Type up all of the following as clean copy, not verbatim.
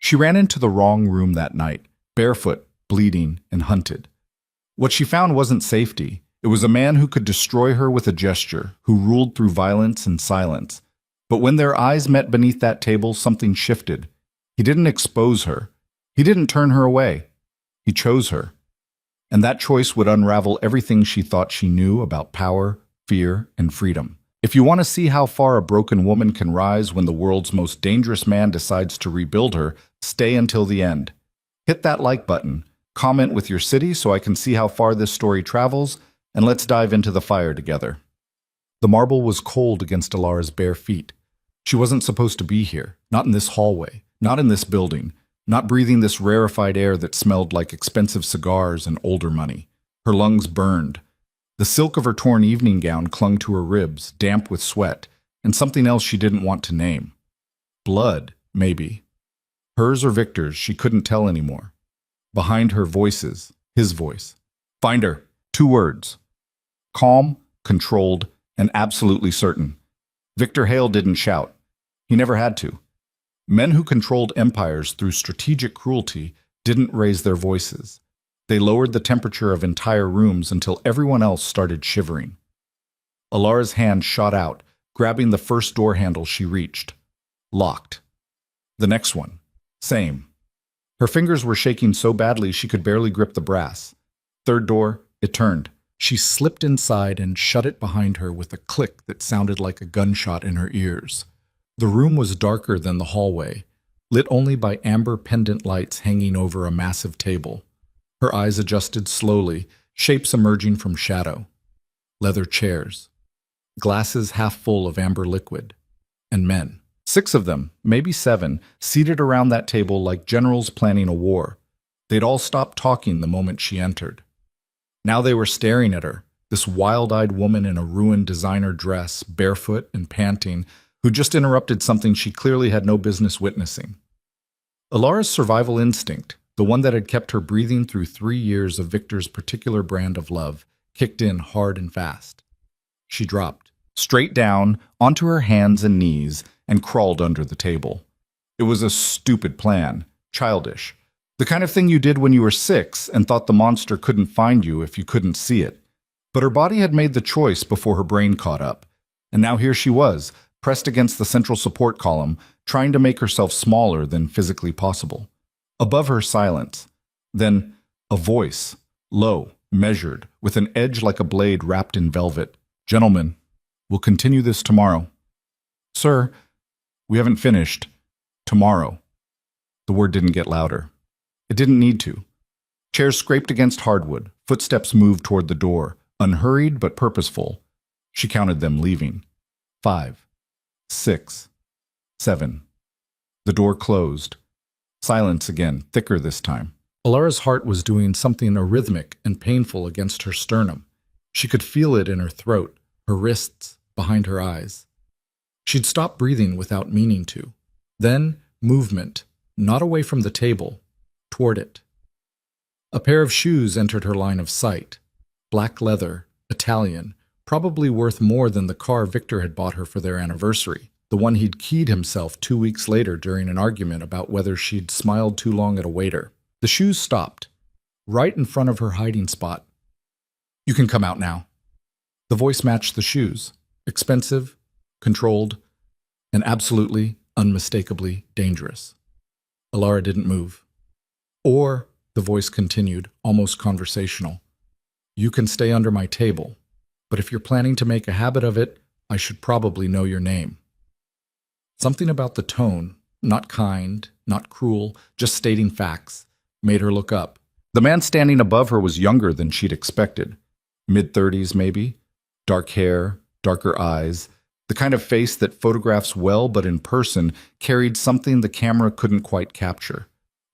She ran into the wrong room that night, barefoot, bleeding, and hunted. What she found wasn't safety. It was a man who could destroy her with a gesture, who ruled through violence and silence. But when their eyes met beneath that table, something shifted. He didn't expose her. He didn't turn her away. He chose her. And that choice would unravel everything she thought she knew about power, fear, and freedom. If you want to see how far a broken woman can rise when the world's most dangerous man decides to rebuild her, stay until the end. Hit that like button, comment with your city so I can see how far this story travels, and let's dive into the fire together. The marble was cold against Alara's bare feet. She wasn't supposed to be here, not in this hallway, not in this building, not breathing this rarefied air that smelled like expensive cigars and older money. Her lungs burned. The silk of her torn evening gown clung to her ribs, damp with sweat, and something else she didn't want to name. Blood, maybe. Hers or Victor's, she couldn't tell anymore. Behind her, voices, his voice. Find her. 2 words. Calm, controlled, and absolutely certain. Victor Hale didn't shout. He never had to. Men who controlled empires through strategic cruelty didn't raise their voices. They lowered the temperature of entire rooms until everyone else started shivering. Alara's hand shot out, grabbing the first door handle she reached. Locked. The next one. Same. Her fingers were shaking so badly she could barely grip the brass. Third door, it turned. She slipped inside and shut it behind her with a click that sounded like a gunshot in her ears. The room was darker than the hallway, lit only by amber pendant lights hanging over a massive table. Her eyes adjusted slowly, shapes emerging from shadow. Leather chairs. Glasses half full of amber liquid. And men. 6 of them, maybe 7, seated around that table like generals planning a war. They'd all stopped talking the moment she entered. Now they were staring at her, this wild-eyed woman in a ruined designer dress, barefoot and panting, who just interrupted something she clearly had no business witnessing. Alara's survival instinct, the one that had kept her breathing through 3 years of Victor's particular brand of love, kicked in hard and fast. She dropped, straight down, onto her hands and knees, and crawled under the table. It was a stupid plan, childish. The kind of thing you did when you were 6 and thought the monster couldn't find you if you couldn't see it. But her body had made the choice before her brain caught up. And now here she was, pressed against the central support column, trying to make herself smaller than physically possible. Above her, silence. Then, a voice, low, measured, with an edge like a blade wrapped in velvet. Gentlemen, we'll continue this tomorrow. Sir, we haven't finished. Tomorrow. The word didn't get louder. It didn't need to. Chairs scraped against hardwood. Footsteps moved toward the door, unhurried but purposeful. She counted them leaving. 5, 6, 7. The door closed. Silence again, thicker this time. Alara's heart was doing something arrhythmic and painful against her sternum. She could feel it in her throat, her wrists, behind her eyes. She'd stopped breathing without meaning to. Then, movement, not away from the table, toward it. A pair of shoes entered her line of sight. Black leather, Italian, probably worth more than the car Victor had bought her for their anniversary, the one he'd keyed himself 2 weeks later during an argument about whether she'd smiled too long at a waiter. The shoes stopped, right in front of her hiding spot. You can come out now. The voice matched the shoes, expensive, controlled, and absolutely, unmistakably dangerous. Alara didn't move. Or, the voice continued, almost conversational, you can stay under my table, but if you're planning to make a habit of it, I should probably know your name. Something about the tone, not kind, not cruel, just stating facts, made her look up. The man standing above her was younger than she'd expected. Mid-30s, maybe. Dark hair, darker eyes, the kind of face that photographs well but in person carried something the camera couldn't quite capture.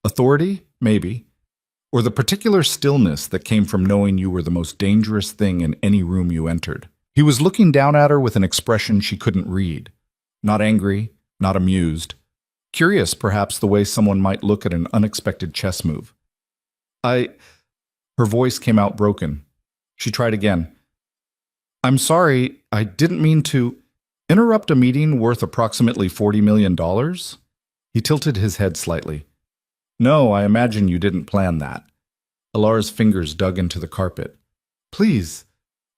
Authority? Maybe. Or the particular stillness that came from knowing you were the most dangerous thing in any room you entered. He was looking down at her with an expression she couldn't read. Not angry, not amused. Curious, perhaps, the way someone might look at an unexpected chess move. Her voice came out broken. She tried again. I'm sorry, I didn't mean to interrupt a meeting worth approximately $40 million? He tilted his head slightly. No, I imagine you didn't plan that. Alara's fingers dug into the carpet. Please,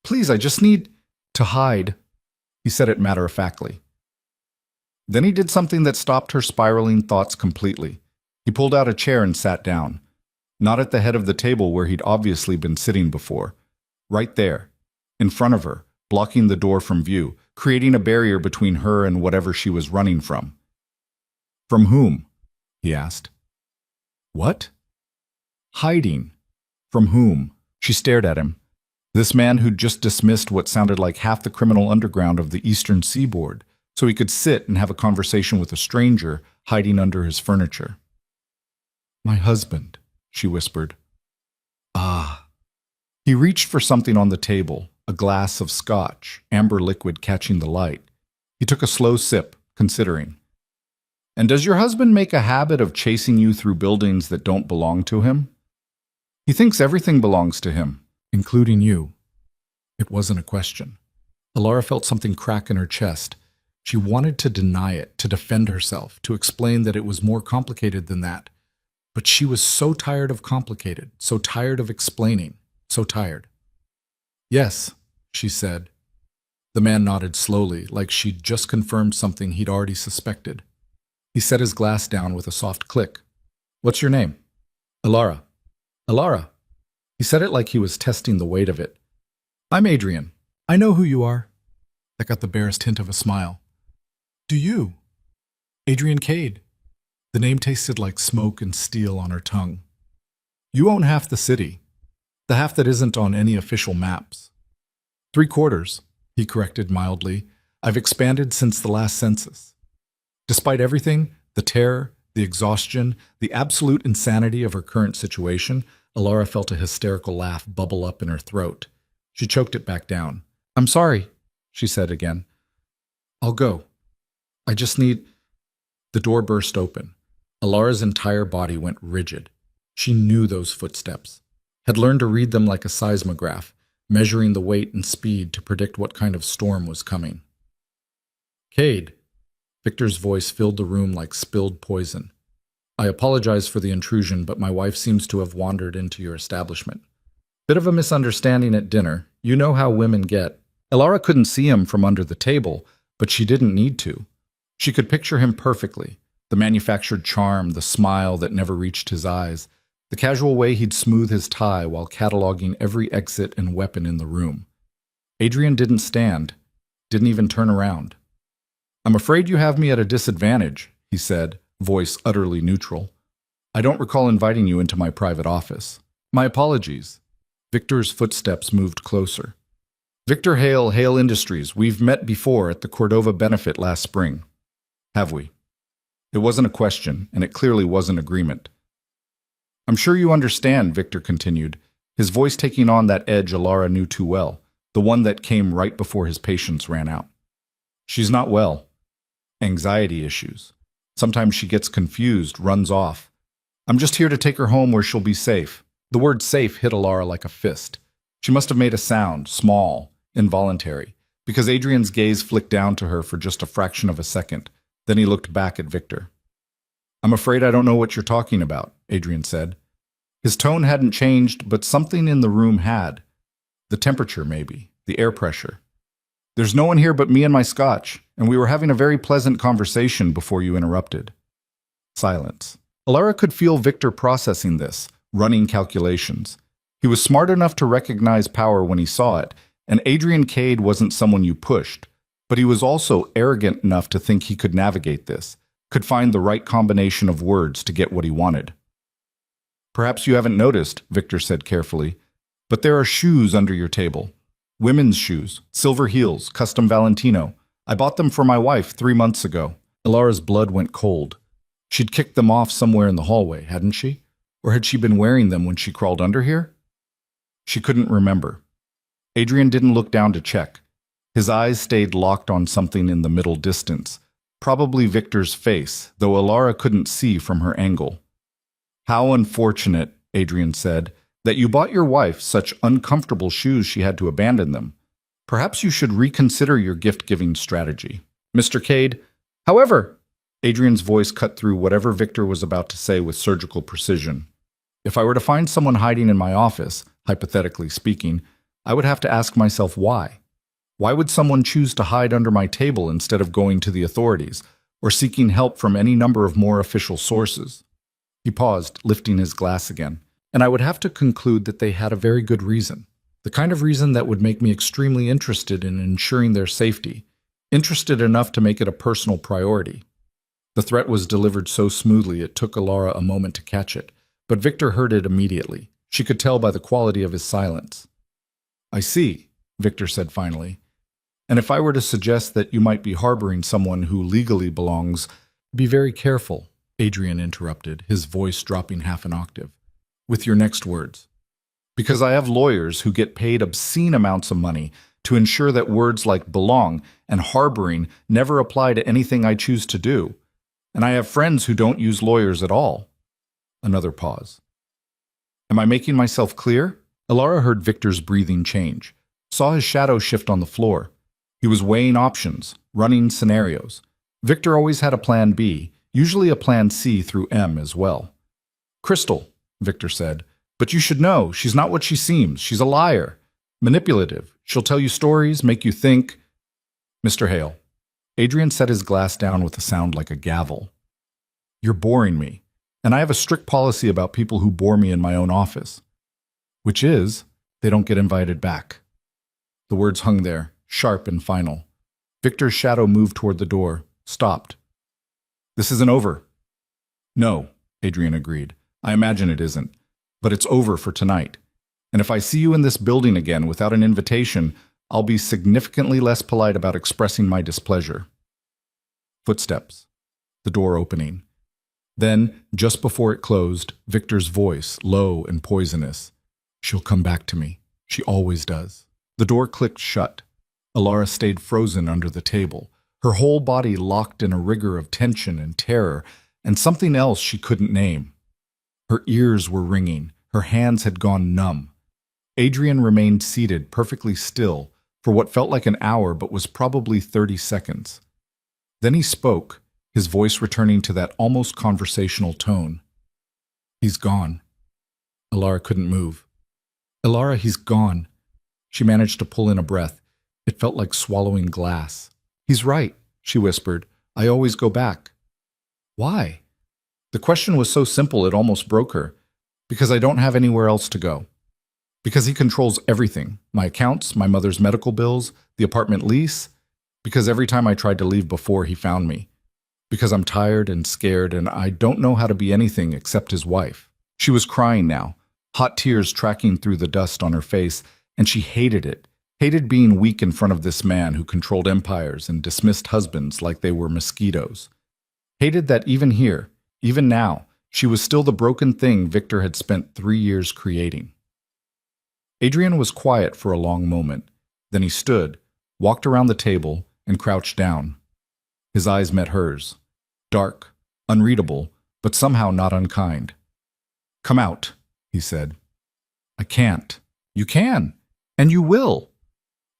please, I just need to hide. He said it matter-of-factly. Then he did something that stopped her spiraling thoughts completely. He pulled out a chair and sat down. Not at the head of the table where he'd obviously been sitting before. Right there, in front of her, blocking the door from view, creating a barrier between her and whatever she was running from. From whom? He asked. What? Hiding. From whom? She stared at him. This man who'd just dismissed what sounded like half the criminal underground of the eastern seaboard, so he could sit and have a conversation with a stranger hiding under his furniture. My husband, she whispered. Ah. He reached for something on the table, a glass of scotch, amber liquid catching the light. He took a slow sip, considering. And does your husband make a habit of chasing you through buildings that don't belong to him? He thinks everything belongs to him, including you. It wasn't a question. Alara felt something crack in her chest. She wanted to deny it, to defend herself, to explain that it was more complicated than that. But she was so tired of complicated, so tired of explaining, so tired. Yes, she said. The man nodded slowly, like she'd just confirmed something he'd already suspected. He set his glass down with a soft click. What's your name? Alara. Alara. He said it like he was testing the weight of it. I'm Adrian. I know who you are. That got the barest hint of a smile. Do you? Adrian Cade. The name tasted like smoke and steel on her tongue. You own half the city, the half that isn't on any official maps. 3/4, he corrected mildly. I've expanded since the last census. Despite everything, the terror, the exhaustion, the absolute insanity of her current situation, Alara felt a hysterical laugh bubble up in her throat. She choked it back down. I'm sorry, she said again. I'll go. I just need... The door burst open. Alara's entire body went rigid. She knew those footsteps, had learned to read them like a seismograph, measuring the weight and speed to predict what kind of storm was coming. Cade. Victor's voice filled the room like spilled poison. I apologize for the intrusion, but my wife seems to have wandered into your establishment. Bit of a misunderstanding at dinner. You know how women get. Alara couldn't see him from under the table, but she didn't need to. She could picture him perfectly. The manufactured charm, the smile that never reached his eyes, the casual way he'd smooth his tie while cataloging every exit and weapon in the room. Adrian didn't stand, didn't even turn around. I'm afraid you have me at a disadvantage, he said, voice utterly neutral. I don't recall inviting you into my private office. My apologies. Victor's footsteps moved closer. Victor Hale, Hale Industries. We've met before at the Cordova benefit last spring. Have we? It wasn't a question, and it clearly wasn't agreement. I'm sure you understand, Victor continued, his voice taking on that edge Alara knew too well, the one that came right before his patience ran out. She's not well. Anxiety issues. Sometimes she gets confused, runs off. I'm just here to take her home where she'll be safe. The word safe hit Alara like a fist. She must have made a sound, small, involuntary, because Adrian's gaze flicked down to her for just a fraction of a second. Then he looked back at Victor. I'm afraid I don't know what you're talking about, Adrian said. His tone hadn't changed, but something in the room had. The temperature, maybe. The air pressure. There's no one here but me and my scotch, and we were having a very pleasant conversation before you interrupted. Silence. Alara could feel Victor processing this, running calculations. He was smart enough to recognize power when he saw it, and Adrian Cade wasn't someone you pushed, but he was also arrogant enough to think he could navigate this, could find the right combination of words to get what he wanted. Perhaps you haven't noticed, Victor said carefully, but there are shoes under your table. Women's shoes, silver heels, custom Valentino. I bought them for my wife 3 months ago. Alara's blood went cold. She'd kicked them off somewhere in the hallway, hadn't she? Or had she been wearing them when she crawled under here? She couldn't remember. Adrian didn't look down to check. His eyes stayed locked on something in the middle distance, probably Victor's face, though Alara couldn't see from her angle. How unfortunate, Adrian said, that you bought your wife such uncomfortable shoes she had to abandon them. Perhaps you should reconsider your gift-giving strategy. Mr. Cade, however, Adrian's voice cut through whatever Victor was about to say with surgical precision. If I were to find someone hiding in my office, hypothetically speaking, I would have to ask myself why. Why would someone choose to hide under my table instead of going to the authorities, or seeking help from any number of more official sources? He paused, lifting his glass again, and I would have to conclude that they had a very good reason. The kind of reason that would make me extremely interested in ensuring their safety, interested enough to make it a personal priority. The threat was delivered so smoothly it took Alara a moment to catch it, but Victor heard it immediately. She could tell by the quality of his silence. "I see," Victor said finally. "And if I were to suggest that you might be harboring someone who legally belongs—" "Be very careful," Adrian interrupted, his voice dropping half an octave, "with your next words. Because I have lawyers who get paid obscene amounts of money to ensure that words like belong and harboring never apply to anything I choose to do. And I have friends who don't use lawyers at all." Another pause. "Am I making myself clear?" Alara heard Victor's breathing change, saw his shadow shift on the floor. He was weighing options, running scenarios. Victor always had a plan B, usually a plan C through M as well. "Crystal," Victor said, "but you should know, she's not what she seems. She's a liar. Manipulative. She'll tell you stories, make you think—" "Mr. Hale." Adrian set his glass down with a sound like a gavel. "You're boring me, and I have a strict policy about people who bore me in my own office. Which is, they don't get invited back." The words hung there, sharp and final. Victor's shadow moved toward the door, stopped. "This isn't over." "No," Adrian agreed. "I imagine it isn't. But it's over for tonight. And if I see you in this building again without an invitation, I'll be significantly less polite about expressing my displeasure." Footsteps. The door opening. Then, just before it closed, Victor's voice, low and poisonous. "She'll come back to me. She always does." The door clicked shut. Alara stayed frozen under the table, her whole body locked in a rigor of tension and terror, and something else she couldn't name. Her ears were ringing, her hands had gone numb. Adrian remained seated, perfectly still, for what felt like an hour but was probably 30 seconds. Then he spoke, his voice returning to that almost conversational tone. "He's gone." Alara couldn't move. "Alara, he's gone." She managed to pull in a breath. It felt like swallowing glass. "He's right," she whispered. "I always go back." "Why?" The question was so simple it almost broke her. "Because I don't have anywhere else to go. Because he controls everything. My accounts, my mother's medical bills, the apartment lease. Because every time I tried to leave before, he found me. Because I'm tired and scared and I don't know how to be anything except his wife." She was crying now, hot tears tracking through the dust on her face, and she hated it. Hated being weak in front of this man who controlled empires and dismissed husbands like they were mosquitoes. Hated that even here, even now, she was still the broken thing Victor had spent 3 years creating. Adrian was quiet for a long moment. Then he stood, walked around the table, and crouched down. His eyes met hers. Dark, unreadable, but somehow not unkind. "Come out," he said. "I can't." "You can, and you will.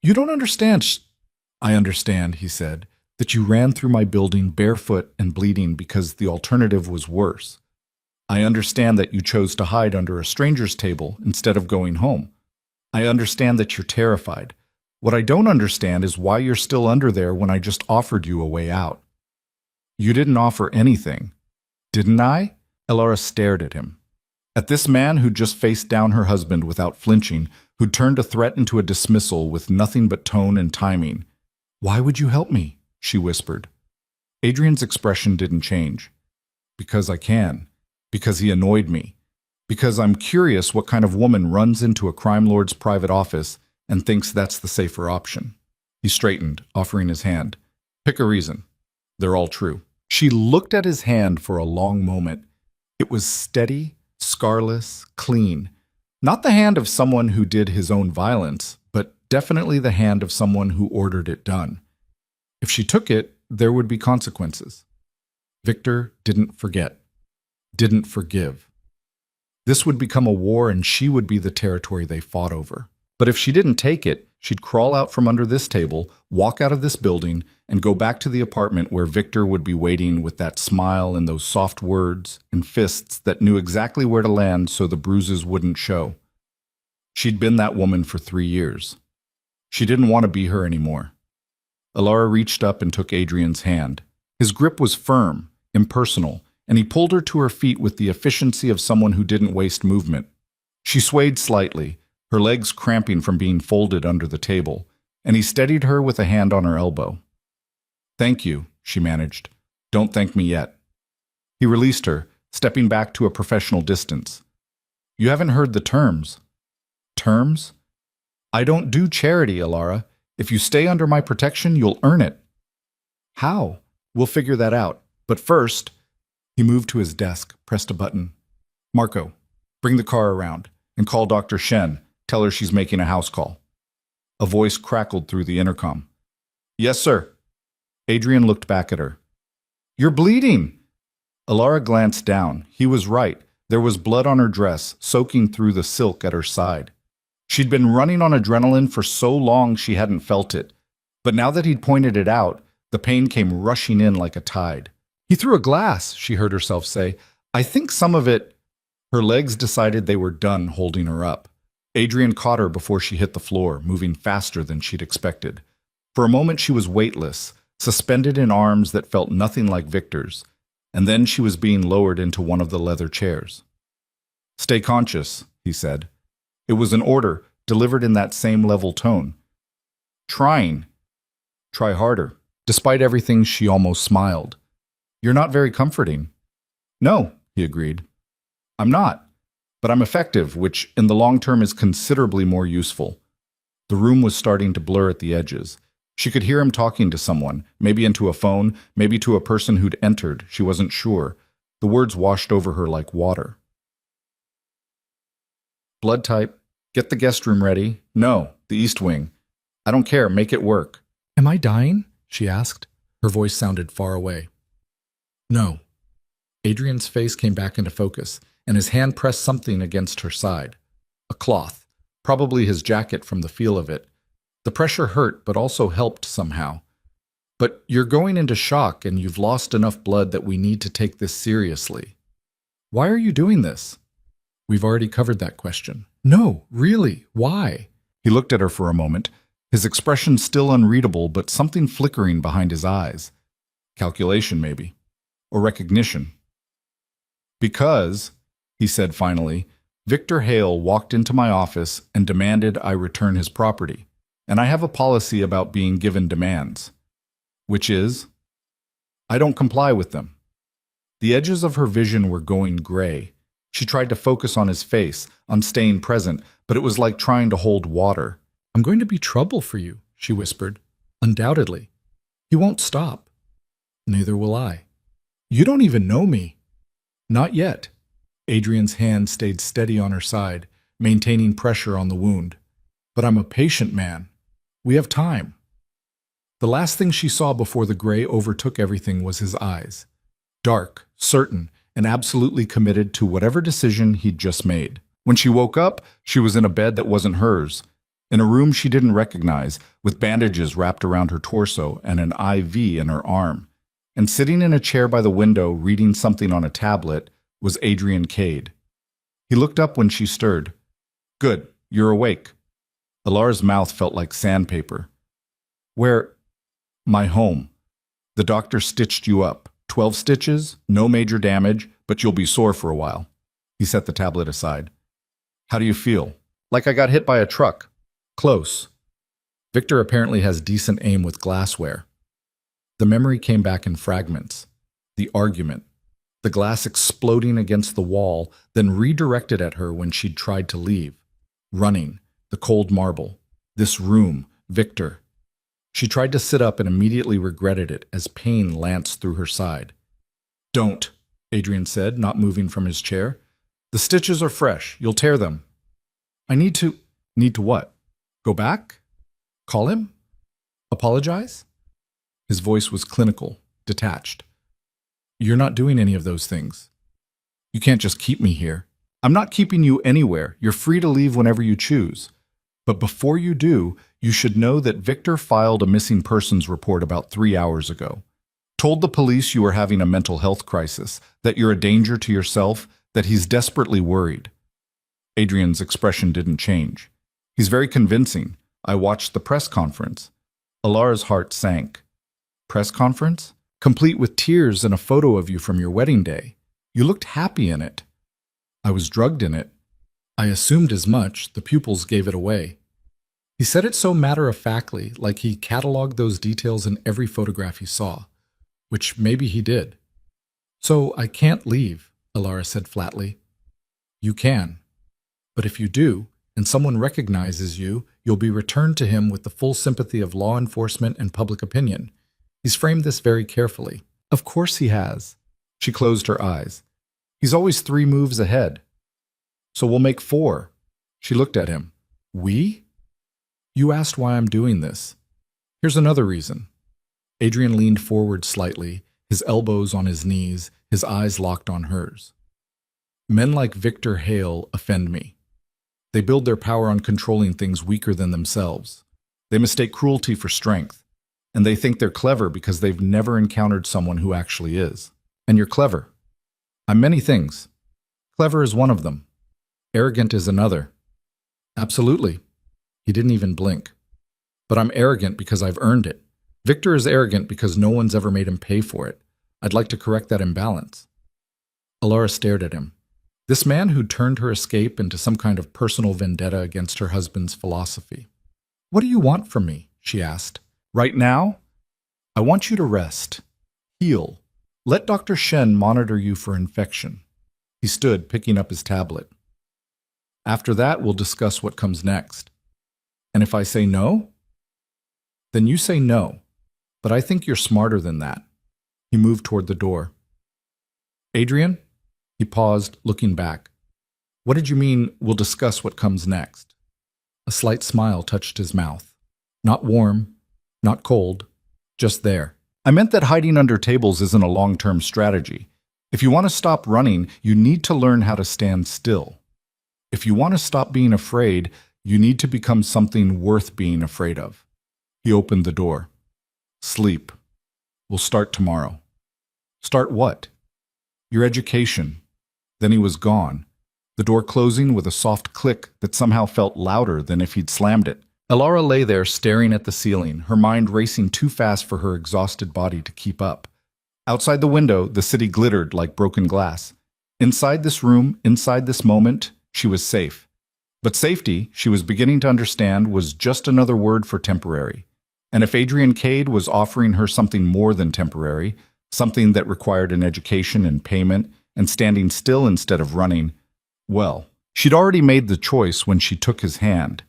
You don't understand." "I understand," he said, "that you ran through my building barefoot and bleeding because the alternative was worse. I understand that you chose to hide under a stranger's table instead of going home. I understand that you're terrified. What I don't understand is why you're still under there when I just offered you a way out." "You didn't offer anything." "Didn't I?" Alara stared at him. At this man who just faced down her husband without flinching, who turned a threat into a dismissal with nothing but tone and timing. "Why would you help me?" she whispered. Adrian's expression didn't change. "Because I can. Because he annoyed me. Because I'm curious what kind of woman runs into a crime lord's private office and thinks that's the safer option." He straightened, offering his hand. "Pick a reason. They're all true." She looked at his hand for a long moment. It was steady, scarless, clean. Not the hand of someone who did his own violence, but definitely the hand of someone who ordered it done. If she took it, there would be consequences. Victor didn't forget. Didn't forgive. This would become a war and she would be the territory they fought over. But if she didn't take it, she'd crawl out from under this table, walk out of this building, and go back to the apartment where Victor would be waiting with that smile and those soft words and fists that knew exactly where to land so the bruises wouldn't show. She'd been that woman for 3 years. She didn't want to be her anymore. Alara reached up and took Adrian's hand. His grip was firm, impersonal, and he pulled her to her feet with the efficiency of someone who didn't waste movement. She swayed slightly, her legs cramping from being folded under the table, and he steadied her with a hand on her elbow. "Thank you," she managed. "Don't thank me yet." He released her, stepping back to a professional distance. "You haven't heard the terms." "Terms?" "I don't do charity, Alara. If you stay under my protection, you'll earn it." "How?" "We'll figure that out. But first," he moved to his desk, pressed a button. "Marco, bring the car around, and call Dr. Shen. Tell her she's making a house call." A voice crackled through the intercom. "Yes, sir." Adrian looked back at her. "You're bleeding!" Alara glanced down. He was right. There was blood on her dress, soaking through the silk at her side. She'd been running on adrenaline for so long she hadn't felt it. But now that he'd pointed it out, the pain came rushing in like a tide. "He threw a glass," she heard herself say. "I think some of it—" Her legs decided they were done holding her up. Adrian caught her before she hit the floor, moving faster than she'd expected. For a moment she was weightless, suspended in arms that felt nothing like Victor's, and then she was being lowered into one of the leather chairs. "Stay conscious," he said. It was an order, delivered in that same level tone. "Trying." "Try harder." Despite everything, she almost smiled. "You're not very comforting." "No," he agreed. "I'm not. But I'm effective, which in the long term is considerably more useful." The room was starting to blur at the edges. She could hear him talking to someone, maybe into a phone, maybe to a person who'd entered, she wasn't sure. The words washed over her like water. "Blood type. Get the guest room ready. No, the East Wing. I don't care, make it work." "Am I dying?" she asked. Her voice sounded far away. "No." Adrian's face came back into focus, and his hand pressed something against her side. A cloth, probably his jacket from the feel of it. The pressure hurt, but also helped somehow. "But you're going into shock, and you've lost enough blood that we need to take this seriously." "Why are you doing this?" "We've already covered that question." "No, really, why?" He looked at her for a moment, his expression still unreadable, but something flickering behind his eyes. Calculation, maybe. Or recognition. "Because," he said finally, "Victor Hale walked into my office and demanded I return his property. And I have a policy about being given demands. Which is, I don't comply with them." The edges of her vision were going gray. She tried to focus on his face, on staying present, but it was like trying to hold water. "I'm going to be trouble for you," she whispered. "Undoubtedly. He won't stop." "Neither will I." "You don't even know me." "Not yet." Adrian's hand stayed steady on her side, maintaining pressure on the wound. "But I'm a patient man. We have time." The last thing she saw before the gray overtook everything was his eyes. Dark, certain, and absolutely committed to whatever decision he'd just made. When she woke up, she was in a bed that wasn't hers, in a room she didn't recognize, with bandages wrapped around her torso and an IV in her arm. And sitting in a chair by the window, reading something on a tablet, was Adrian Cade. He looked up when she stirred. "Good, you're awake." Alara's mouth felt like sandpaper. "Where?" "My home. The doctor stitched you up. 12 stitches, no major damage, but you'll be sore for a while." He set the tablet aside. "How do you feel?" "Like I got hit by a truck." "Close." Victor apparently has decent aim with glassware. The memory came back in fragments. The argument. The glass exploding against the wall, then redirected at her when she'd tried to leave. Running. The cold marble. This room. Victor. She tried to sit up and immediately regretted it as pain lanced through her side. "Don't," Adrian said, not moving from his chair. "The stitches are fresh. You'll tear them." "I need to—" "Need to what? Go back? Call him? Apologize?" His voice was clinical, detached. "You're not doing any of those things. You can't just keep me here." "I'm not keeping you anywhere. You're free to leave whenever you choose." But before you do, you should know that Victor filed a missing persons report about 3 hours ago. Told the police you were having a mental health crisis, that you're a danger to yourself, that he's desperately worried. Adrian's expression didn't change. He's very convincing. I watched the press conference. Alara's heart sank. Press conference? Complete with tears and a photo of you from your wedding day. You looked happy in it. I was drugged in it. I assumed as much. The pupils gave it away. He said it so matter-of-factly, like he cataloged those details in every photograph he saw, which maybe he did. So I can't leave, Alara said flatly. You can. But if you do, and someone recognizes you, you'll be returned to him with the full sympathy of law enforcement and public opinion. He's framed this very carefully. Of course he has. She closed her eyes. He's always 3 moves ahead. So we'll make 4. She looked at him. We? You asked why I'm doing this. Here's another reason. Adrian leaned forward slightly, his elbows on his knees, his eyes locked on hers. Men like Victor Hale offend me. They build their power on controlling things weaker than themselves. They mistake cruelty for strength, and they think they're clever because they've never encountered someone who actually is. And you're clever. I'm many things. Clever is one of them. Arrogant is another. Absolutely. He didn't even blink. But I'm arrogant because I've earned it. Victor is arrogant because no one's ever made him pay for it. I'd like to correct that imbalance. Alara stared at him. This man who turned her escape into some kind of personal vendetta against her husband's philosophy. What do you want from me? She asked. Right now? I want you to rest. Heal. Let Dr. Shen monitor you for infection. He stood, picking up his tablet. After that, we'll discuss what comes next. And if I say no? Then you say no. But I think you're smarter than that. He moved toward the door. Adrian? He paused, looking back. What did you mean, we'll discuss what comes next? A slight smile touched his mouth. Not warm, not cold, just there. I meant that hiding under tables isn't a long-term strategy. If you want to stop running, you need to learn how to stand still. If you want to stop being afraid, you need to become something worth being afraid of. He opened the door. Sleep. We'll start tomorrow. Start what? Your education. Then he was gone, the door closing with a soft click that somehow felt louder than if he'd slammed it. Alara lay there staring at the ceiling, her mind racing too fast for her exhausted body to keep up. Outside the window, the city glittered like broken glass. Inside this room, inside this moment, she was safe. But safety, she was beginning to understand, was just another word for temporary. And if Adrian Cade was offering her something more than temporary, something that required an education and payment, and standing still instead of running, well, she'd already made the choice when she took his hand.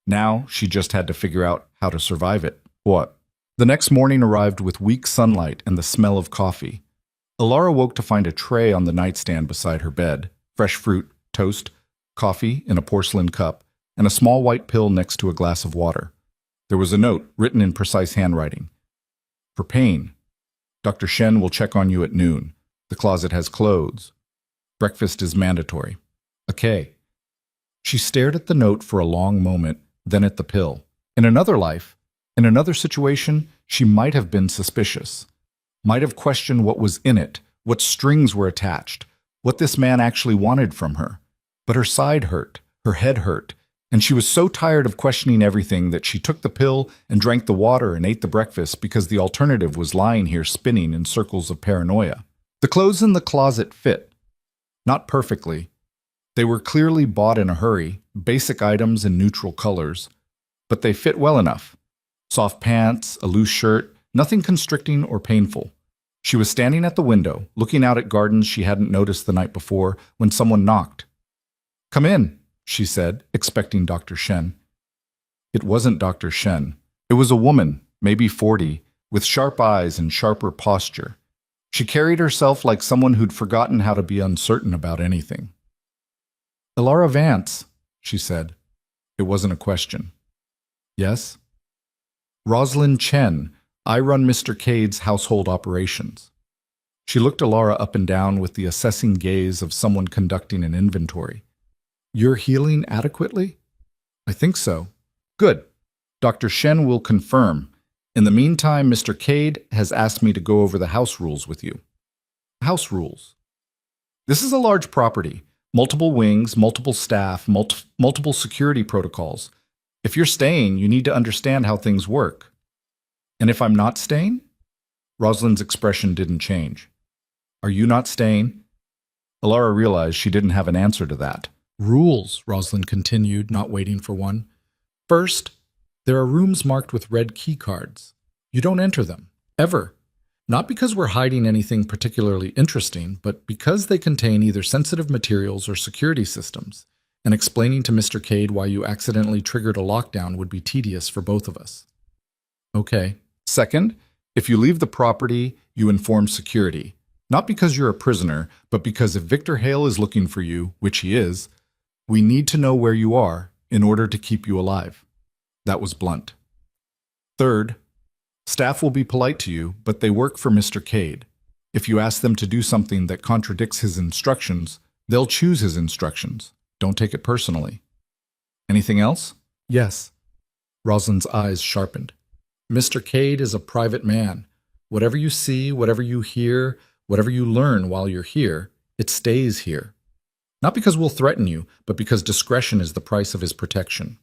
Now she just had to figure out how to survive it. What? The next morning arrived with weak sunlight and the smell of coffee. Alara woke to find a tray on the nightstand beside her bed, fresh fruit, toast, coffee in a porcelain cup, and a small white pill next to a glass of water. There was a note written in precise handwriting. For pain. Dr. Shen will check on you at noon. The closet has clothes. Breakfast is mandatory. Okay. She stared at the note for a long moment, then at the pill. In another life, in another situation, she might have been suspicious. Might have questioned what was in it, what strings were attached, what this man actually wanted from her. But her side hurt, her head hurt, and she was so tired of questioning everything that she took the pill and drank the water and ate the breakfast because the alternative was lying here spinning in circles of paranoia. The clothes in the closet fit. Not perfectly. They were clearly bought in a hurry, basic items in neutral colors, but they fit well enough. Soft pants, a loose shirt, nothing constricting or painful. She was standing at the window, looking out at gardens she hadn't noticed the night before, when someone knocked. Come in, she said, expecting Dr. Shen. It wasn't Dr. Shen. It was a woman, maybe 40, with sharp eyes and sharper posture. She carried herself like someone who'd forgotten how to be uncertain about anything. Alara Vance, she said. It wasn't a question. Yes? Rosalind Chen. I run Mr. Cade's household operations. She looked Alara up and down with the assessing gaze of someone conducting an inventory. You're healing adequately? I think so. Good. Dr. Shen will confirm. In the meantime, Mr. Cade has asked me to go over the house rules with you. House rules. This is a large property. Multiple wings, multiple staff, multiple security protocols. If you're staying, you need to understand how things work. And if I'm not staying? Rosalind's expression didn't change. Are you not staying? Alara realized she didn't have an answer to that. Rules, Rosalind continued, not waiting for one. First, there are rooms marked with red key cards. You don't enter them, ever. Not because we're hiding anything particularly interesting, but because they contain either sensitive materials or security systems, and explaining to Mr. Cade why you accidentally triggered a lockdown would be tedious for both of us. Okay. Second, if you leave the property, you inform security. Not because you're a prisoner, but because if Victor Hale is looking for you, which he is, we need to know where you are in order to keep you alive. That was blunt. Third, staff will be polite to you, but they work for Mr. Cade. If you ask them to do something that contradicts his instructions, they'll choose his instructions. Don't take it personally. Anything else? Yes. Rosalind's eyes sharpened. Mr. Cade is a private man. Whatever you see, whatever you hear, whatever you learn while you're here, it stays here. Not because we'll threaten you, but because discretion is the price of his protection.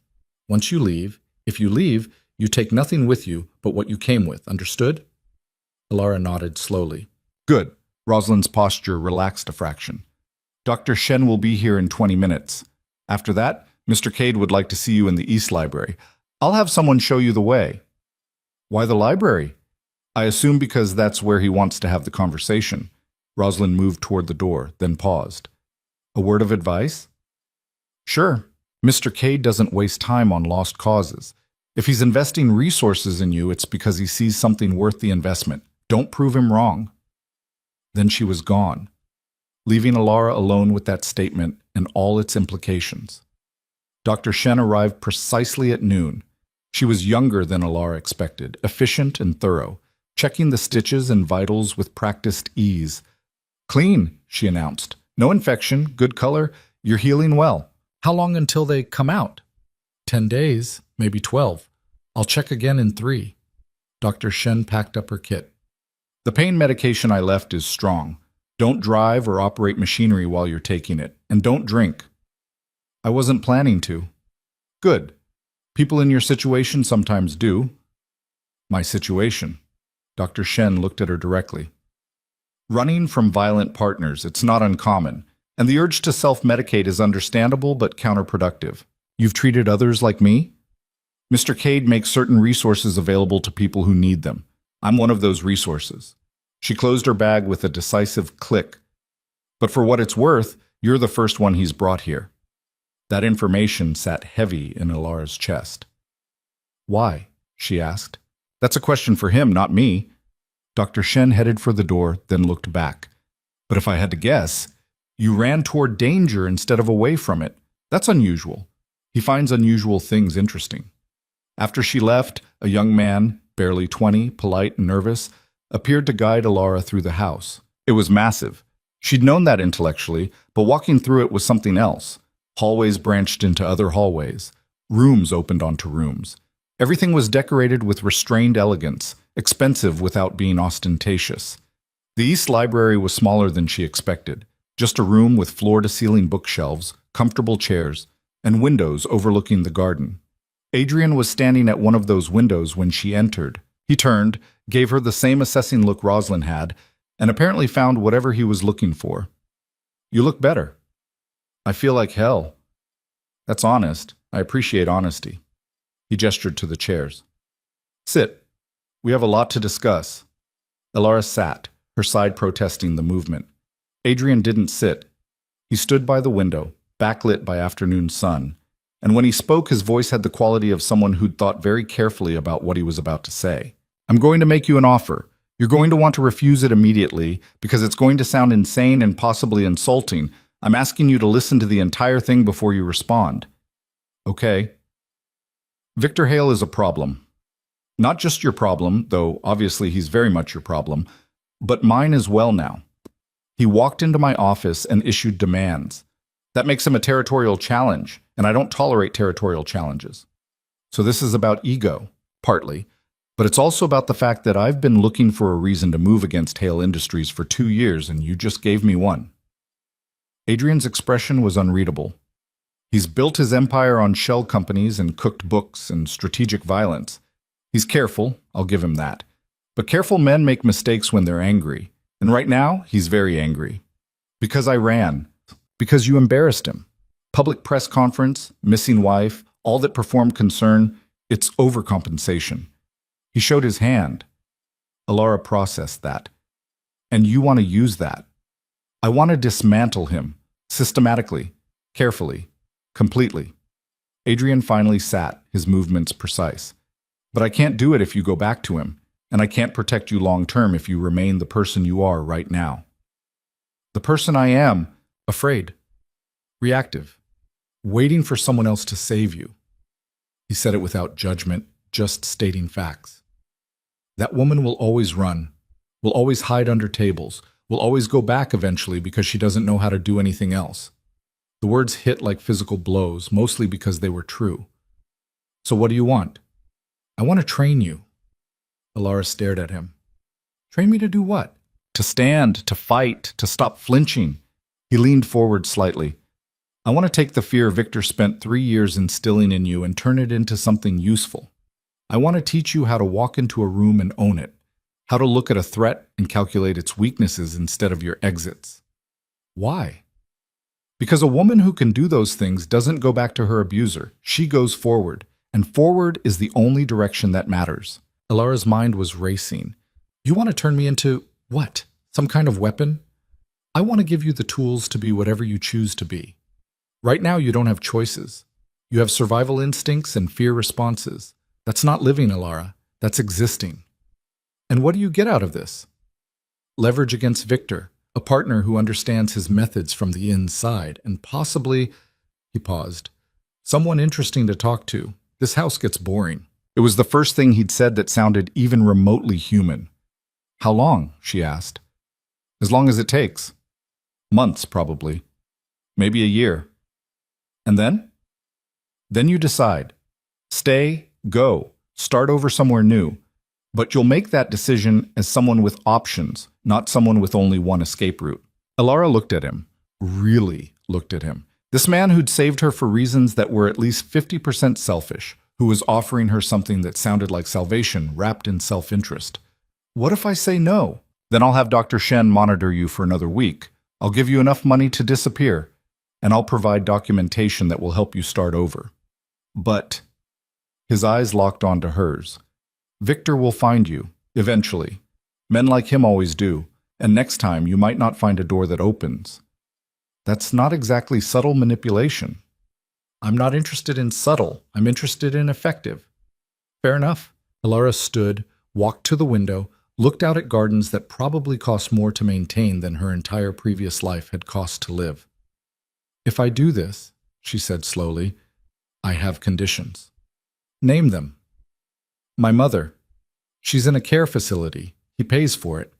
Once you leave, if you leave, you take nothing with you but what you came with, understood? Alara nodded slowly. Good. Rosalind's posture relaxed a fraction. Dr. Shen will be here in 20 minutes. After that, Mr. Cade would like to see you in the East Library. I'll have someone show you the way. Why the library? I assume because that's where he wants to have the conversation. Rosalind moved toward the door, then paused. A word of advice? Sure. Mr. Cade doesn't waste time on lost causes. If he's investing resources in you, it's because he sees something worth the investment. Don't prove him wrong. Then she was gone, leaving Alara alone with that statement and all its implications. Dr. Shen arrived precisely at noon. She was younger than Alara expected, efficient and thorough, checking the stitches and vitals with practiced ease. Clean, she announced. No infection, good color, you're healing well. How long until they come out? 10 days, maybe 12. I'll check again in 3. Dr. Shen packed up her kit. The pain medication I left is strong. Don't drive or operate machinery while you're taking it, and don't drink. I wasn't planning to. Good. People in your situation sometimes do. My situation. Dr. Shen looked at her directly. Running from violent partners, it's not uncommon, and the urge to self-medicate is understandable but counterproductive. You've treated others like me? Mr. Cade makes certain resources available to people who need them. I'm one of those resources. She closed her bag with a decisive click. But for what it's worth, you're the first one he's brought here. That information sat heavy in Alara's chest. Why? She asked. That's a question for him, not me. Dr. Shen headed for the door, then looked back. But if I had to guess, you ran toward danger instead of away from it. That's unusual. He finds unusual things interesting. After she left, a young man, barely 20, polite and nervous, appeared to guide Alara through the house. It was massive. She'd known that intellectually, but walking through it was something else. Hallways branched into other hallways. Rooms opened onto rooms. Everything was decorated with restrained elegance, expensive without being ostentatious. The East Library was smaller than she expected. Just a room with floor-to-ceiling bookshelves, comfortable chairs, and windows overlooking the garden. Adrian was standing at one of those windows when she entered. He turned, gave her the same assessing look Rosalind had, and apparently found whatever he was looking for. You look better. I feel like hell. That's honest. I appreciate honesty. He gestured to the chairs. Sit. We have a lot to discuss. Alara sat, her side protesting the movement. Adrian didn't sit. He stood by the window, backlit by afternoon sun, and when he spoke, his voice had the quality of someone who'd thought very carefully about what he was about to say. I'm going to make you an offer. You're going to want to refuse it immediately because it's going to sound insane and possibly insulting. I'm asking you to listen to the entire thing before you respond. Okay. Victor Hale is a problem. Not just your problem, though obviously he's very much your problem, but mine as well now. He walked into my office and issued demands. That makes him a territorial challenge, and I don't tolerate territorial challenges. So this is about ego, partly, but it's also about the fact that I've been looking for a reason to move against Hale Industries for 2 years, and you just gave me one. Adrian's expression was unreadable. He's built his empire on shell companies and cooked books and strategic violence. He's careful, I'll give him that. But careful men make mistakes when they're angry. And right now, he's very angry. Because I ran. Because you embarrassed him. Public press conference, missing wife, all that performed concern, it's overcompensation. He showed his hand. Alara processed that. And you want to use that. I want to dismantle him, systematically, carefully, completely. Adrian finally sat, his movements precise. But I can't do it if you go back to him, and I can't protect you long term if you remain the person you are right now. The person I am, afraid, reactive, waiting for someone else to save you. He said it without judgment, just stating facts. That woman will always run, will always hide under tables, will always go back eventually because she doesn't know how to do anything else. The words hit like physical blows, mostly because they were true. So what do you want? I want to train you. Alara stared at him. Train me to do what? To stand, to fight, to stop flinching. He leaned forward slightly. I want to take the fear Victor spent 3 years instilling in you and turn it into something useful. I want to teach you how to walk into a room and own it, how to look at a threat and calculate its weaknesses instead of your exits. Why? Because a woman who can do those things doesn't go back to her abuser. She goes forward, and forward is the only direction that matters. Alara's mind was racing. You want to turn me into what? Some kind of weapon? I want to give you the tools to be whatever you choose to be. Right now you don't have choices. You have survival instincts and fear responses. That's not living, Alara. That's existing. And what do you get out of this? Leverage against Victor, a partner who understands his methods from the inside, and possibly, he paused, someone interesting to talk to. This house gets boring. It was the first thing he'd said that sounded even remotely human. How long? She asked. As long as it takes. Months, probably. Maybe a year. And then? Then you decide. Stay, go, start over somewhere new. But you'll make that decision as someone with options, not someone with only one escape route. Alara looked at him. Really looked at him. This man who'd saved her for reasons that were at least 50% selfish, who was offering her something that sounded like salvation wrapped in self-interest. What if I say no? Then I'll have Dr. Shen monitor you for another week. I'll give you enough money to disappear, and I'll provide documentation that will help you start over. But his eyes locked onto hers. Victor will find you, eventually. Men like him always do, and next time you might not find a door that opens. That's not exactly subtle manipulation. I'm not interested in subtle. I'm interested in effective. Fair enough. Alara stood, walked to the window, looked out at gardens that probably cost more to maintain than her entire previous life had cost to live. If I do this, she said slowly, I have conditions. Name them. My mother. She's in a care facility. He pays for it.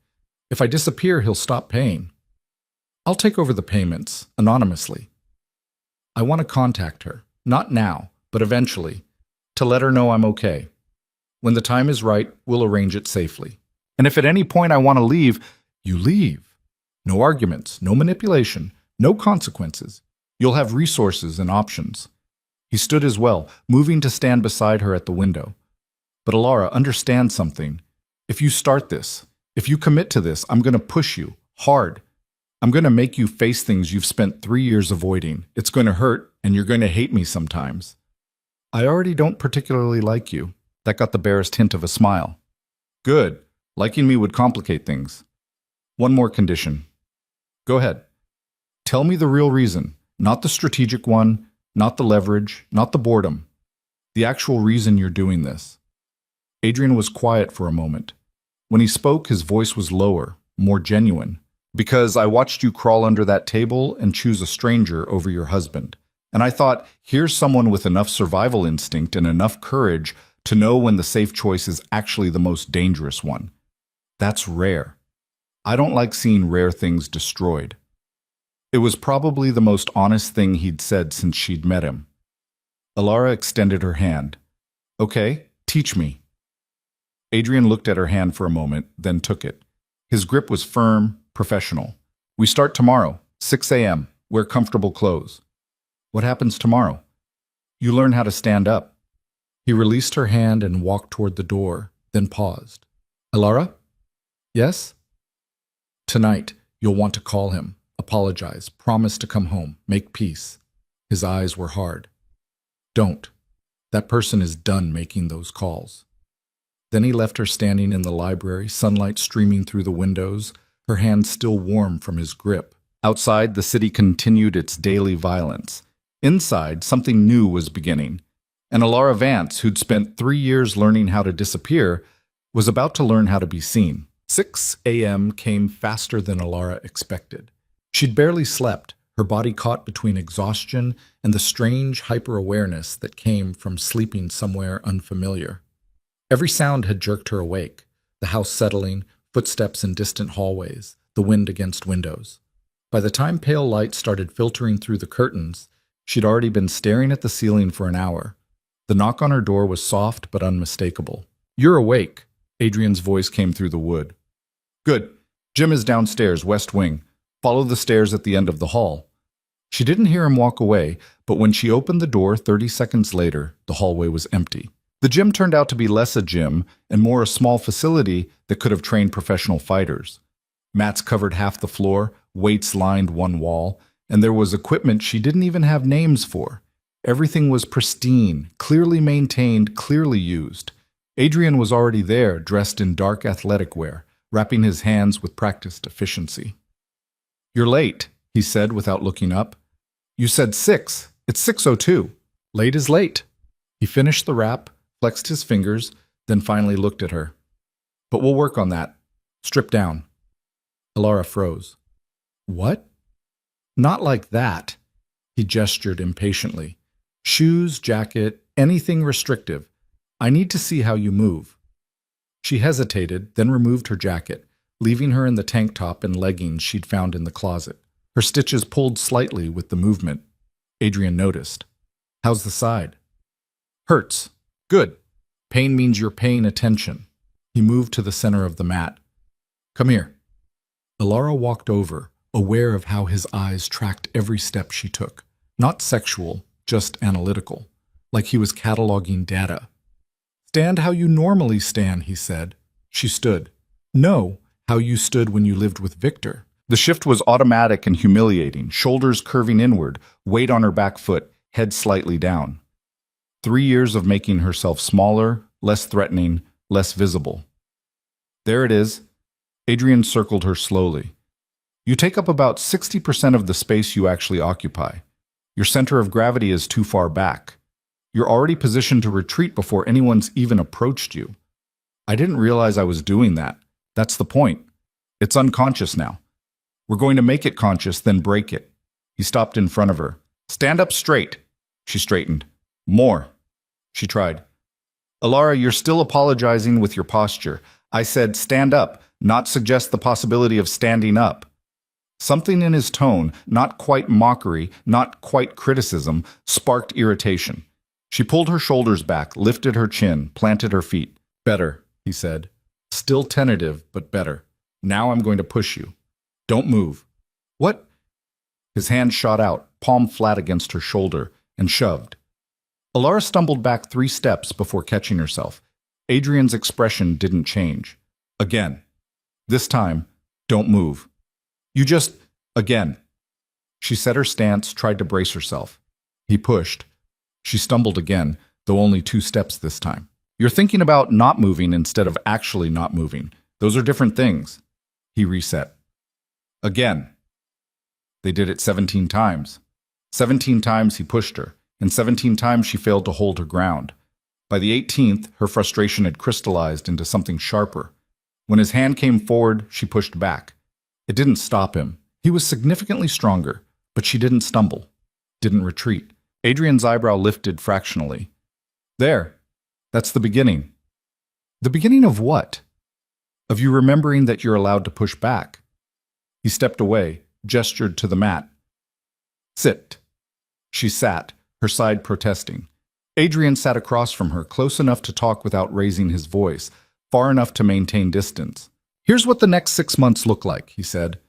If I disappear, he'll stop paying. I'll take over the payments, anonymously. I want to contact her, not now, but eventually, to let her know I'm okay. When the time is right, we'll arrange it safely. And if at any point I want to leave, you leave. No arguments, no manipulation, no consequences. You'll have resources and options. He stood as well, moving to stand beside her at the window. But Alara, understand something. If you start this, if you commit to this, I'm going to push you, hard. I'm going to make you face things you've spent 3 years avoiding. It's going to hurt, and you're going to hate me sometimes. I already don't particularly like you. That got the barest hint of a smile. Good. Liking me would complicate things. One more condition. Go ahead. Tell me the real reason, not the strategic one, not the leverage, not the boredom. The actual reason you're doing this. Adrian was quiet for a moment. When he spoke, his voice was lower, more genuine. Because I watched you crawl under that table and choose a stranger over your husband. And I thought, here's someone with enough survival instinct and enough courage to know when the safe choice is actually the most dangerous one. That's rare. I don't like seeing rare things destroyed. It was probably the most honest thing he'd said since she'd met him. Alara extended her hand. Okay, teach me. Adrian looked at her hand for a moment, then took it. His grip was firm, professional. We start tomorrow, 6 a.m. Wear comfortable clothes. What happens tomorrow? You learn how to stand up. He released her hand and walked toward the door, then paused. Alara? Yes? Tonight, you'll want to call him, apologize, promise to come home, make peace. His eyes were hard. Don't. That person is done making those calls. Then he left her standing in the library, sunlight streaming through the windows, her hand still warm from his grip. Outside, the city continued its daily violence. Inside, something new was beginning. And Alara Vance, who'd spent 3 years learning how to disappear, was about to learn how to be seen. 6 a.m. came faster than Alara expected. She'd barely slept, her body caught between exhaustion and the strange hyper-awareness that came from sleeping somewhere unfamiliar. Every sound had jerked her awake, the house settling, footsteps in distant hallways, the wind against windows. By the time pale light started filtering through the curtains, she'd already been staring at the ceiling for an hour. The knock on her door was soft but unmistakable. You're awake, Adrian's voice came through the wood. Good. Jim is downstairs, west wing. Follow the stairs at the end of the hall. She didn't hear him walk away, but when she opened the door 30 seconds later, the hallway was empty. The gym turned out to be less a gym and more a small facility that could have trained professional fighters. Mats covered half the floor, weights lined one wall, and there was equipment she didn't even have names for. Everything was pristine, clearly maintained, clearly used. Adrian was already there, dressed in dark athletic wear, wrapping his hands with practiced efficiency. You're late, he said without looking up. You said 6. It's 6:02. Late is late. He finished the wrap, flexed his fingers, then finally looked at her. But we'll work on that. Strip down. Alara froze. What? Not like that. He gestured impatiently. Shoes, jacket, anything restrictive. I need to see how you move. She hesitated, then removed her jacket, leaving her in the tank top and leggings she'd found in the closet. Her stitches pulled slightly with the movement. Adrian noticed. How's the side? Hurts. Good. Pain means you're paying attention. He moved to the center of the mat. Come here. Alara walked over, aware of how his eyes tracked every step she took. Not sexual, just analytical, like he was cataloging data. Stand how you normally stand, he said. She stood. No, how you stood when you lived with Victor. The shift was automatic and humiliating, shoulders curving inward, weight on her back foot, head slightly down. 3 years of making herself smaller, less threatening, less visible. There it is. Adrian circled her slowly. You take up about 60% of the space you actually occupy. Your center of gravity is too far back. You're already positioned to retreat before anyone's even approached you. I didn't realize I was doing that. That's the point. It's unconscious now. We're going to make it conscious, then break it. He stopped in front of her. Stand up straight. She straightened. More. She tried. Alara, you're still apologizing with your posture. I said stand up, not suggest the possibility of standing up. Something in his tone, not quite mockery, not quite criticism, sparked irritation. She pulled her shoulders back, lifted her chin, planted her feet. Better, he said. Still tentative, but better. Now I'm going to push you. Don't move. What? His hand shot out, palm flat against her shoulder, and shoved. Alara stumbled back 3 steps before catching herself. Adrian's expression didn't change. Again. This time, don't move. You just, again. She set her stance, tried to brace herself. He pushed. She stumbled again, though only 2 steps this time. You're thinking about not moving instead of actually not moving. Those are different things. He reset. Again. They did it 17 times. 17 times he pushed her, and 17 times she failed to hold her ground. By the 18th, her frustration had crystallized into something sharper. When his hand came forward, she pushed back. It didn't stop him. He was significantly stronger, but she didn't stumble, didn't retreat. Adrian's eyebrow lifted fractionally. There. That's the beginning. The beginning of what? Of you remembering that you're allowed to push back. He stepped away, gestured to the mat. Sit. She sat, her side protesting. Adrian sat across from her, close enough to talk without raising his voice, far enough to maintain distance. Here's what the next 6 months look like, he said.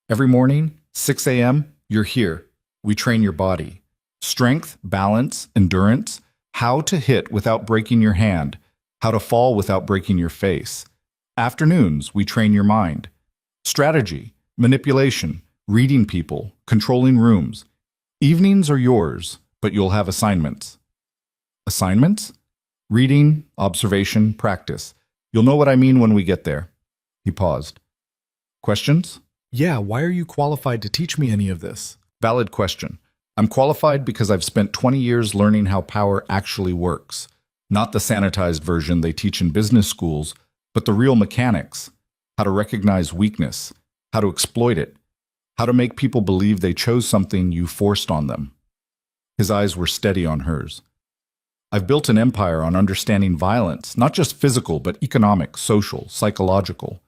Every morning, 6 a.m., you're here. We train your body. Strength, balance, endurance, how to hit without breaking your hand, how to fall without breaking your face. Afternoons, we train your mind. Strategy, manipulation, reading people, controlling rooms. Evenings are yours, but you'll have assignments. Assignments? Reading, observation, practice. You'll know what I mean when we get there. He paused. Questions? Yeah, why are you qualified to teach me any of this? Valid question. I'm qualified because I've spent 20 years learning how power actually works. Not the sanitized version they teach in business schools, but the real mechanics. How to recognize weakness, how to exploit it, how to make people believe they chose something you forced on them. His eyes were steady on hers. I've built an empire on understanding violence, not just physical, but economic, social, psychological.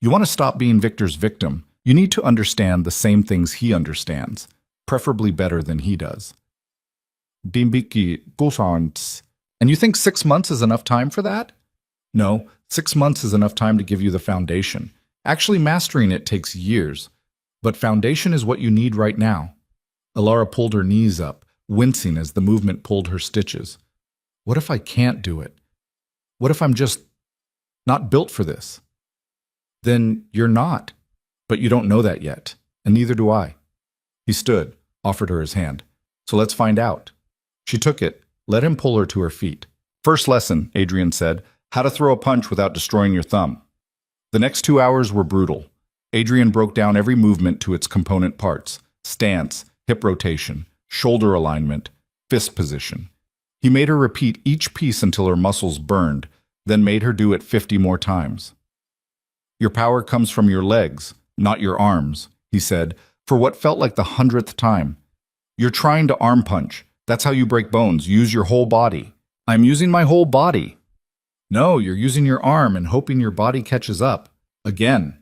You want to stop being Victor's victim, you need to understand the same things he understands, preferably better than he does. And you think 6 months is enough time for that? No, 6 months is enough time to give you the foundation. Actually, mastering it takes years. But foundation is what you need right now. Alara pulled her knees up, wincing as the movement pulled her stitches. What if I can't do it? What if I'm just not built for this? Then you're not. But you don't know that yet, and neither do I. He stood, offered her his hand. So let's find out. She took it, let him pull her to her feet. First lesson, Adrian said, how to throw a punch without destroying your thumb. The next 2 hours were brutal. Adrian broke down every movement to its component parts: stance, hip rotation, shoulder alignment, fist position. He made her repeat each piece until her muscles burned, then made her do it 50 more times. Your power comes from your legs, not your arms, he said, for what felt like the 100th time. You're trying to arm punch. That's how you break bones. Use your whole body. I'm using my whole body. No, you're using your arm and hoping your body catches up. Again.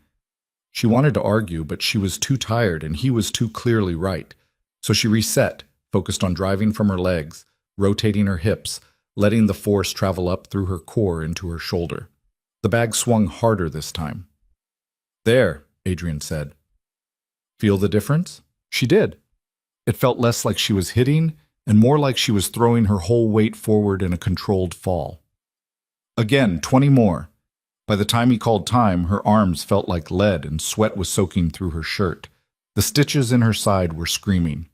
She wanted to argue, but she was too tired and he was too clearly right. So she reset, focused on driving from her legs, rotating her hips, letting the force travel up through her core into her shoulder. The bag swung harder this time. There, Adrian said. Feel the difference? She did. It felt less like she was hitting and more like she was throwing her whole weight forward in a controlled fall. Again, 20 more. By the time he called time, her arms felt like lead and sweat was soaking through her shirt. The stitches in her side were screaming.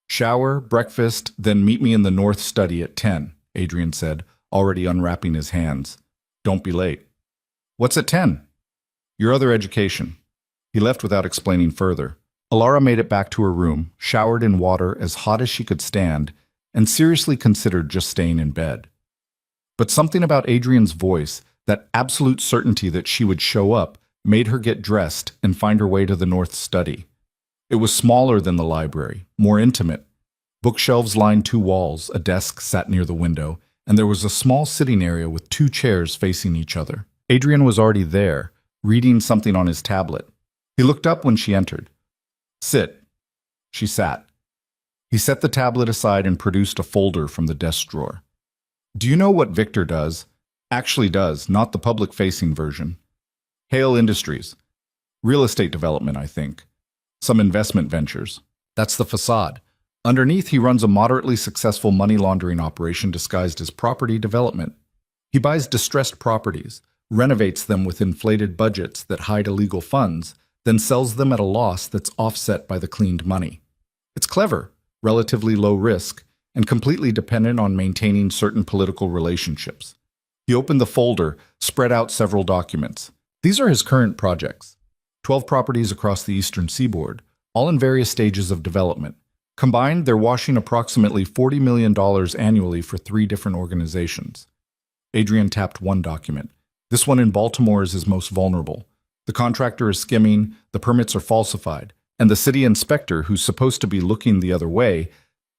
Shower, breakfast, then meet me in the north study at 10, Adrian said, already unwrapping his hands. Don't be late. What's at 10? Your other education. He left without explaining further. Alara made it back to her room, showered in water as hot as she could stand, and seriously considered just staying in bed. But something about Adrian's voice, that absolute certainty that she would show up, made her get dressed and find her way to the north study. It was smaller than the library, more intimate. Bookshelves lined 2 walls, a desk sat near the window, and there was a small sitting area with 2 chairs facing each other. Adrian was already there, reading something on his tablet. He looked up when she entered. Sit. She sat. He set the tablet aside and produced a folder from the desk drawer. Do you know what Victor does? Actually does, not the public-facing version. Hale Industries. Real estate development, I think. Some investment ventures. That's the facade. Underneath, he runs a moderately successful money laundering operation disguised as property development. He buys distressed properties, renovates them with inflated budgets that hide illegal funds, then sells them at a loss that's offset by the cleaned money. It's clever, relatively low risk, and completely dependent on maintaining certain political relationships. He opened the folder, spread out several documents. These are his current projects. 12 properties across the eastern seaboard, all in various stages of development. Combined, they're washing approximately $40 million annually for 3 different organizations. Adrian tapped one document. This one in Baltimore is his most vulnerable. The contractor is skimming, the permits are falsified, and the city inspector, who's supposed to be looking the other way,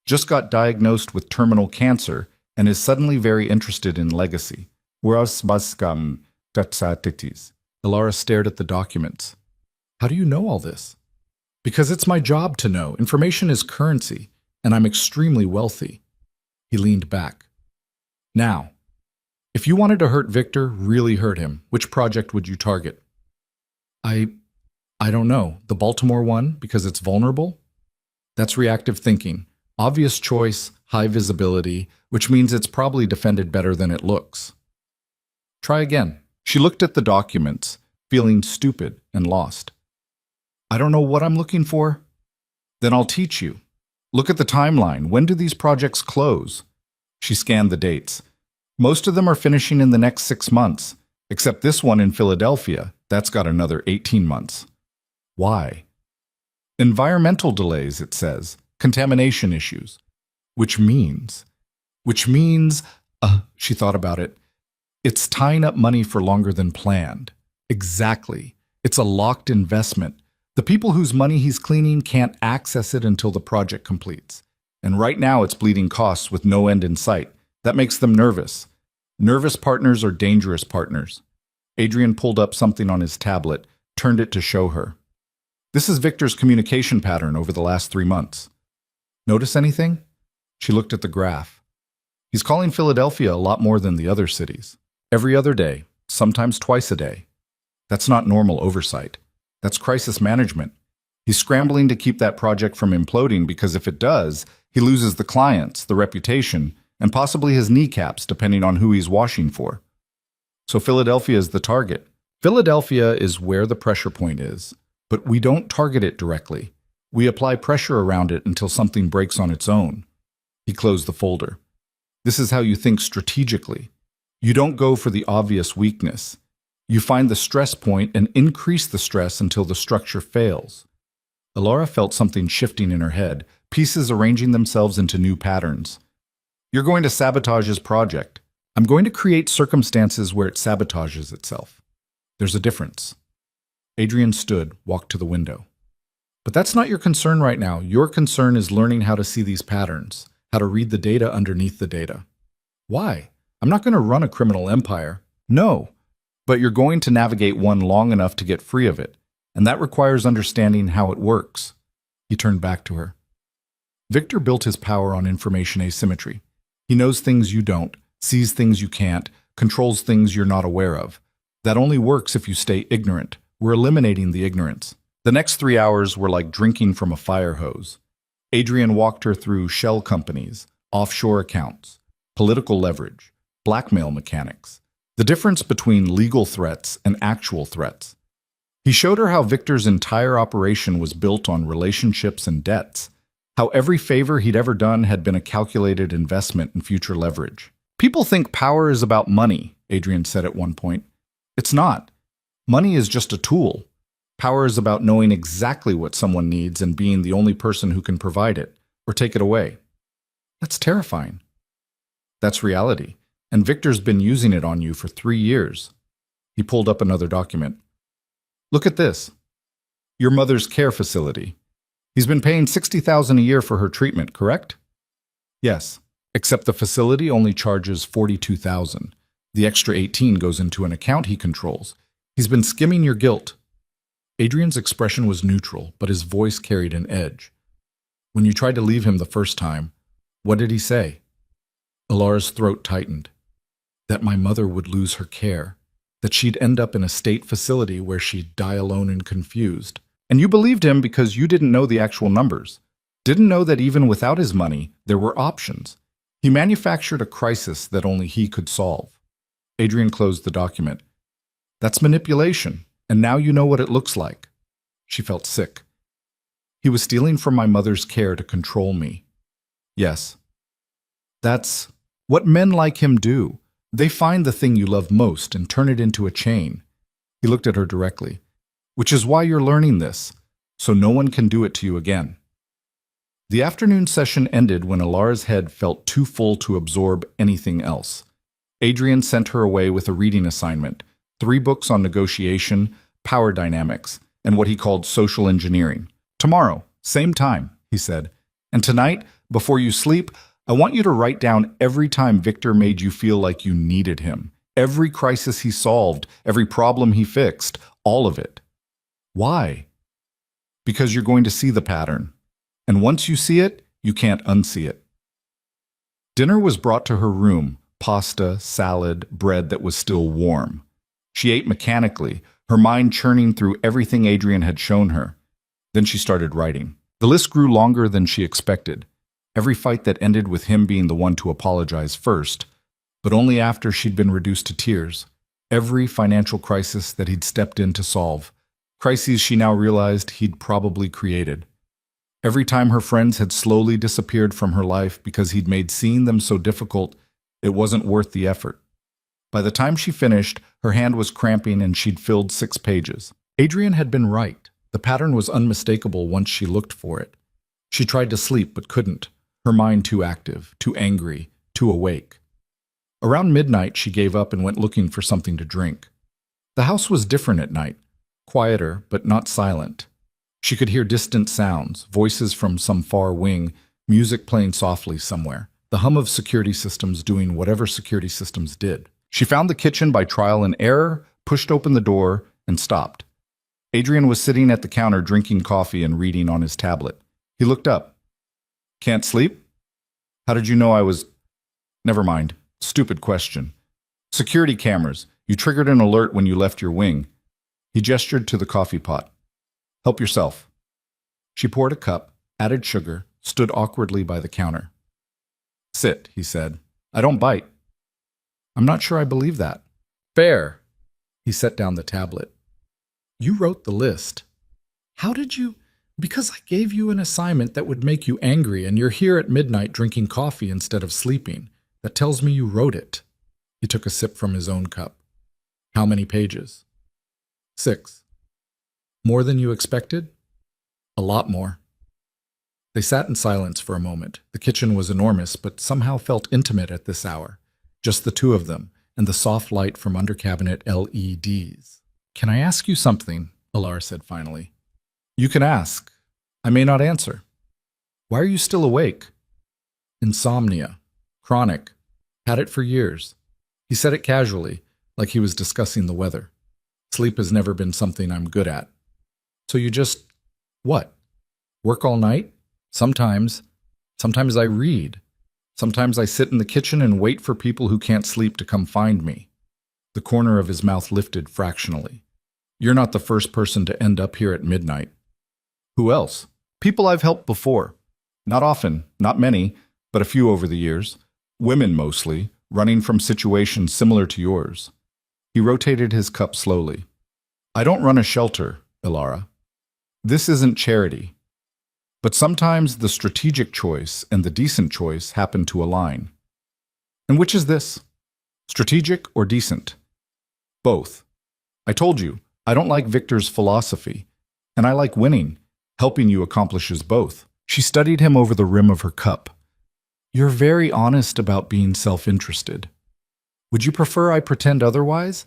just got diagnosed with terminal cancer and is suddenly very interested in legacy. Alara stared at the documents. How do you know all this? Because it's my job to know. Information is currency, and I'm extremely wealthy. He leaned back. Now, if you wanted to hurt Victor, really hurt him, which project would you target? I don't know. The Baltimore one, because it's vulnerable? That's reactive thinking. Obvious choice, high visibility, which means it's probably defended better than it looks. Try again. She looked at the documents, feeling stupid and lost. I don't know what I'm looking for. Then I'll teach you. Look at the timeline. When do these projects close? She scanned the dates. Most of them are finishing in the next 6 months, except this one in Philadelphia. That's got another 18 months. Why? Environmental delays, it says. Contamination issues. Which means, she thought about it. It's tying up money for longer than planned. Exactly. It's a locked investment. The people whose money he's cleaning can't access it until the project completes. And right now it's bleeding costs with no end in sight. That makes them nervous. Nervous partners are dangerous partners. Adrian pulled up something on his tablet, turned it to show her. This is Victor's communication pattern over the last 3 months. Notice anything? She looked at the graph. He's calling Philadelphia a lot more than the other cities. Every other day, sometimes twice a day. That's not normal oversight. That's crisis management. He's scrambling to keep that project from imploding because if it does, he loses the clients, the reputation, and possibly his kneecaps depending on who he's washing for. So Philadelphia is the target. Philadelphia is where the pressure point is, but we don't target it directly. We apply pressure around it until something breaks on its own. He closed the folder. This is how you think strategically. You don't go for the obvious weakness. You find the stress point and increase the stress until the structure fails. Alara felt something shifting in her head, pieces arranging themselves into new patterns. You're going to sabotage his project. I'm going to create circumstances where it sabotages itself. There's a difference. Adrian stood, walked to the window. But that's not your concern right now. Your concern is learning how to see these patterns, how to read the data underneath the data. Why? I'm not going to run a criminal empire. No. But you're going to navigate one long enough to get free of it, and that requires understanding how it works. He turned back to her. Victor built his power on information asymmetry. He knows things you don't, sees things you can't, controls things you're not aware of. That only works if you stay ignorant. We're eliminating the ignorance. The next 3 hours were like drinking from a fire hose. Adrian walked her through shell companies, offshore accounts, political leverage, blackmail mechanics, the difference between legal threats and actual threats. He showed her how Victor's entire operation was built on relationships and debts, how every favor he'd ever done had been a calculated investment in future leverage. People think power is about money, Adrian said at one point. It's not. Money is just a tool. Power is about knowing exactly what someone needs and being the only person who can provide it, or take it away. That's terrifying. That's reality. And Victor's been using it on you for 3 years. He pulled up another document. Look at this. Your mother's care facility. He's been paying $60,000 a year for her treatment, correct? Yes, except the facility only charges $42,000. The extra $18,000 goes into an account he controls. He's been skimming your guilt. Adrian's expression was neutral, but his voice carried an edge. When you tried to leave him the first time, what did he say? Alara's throat tightened. That my mother would lose her care, that she'd end up in a state facility where she'd die alone and confused. And you believed him because you didn't know the actual numbers. Didn't know that even without his money, there were options. He manufactured a crisis that only he could solve. Adrian closed the document. That's manipulation, and now you know what it looks like. She felt sick. He was stealing from my mother's care to control me. Yes. That's what men like him do. They find the thing you love most and turn it into a chain. He looked at her directly. Which is why you're learning this, so no one can do it to you again. The afternoon session ended when Alara's head felt too full to absorb anything else. Adrian sent her away with a reading assignment, 3 books on negotiation, power dynamics, and what he called social engineering. Tomorrow, same time, he said. And tonight, before you sleep, I want you to write down every time Victor made you feel like you needed him. Every crisis he solved, every problem he fixed, all of it. Why? Because you're going to see the pattern. And once you see it, you can't unsee it. Dinner was brought to her room, pasta, salad, bread that was still warm. She ate mechanically, her mind churning through everything Adrian had shown her. Then she started writing. The list grew longer than she expected. Every fight that ended with him being the one to apologize first, but only after she'd been reduced to tears. Every financial crisis that he'd stepped in to solve. Crises she now realized he'd probably created. Every time her friends had slowly disappeared from her life because he'd made seeing them so difficult, it wasn't worth the effort. By the time she finished, her hand was cramping and she'd filled 6 pages. Adrian had been right. The pattern was unmistakable once she looked for it. She tried to sleep but couldn't, her mind too active, too angry, too awake. Around midnight, she gave up and went looking for something to drink. The house was different at night, quieter but not silent. She could hear distant sounds, voices from some far wing, music playing softly somewhere, the hum of security systems doing whatever security systems did. She found the kitchen by trial and error, pushed open the door, and stopped. Adrian was sitting at the counter drinking coffee and reading on his tablet. He looked up. "Can't sleep? How did you know I was—" "Never mind. Stupid question. Security cameras. You triggered an alert when you left your wing." He gestured to the coffee pot. "Help yourself." She poured a cup, added sugar, stood awkwardly by the counter. "Sit," he said. "I don't bite." "I'm not sure I believe that." "Fair." He set down the tablet. "You wrote the list. How did you—" "Because I gave you an assignment that would make you angry, and you're here at midnight drinking coffee instead of sleeping. That tells me you wrote it." He took a sip from his own cup. "How many pages?" 6. "More than you expected?" "A lot more." They sat in silence for a moment. The kitchen was enormous, but somehow felt intimate at this hour. Just the two of them, and the soft light from under-cabinet LEDs. "Can I ask you something?" Alara said finally. "You can ask. I may not answer." "Why are you still awake?" "Insomnia. Chronic. Had it for years." He said it casually, like he was discussing the weather. "Sleep has never been something I'm good at." "So you just— what? Work all night?" Sometimes. Sometimes I read. Sometimes I sit in the kitchen and wait for people who can't sleep to come find me." The corner of his mouth lifted fractionally. "You're not the first person to end up here at midnight." "Who else?" "People I've helped before. Not often, not many, but a few over the years. Women mostly, running from situations similar to yours." He rotated his cup slowly. "I don't run a shelter, Alara. This isn't charity. But sometimes the strategic choice and the decent choice happen to align." "And which is this? Strategic or decent?" "Both. I told you, I don't like Victor's philosophy, and I like winning. Helping you accomplishes both." She studied him over the rim of her cup. "You're very honest about being self-interested. Would you prefer I pretend otherwise?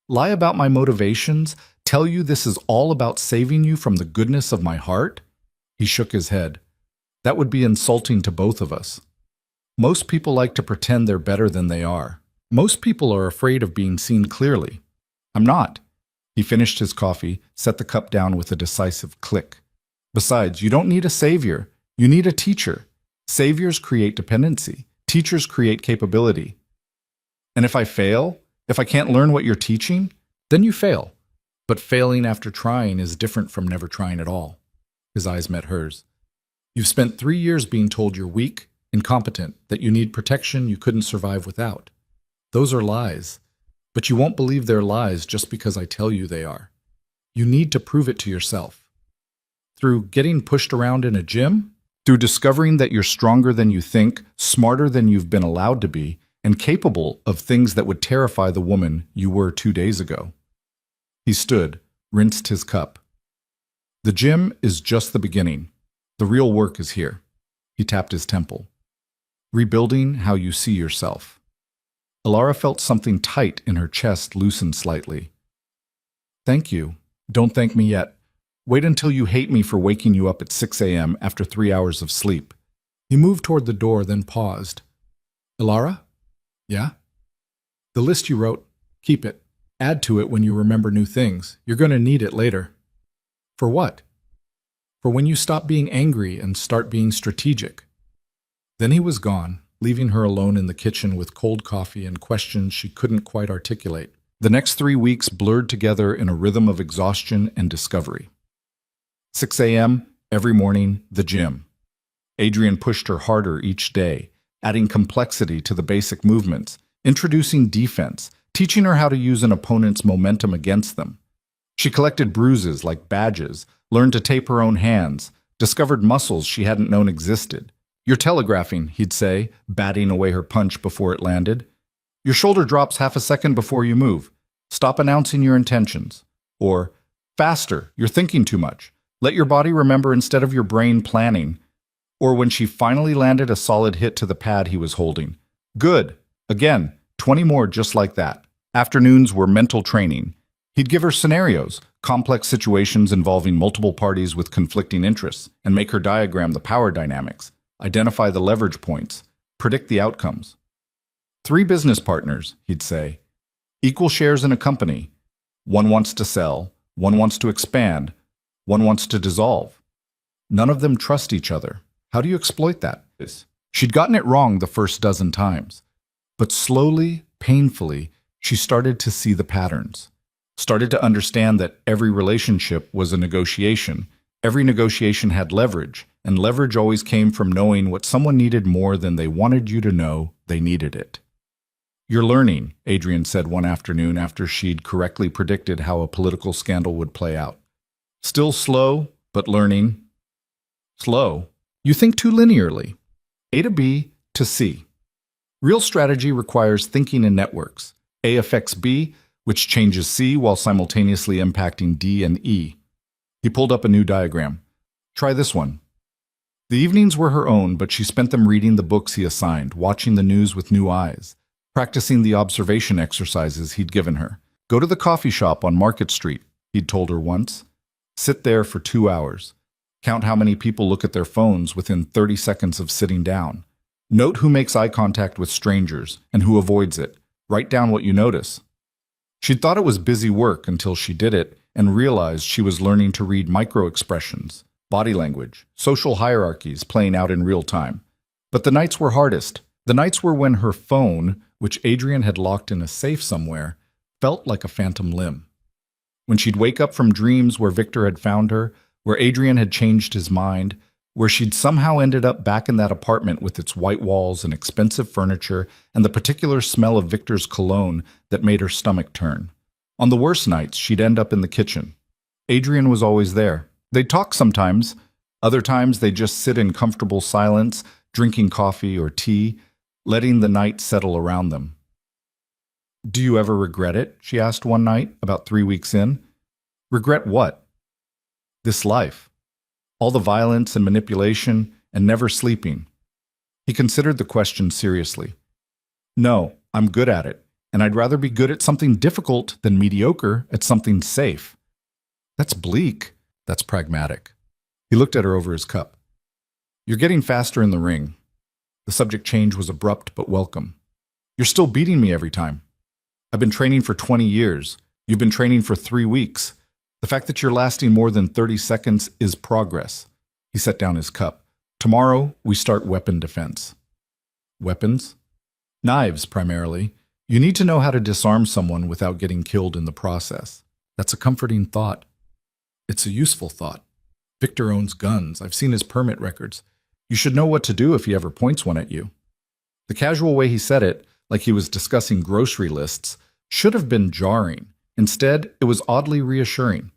Lie about my motivations? Tell you this is all about saving you from the goodness of my heart?" He shook his head. "That would be insulting to both of us. Most people like to pretend they're better than they are. Most people are afraid of being seen clearly. I'm not." He finished his coffee, set the cup down with a decisive click. "Besides, you don't need a savior. You need a teacher. Saviors create dependency. Teachers create capability. And if I fail, if I can't learn what you're teaching, then you fail. But failing after trying is different from never trying at all." His eyes met hers. "You've spent 3 years being told you're weak, incompetent, that you need protection you couldn't survive without. Those are lies. But you won't believe they're lies just because I tell you they are. You need to prove it to yourself. Through getting pushed around in a gym, through discovering that you're stronger than you think, smarter than you've been allowed to be, and capable of things that would terrify the woman you were 2 days ago." He stood, rinsed his cup. "The gym is just the beginning. The real work is here." He tapped his temple. "Rebuilding how you see yourself." Alara felt something tight in her chest loosen slightly. "Thank you. Don't thank me yet. Wait until you hate me for waking you up at 6 a.m. after 3 hours of sleep." He moved toward the door, then paused. "Alara?" "Yeah?" "The list you wrote, keep it. Add to it when you remember new things. You're going to need it later." "For what?" "For when you stop being angry and start being strategic." Then he was gone, leaving her alone in the kitchen with cold coffee and questions she couldn't quite articulate. The next 3 weeks blurred together in a rhythm of exhaustion and discovery. 6 a.m., every morning, the gym. Adrian pushed her harder each day, adding complexity to the basic movements, introducing defense, teaching her how to use an opponent's momentum against them. She collected bruises like badges, learned to tape her own hands, discovered muscles she hadn't known existed. "You're telegraphing," he'd say, batting away her punch before it landed. "Your shoulder drops half a second before you move. Stop announcing your intentions." Or, "Faster, you're thinking too much. Let your body remember instead of your brain planning." Or when she finally landed a solid hit to the pad he was holding. "Good. Again, 20 more just like that." Afternoons were mental training. He'd give her scenarios, complex situations involving multiple parties with conflicting interests, and make her diagram the power dynamics, identify the leverage points, predict the outcomes. 3 business partners, he'd say. Equal shares in a company. One wants to sell, one wants to expand, one wants to dissolve. None of them trust each other. How do you exploit that? She'd gotten it wrong the first dozen times. But slowly, painfully, she started to see the patterns. Started to understand that every relationship was a negotiation. Every negotiation had leverage, and leverage always came from knowing what someone needed more than they wanted you to know they needed it. "You're learning," Adrian said one afternoon after she'd correctly predicted how a political scandal would play out. "Still slow, but learning." Slow? You think too linearly. A to B to C. Real strategy requires thinking in networks. A affects B, which changes C while simultaneously impacting D and E. He pulled up a new diagram. "Try this one." The evenings were her own, but she spent them reading the books he assigned, watching the news with new eyes, practicing the observation exercises he'd given her. "Go to the coffee shop on Market Street," he'd told her once. "Sit there for 2 hours. Count how many people look at their phones within 30 seconds of sitting down. Note who makes eye contact with strangers and who avoids it. Write down what you notice." She'd thought it was busy work until she did it and realized she was learning to read micro-expressions, body language, social hierarchies playing out in real time. But the nights were hardest. The nights were when her phone, which Adrian had locked in a safe somewhere, felt like a phantom limb. When she'd wake up from dreams where Victor had found her, where Adrian had changed his mind, where she'd somehow ended up back in that apartment with its white walls and expensive furniture and the particular smell of Victor's cologne that made her stomach turn. On the worst nights, she'd end up in the kitchen. Adrian was always there. They'd talk sometimes. Other times, they'd just sit in comfortable silence, drinking coffee or tea, letting the night settle around them. "Do you ever regret it?" she asked one night, about 3 weeks in. "Regret what?" "This life. All the violence and manipulation, and never sleeping." He considered the question seriously. "No, I'm good at it, and I'd rather be good at something difficult than mediocre at something safe." "That's bleak." "That's pragmatic." He looked at her over his cup. "You're getting faster in the ring." The subject change was abrupt but welcome. "You're still beating me every time." "I've been training for 20 years. You've been training for 3 weeks. The fact that you're lasting more than 30 seconds is progress." He set down his cup. "Tomorrow, we start weapon defense." "Weapons?" "Knives, primarily. You need to know how to disarm someone without getting killed in the process." "That's a comforting thought." "It's a useful thought. Victor owns guns. I've seen his permit records. You should know what to do if he ever points one at you." The casual way he said it, like he was discussing grocery lists, should have been jarring. Instead, it was oddly reassuring.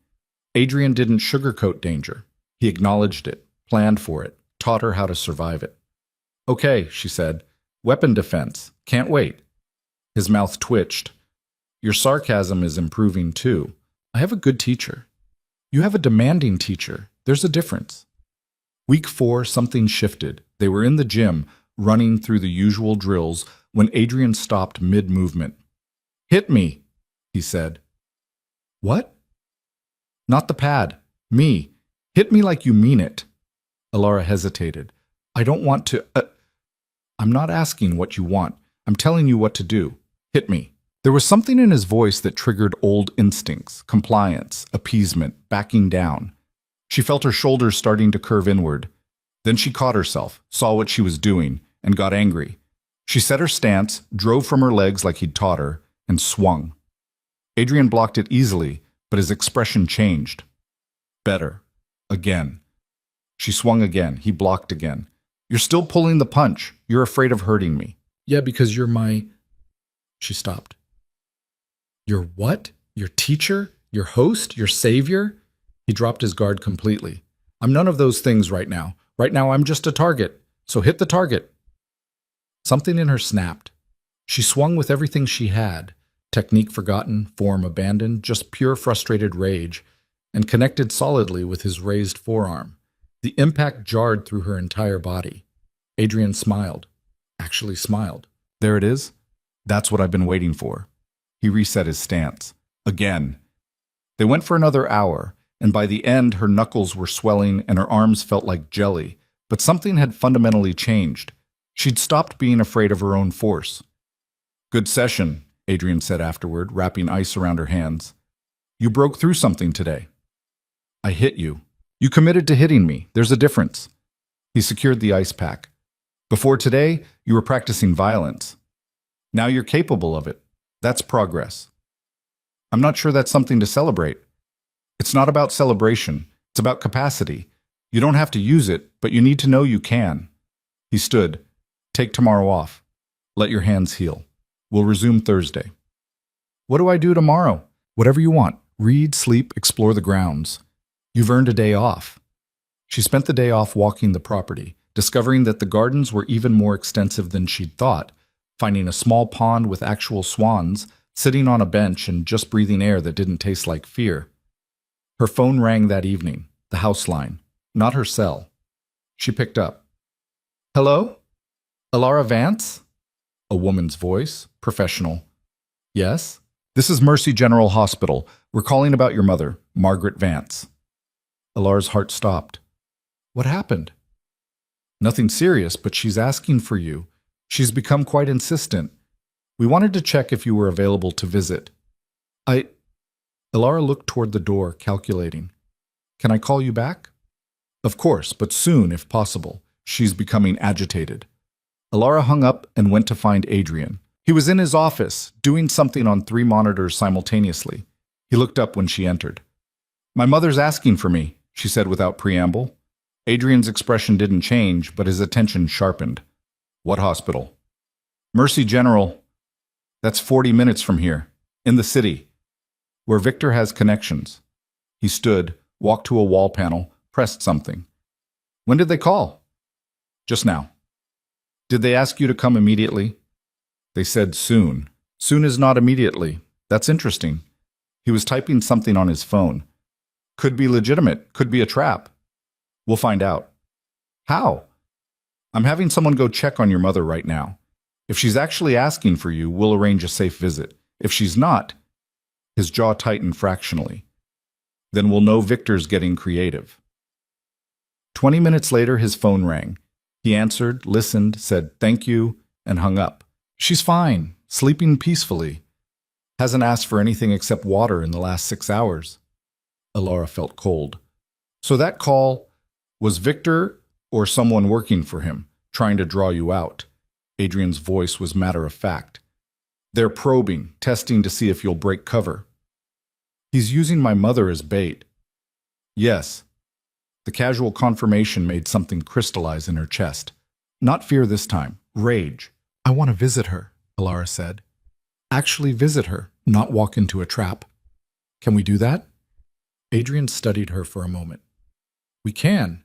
Adrian didn't sugarcoat danger. He acknowledged it, planned for it, taught her how to survive it. "Okay," she said. "Weapon defense. Can't wait." His mouth twitched. "Your sarcasm is improving too. I have a good teacher." "You have a demanding teacher. There's a difference." Week 4, something shifted. They were in the gym, running through the usual drills, when Adrian stopped mid-movement. "Hit me," he said. "What?" "Not the pad. Me. Hit me like you mean it." Alara hesitated. "I don't want to... I'm not asking what you want. I'm telling you what to do. Hit me." There was something in his voice that triggered old instincts, compliance, appeasement, backing down. She felt her shoulders starting to curve inward. Then she caught herself, saw what she was doing, and got angry. She set her stance, drove from her legs like he'd taught her, and swung. Adrian blocked it easily, but his expression changed. Better. Again. She swung again. He blocked again. You're still pulling the punch. You're afraid of hurting me. Yeah, because you're my... She stopped. Your what? Your teacher? Your host? Your savior? He dropped his guard completely. I'm none of those things right now. Right now I'm just a target. So hit the target. Something in her snapped. She swung with everything she had. Technique forgotten, form abandoned, just pure frustrated rage, and connected solidly with his raised forearm. The impact jarred through her entire body. Adrian smiled. Actually smiled. There it is. That's what I've been waiting for. He reset his stance. Again. They went for another hour, and by the end her knuckles were swelling and her arms felt like jelly, but something had fundamentally changed. She'd stopped being afraid of her own force. Good session, Adrian said afterward, wrapping ice around her hands. You broke through something today. I hit you. You committed to hitting me. There's a difference. He secured the ice pack. Before today, you were practicing violence. Now you're capable of it. That's progress. I'm not sure that's something to celebrate. It's not about celebration. It's about capacity. You don't have to use it, but you need to know you can. He stood. Take tomorrow off. Let your hands heal. We'll resume Thursday. What do I do tomorrow? Whatever you want. Read, sleep, explore the grounds. You've earned a day off. She spent the day off walking the property, discovering that the gardens were even more extensive than she'd thought, finding a small pond with actual swans, sitting on a bench and just breathing air that didn't taste like fear. Her phone rang that evening, the house line, not her cell. She picked up. Hello? Alara Vance? A woman's voice, professional. Yes? This is Mercy General Hospital. We're calling about your mother, Margaret Vance. Alara's heart stopped. What happened? Nothing serious, but she's asking for you. She's become quite insistent. We wanted to check if you were available to visit. Alara looked toward the door, calculating. Can I call you back? Of course, but soon, if possible. She's becoming agitated. Alara hung up and went to find Adrian. He was in his office, doing something on 3 monitors simultaneously. He looked up when she entered. My mother's asking for me, she said without preamble. Adrian's expression didn't change, but his attention sharpened. What hospital? Mercy General. That's 40 minutes from here, in the city, where Victor has connections. He stood, walked to a wall panel, pressed something. When did they call? Just now. Did they ask you to come immediately? They said soon. Soon is not immediately. That's interesting. He was typing something on his phone. Could be legitimate, could be a trap. We'll find out. How? I'm having someone go check on your mother right now. If she's actually asking for you, we'll arrange a safe visit. If she's not, his jaw tightened fractionally. Then we'll know Victor's getting creative. 20 minutes later, his phone rang. He answered, listened, said thank you, and hung up. She's fine, sleeping peacefully. Hasn't asked for anything except water in the last 6 hours. Alara felt cold. So that call was Victor or someone working for him, trying to draw you out? Adrian's voice was matter of fact. They're probing, testing to see if you'll break cover. He's using my mother as bait. Yes. The casual confirmation made something crystallize in her chest. Not fear this time, rage. I want to visit her, Alara said. Actually visit her, not walk into a trap. Can we do that? Adrian studied her for a moment. We can,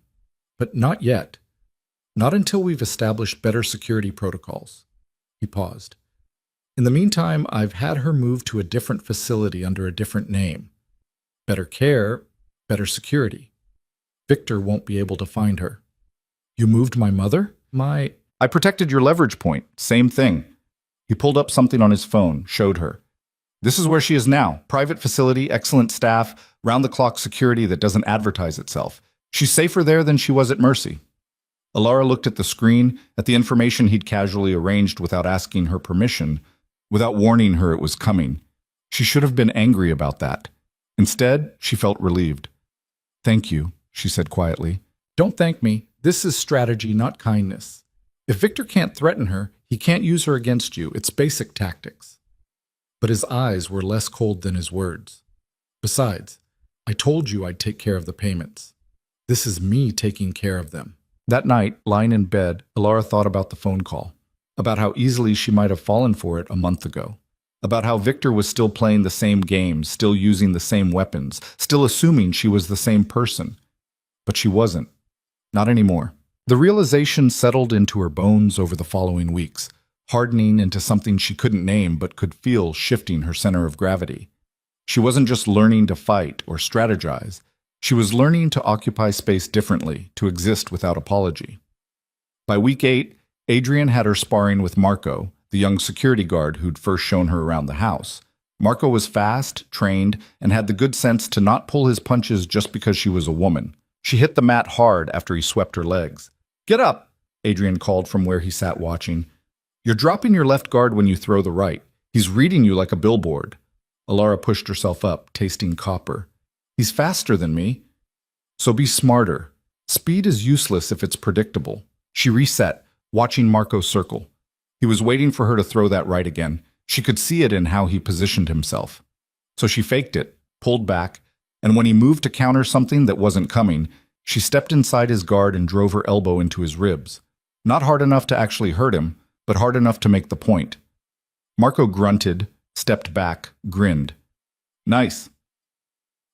but not yet. Not until we've established better security protocols. He paused. In the meantime, I've had her moved to a different facility under a different name. Better care, better security. Victor won't be able to find her. You moved my mother? I protected your leverage point. Same thing. He pulled up something on his phone, showed her. This is where she is now. Private facility, excellent staff, round-the-clock security that doesn't advertise itself. She's safer there than she was at Mercy. Alara looked at the screen, at the information he'd casually arranged without asking her permission, without warning her it was coming. She should have been angry about that. Instead, she felt relieved. Thank you, she said quietly. Don't thank me. This is strategy, not kindness. If Victor can't threaten her, He can't use her against you. It's basic tactics. But his eyes were less cold than his words. Besides, I told you I'd take care of the payments. This is me taking care of them. That night, lying in bed, Alara thought about the phone call, about how easily she might have fallen for it a month ago, about how Victor was still playing the same games, still using the same weapons, still assuming she was the same person. But she wasn't. Not anymore. The realization settled into her bones over the following weeks, hardening into something she couldn't name but could feel shifting her center of gravity. She wasn't just learning to fight or strategize. She was learning to occupy space differently, to exist without apology. By week 8, Adrian had her sparring with Marco, the young security guard who'd first shown her around the house. Marco was fast, trained, and had the good sense to not pull his punches just because she was a woman. She hit the mat hard after he swept her legs. "Get up!" Adrian called from where he sat watching. "You're dropping your left guard when you throw the right. He's reading you like a billboard." Alara pushed herself up, tasting copper. "He's faster than me. So be smarter. Speed is useless if it's predictable." She reset, watching Marco circle. He was waiting for her to throw that right again. She could see it in how he positioned himself. So she faked it, pulled back, and when he moved to counter something that wasn't coming, she stepped inside his guard and drove her elbow into his ribs. Not hard enough to actually hurt him, but hard enough to make the point. Marco grunted, stepped back, grinned. "Nice."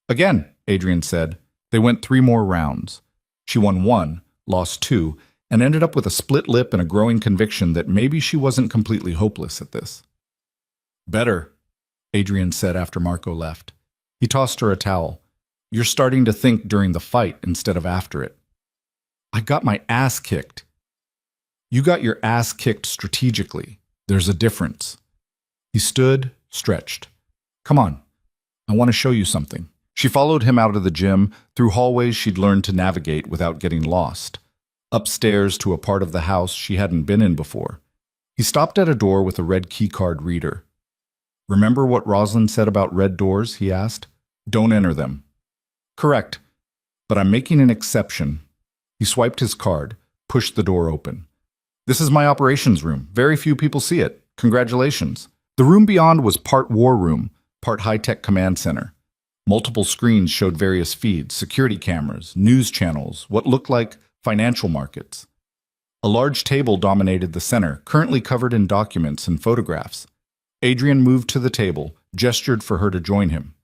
"Again," Adrian said. They went 3 more rounds. She won 1, lost 2, and ended up with a split lip and a growing conviction that maybe she wasn't completely hopeless at this. "Better," Adrian said after Marco left. He tossed her a towel. "You're starting to think during the fight instead of after it." "I got my ass kicked." "You got your ass kicked strategically. There's a difference." He stood, stretched. "Come on. I want to show you something." She followed him out of the gym, through hallways she'd learned to navigate without getting lost. Upstairs to a part of the house she hadn't been in before. He stopped at a door with a red keycard reader. "Remember what Rosalind said about red doors?" he asked. "Don't enter them." "Correct. But I'm making an exception." He swiped his card, pushed the door open. "This is my operations room. Very few people see it. Congratulations." The room beyond was part war room, part high-tech command center. Multiple screens showed various feeds, security cameras, news channels, what looked like financial markets. A large table dominated the center, currently covered in documents and photographs. Adrian moved to the table, gestured for her to join him.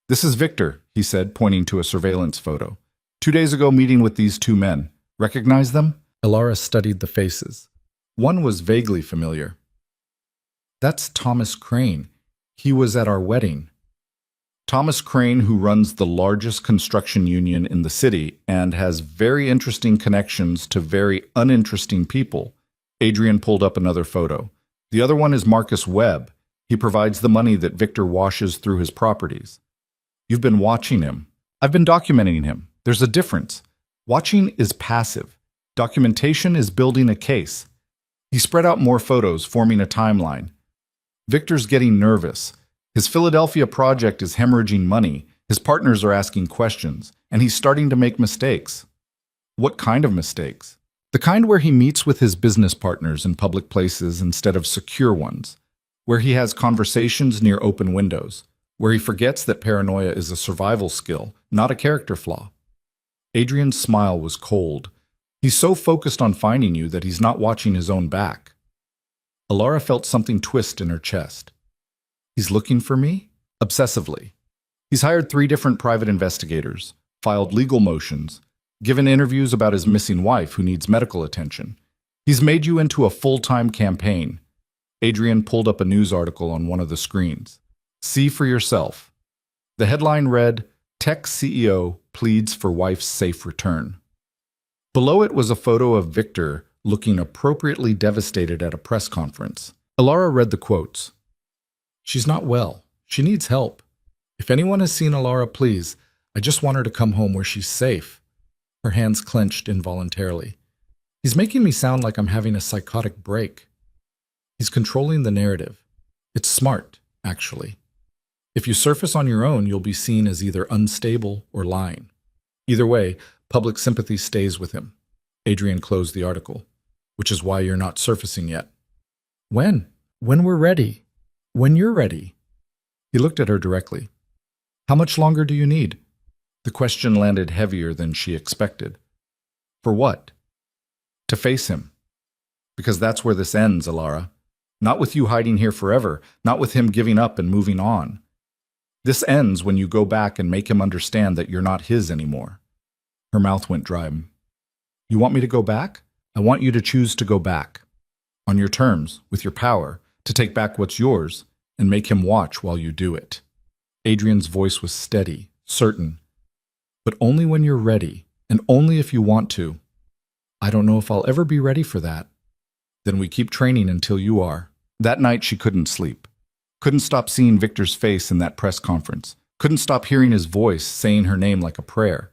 "This is Victor," he said, pointing to a surveillance photo. 2 days ago meeting with these 2 men. Recognize them?" Alara studied the faces. One was vaguely familiar. "That's Thomas Crane. He was at our wedding." Thomas Crane, who runs the largest construction union in the city and has very interesting connections to very uninteresting people. Adrian pulled up another photo. The other one is Marcus Webb. He provides the money that Victor washes through his properties. "You've been watching him." "I've been documenting him. There's a difference. Watching is passive. Documentation is building a case." He spread out more photos, forming a timeline. Victor's getting nervous. His Philadelphia project is hemorrhaging money, his partners are asking questions, and he's starting to make mistakes. What kind of mistakes? The kind where he meets with his business partners in public places instead of secure ones, where he has conversations near open windows, where he forgets that paranoia is a survival skill, not a character flaw. Adrian's smile was cold. He's so focused on finding you that he's not watching his own back. Alara felt something twist in her chest. "He's looking for me?" Obsessively. He's hired 3 different private investigators, filed legal motions, given interviews about his missing wife who needs medical attention. He's made you into a full-time campaign. Adrian pulled up a news article on one of the screens. "See for yourself." The headline read, "Tech CEO pleads for wife's safe return." Below it was a photo of Victor looking appropriately devastated at a press conference. Alara read the quotes. "She's not well. She needs help. If anyone has seen Alara, please. I just want her to come home where she's safe." Her hands clenched involuntarily. "He's making me sound like I'm having a psychotic break." He's controlling the narrative. It's smart, actually. If you surface on your own, you'll be seen as either unstable or lying. Either way, public sympathy stays with him. Adrian closed the article. "Which is why you're not surfacing yet." When? When we're ready. When you're ready. He looked at her directly. How much longer do you need? The question landed heavier than she expected. For what? To face him. Because that's where this ends, Alara. Not with you hiding here forever, not with him giving up and moving on. This ends when you go back and make him understand that you're not his anymore. Her mouth went dry. You want me to go back? I want you to choose to go back. On your terms, with your power, to take back what's yours, and make him watch while you do it. Adrian's voice was steady, certain. But only when you're ready, and only if you want to. I don't know if I'll ever be ready for that. Then we keep training until you are. That night she couldn't sleep. Couldn't stop seeing Victor's face in that press conference. Couldn't stop hearing his voice saying her name like a prayer.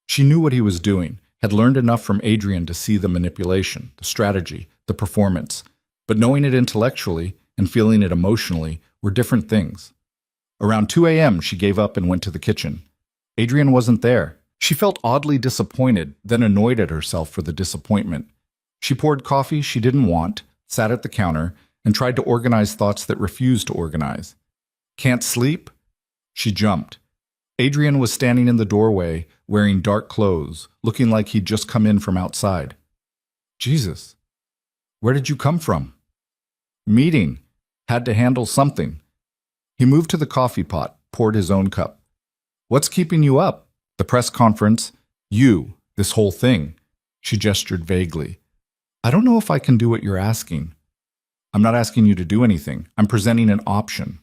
She knew what he was doing, had learned enough from Adrian to see the manipulation, the strategy, the performance. But knowing it intellectually and feeling it emotionally were different things. Around 2 a.m. she gave up and went to the kitchen. Adrian wasn't there. She felt oddly disappointed, then annoyed at herself for the disappointment. She poured coffee she didn't want, sat at the counter, and tried to organize thoughts that refused to organize. Can't sleep? She jumped. Adrian was standing in the doorway, wearing dark clothes, looking like he'd just come in from outside. Jesus, where did you come from? Meeting. Had to handle something. He moved to the coffee pot, poured his own cup. What's keeping you up? The press conference? You, this whole thing. She gestured vaguely. I don't know if I can do what you're asking. I'm not asking you to do anything. I'm presenting an option.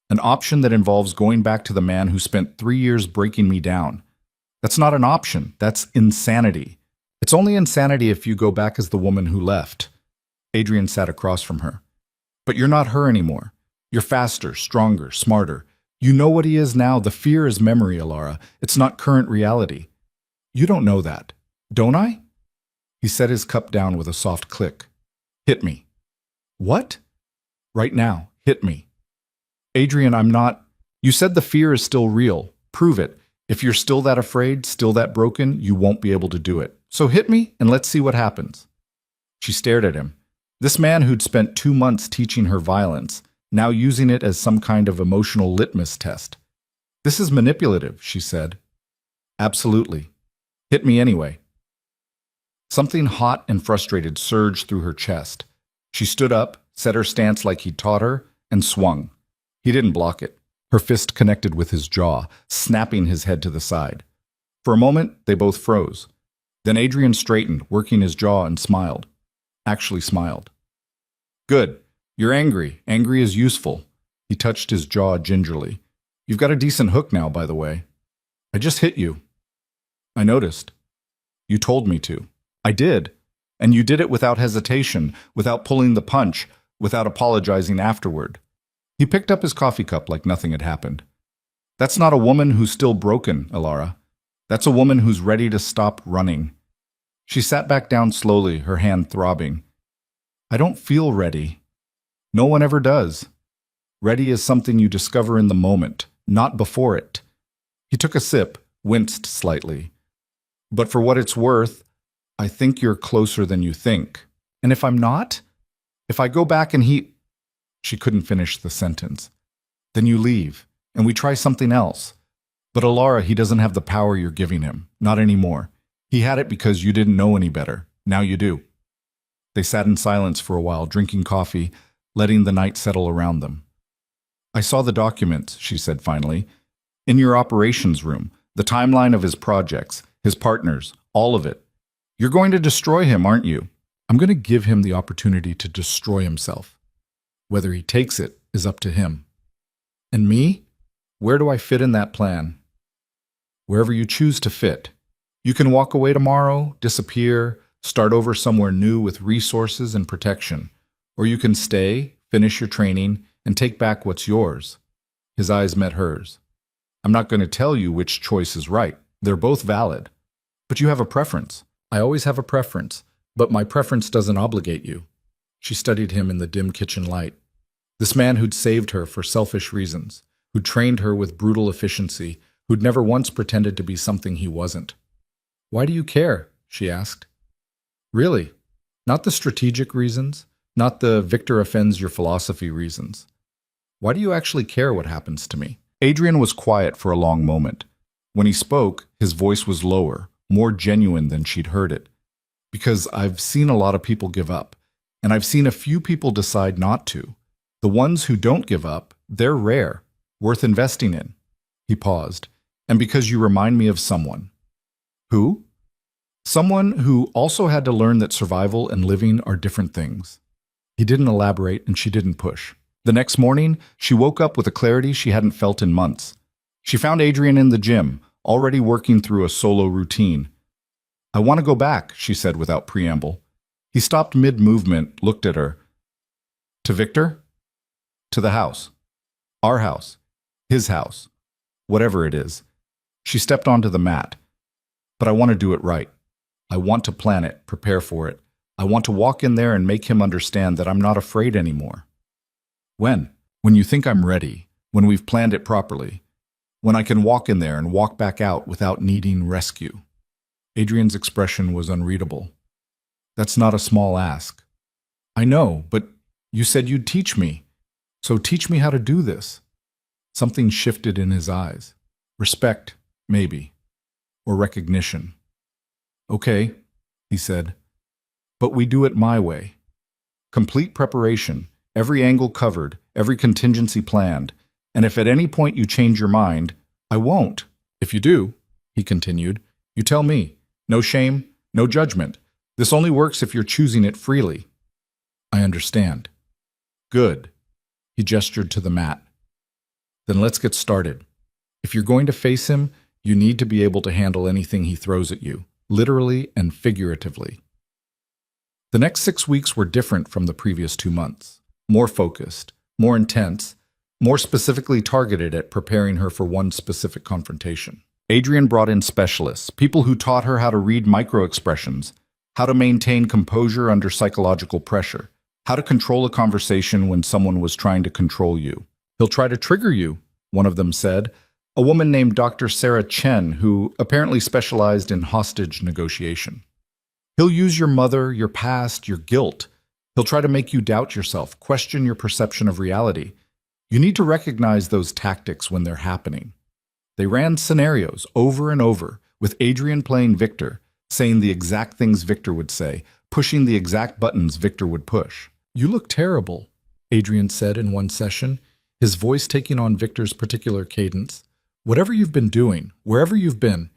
An option that involves going back to the man who spent 3 years breaking me down. That's not an option. That's insanity. It's only insanity if you go back as the woman who left. Adrian sat across from her. But you're not her anymore. You're faster, stronger, smarter. You know what he is now. The fear is memory, Alara. It's not current reality. You don't know that. Don't I? He set his cup down with a soft click. Hit me. What? Right now. Hit me. Adrian, I'm not... You said the fear is still real. Prove it. If you're still that afraid, still that broken, you won't be able to do it. So hit me and let's see what happens. She stared at him. This man who'd spent 2 months teaching her violence, now using it as some kind of emotional litmus test. This is manipulative, she said. Absolutely. Hit me anyway. Something hot and frustrated surged through her chest. She stood up, set her stance like he'd taught her, and swung. He didn't block it. Her fist connected with his jaw, snapping his head to the side. For a moment, they both froze. Then Adrian straightened, working his jaw, and smiled. Actually smiled. Good. You're angry. Angry is useful. He touched his jaw gingerly. You've got a decent hook now, by the way. I just hit you. I noticed. You told me to. I did. And you did it without hesitation, without pulling the punch, without apologizing afterward. He picked up his coffee cup like nothing had happened. That's not a woman who's still broken, Alara. That's a woman who's ready to stop running. She sat back down slowly, her hand throbbing. I don't feel ready. No one ever does. Ready is something you discover in the moment, not before it. He took a sip, winced slightly. But for what it's worth, I think you're closer than you think. And if I'm not? If I go back and he... She couldn't finish the sentence. Then you leave, and we try something else. But Alara, he doesn't have the power you're giving him. Not anymore. He had it because you didn't know any better. Now you do. They sat in silence for a while, drinking coffee, letting the night settle around them. I saw the documents, she said finally. In your operations room, the timeline of his projects, his partners, all of it. You're going to destroy him, aren't you? I'm going to give him the opportunity to destroy himself. Whether he takes it is up to him. And me? Where do I fit in that plan? Wherever you choose to fit. You can walk away tomorrow, disappear, start over somewhere new with resources and protection. Or you can stay, finish your training, and take back what's yours. His eyes met hers. I'm not going to tell you which choice is right. They're both valid. But you have a preference. I always have a preference, but my preference doesn't obligate you. She studied him in the dim kitchen light. This man who'd saved her for selfish reasons, who'd trained her with brutal efficiency, who'd never once pretended to be something he wasn't. Why do you care? She asked. Really? Not the strategic reasons? not the Victor offends your philosophy reasons. Why do you actually care what happens to me? Adrian was quiet for a long moment. When he spoke, his voice was lower, more genuine than she'd heard it. Because I've seen a lot of people give up, and I've seen a few people decide not to. The ones who don't give up, they're rare, worth investing in. He paused. And because you remind me of someone. Who? Someone who also had to learn that survival and living are different things. He didn't elaborate, and she didn't push. The next morning, she woke up with a clarity she hadn't felt in months. She found Adrian in the gym, already working through a solo routine. I want to go back, she said without preamble. He stopped mid-movement, looked at her. To Victor? To the house. Our house. His house. Whatever it is. She stepped onto the mat. But I want to do it right. I want to plan it, prepare for it. I want to walk in there and make him understand that I'm not afraid anymore. When? When you think I'm ready, when we've planned it properly, when I can walk in there and walk back out without needing rescue. Adrian's expression was unreadable. That's not a small ask. I know, but you said you'd teach me. So teach me how to do this. Something shifted in his eyes. Respect, maybe. Or recognition. Okay, he said. But we do it my way. Complete preparation, every angle covered, every contingency planned. And if at any point you change your mind, I won't. If you do, he continued, you tell me. No shame, no judgment. This only works if you're choosing it freely. I understand. Good. He gestured to the mat. Then let's get started. If you're going to face him, you need to be able to handle anything he throws at you, literally and figuratively. The next 6 weeks were different from the previous 2 months. More focused, more intense, more specifically targeted at preparing her for one specific confrontation. Adrian brought in specialists, people who taught her how to read microexpressions, how to maintain composure under psychological pressure, how to control a conversation when someone was trying to control you. He'll try to trigger you, one of them said, a woman named Dr. Sarah Chen, who apparently specialized in hostage negotiation. He'll use your mother, your past, your guilt. He'll try to make you doubt yourself, question your perception of reality. You need to recognize those tactics when they're happening. They ran scenarios over and over, with Adrian playing Victor, saying the exact things Victor would say, pushing the exact buttons Victor would push. You look terrible, Adrian said in one session, his voice taking on Victor's particular cadence. Whatever you've been doing, wherever you've been,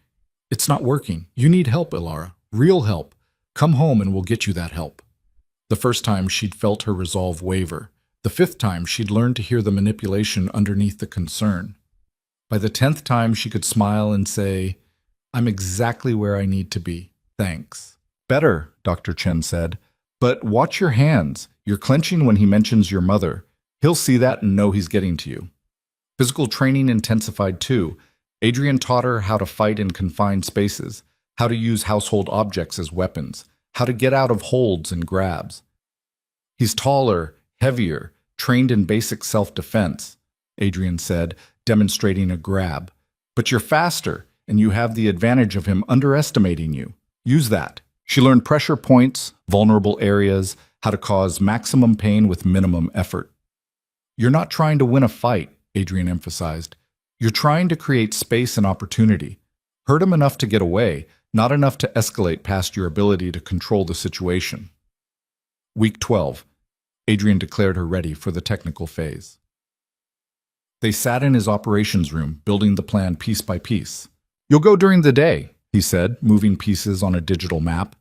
it's not working. You need help, Ilara. Real help. Come home and we'll get you that help. The first time she'd felt her resolve waver. The 5th time she'd learned to hear the manipulation underneath the concern. By the 10th time she could smile and say, I'm exactly where I need to be. Thanks. Better, Dr. Chen said. But watch your hands. You're clenching when he mentions your mother. He'll see that and know he's getting to you. Physical training intensified too. Adrian taught her how to fight in confined spaces, how to use household objects as weapons, how to get out of holds and grabs. He's taller, heavier, trained in basic self-defense, Adrian said, demonstrating a grab. But you're faster, and you have the advantage of him underestimating you. Use that. She learned pressure points, vulnerable areas, how to cause maximum pain with minimum effort. You're not trying to win a fight, Adrian emphasized. You're trying to create space and opportunity. Hurt him enough to get away, not enough to escalate past your ability to control the situation. Week 12. Adrian declared her ready for the technical phase. They sat in his operations room, building the plan piece by piece. You'll go during the day, he said, moving pieces on a digital map.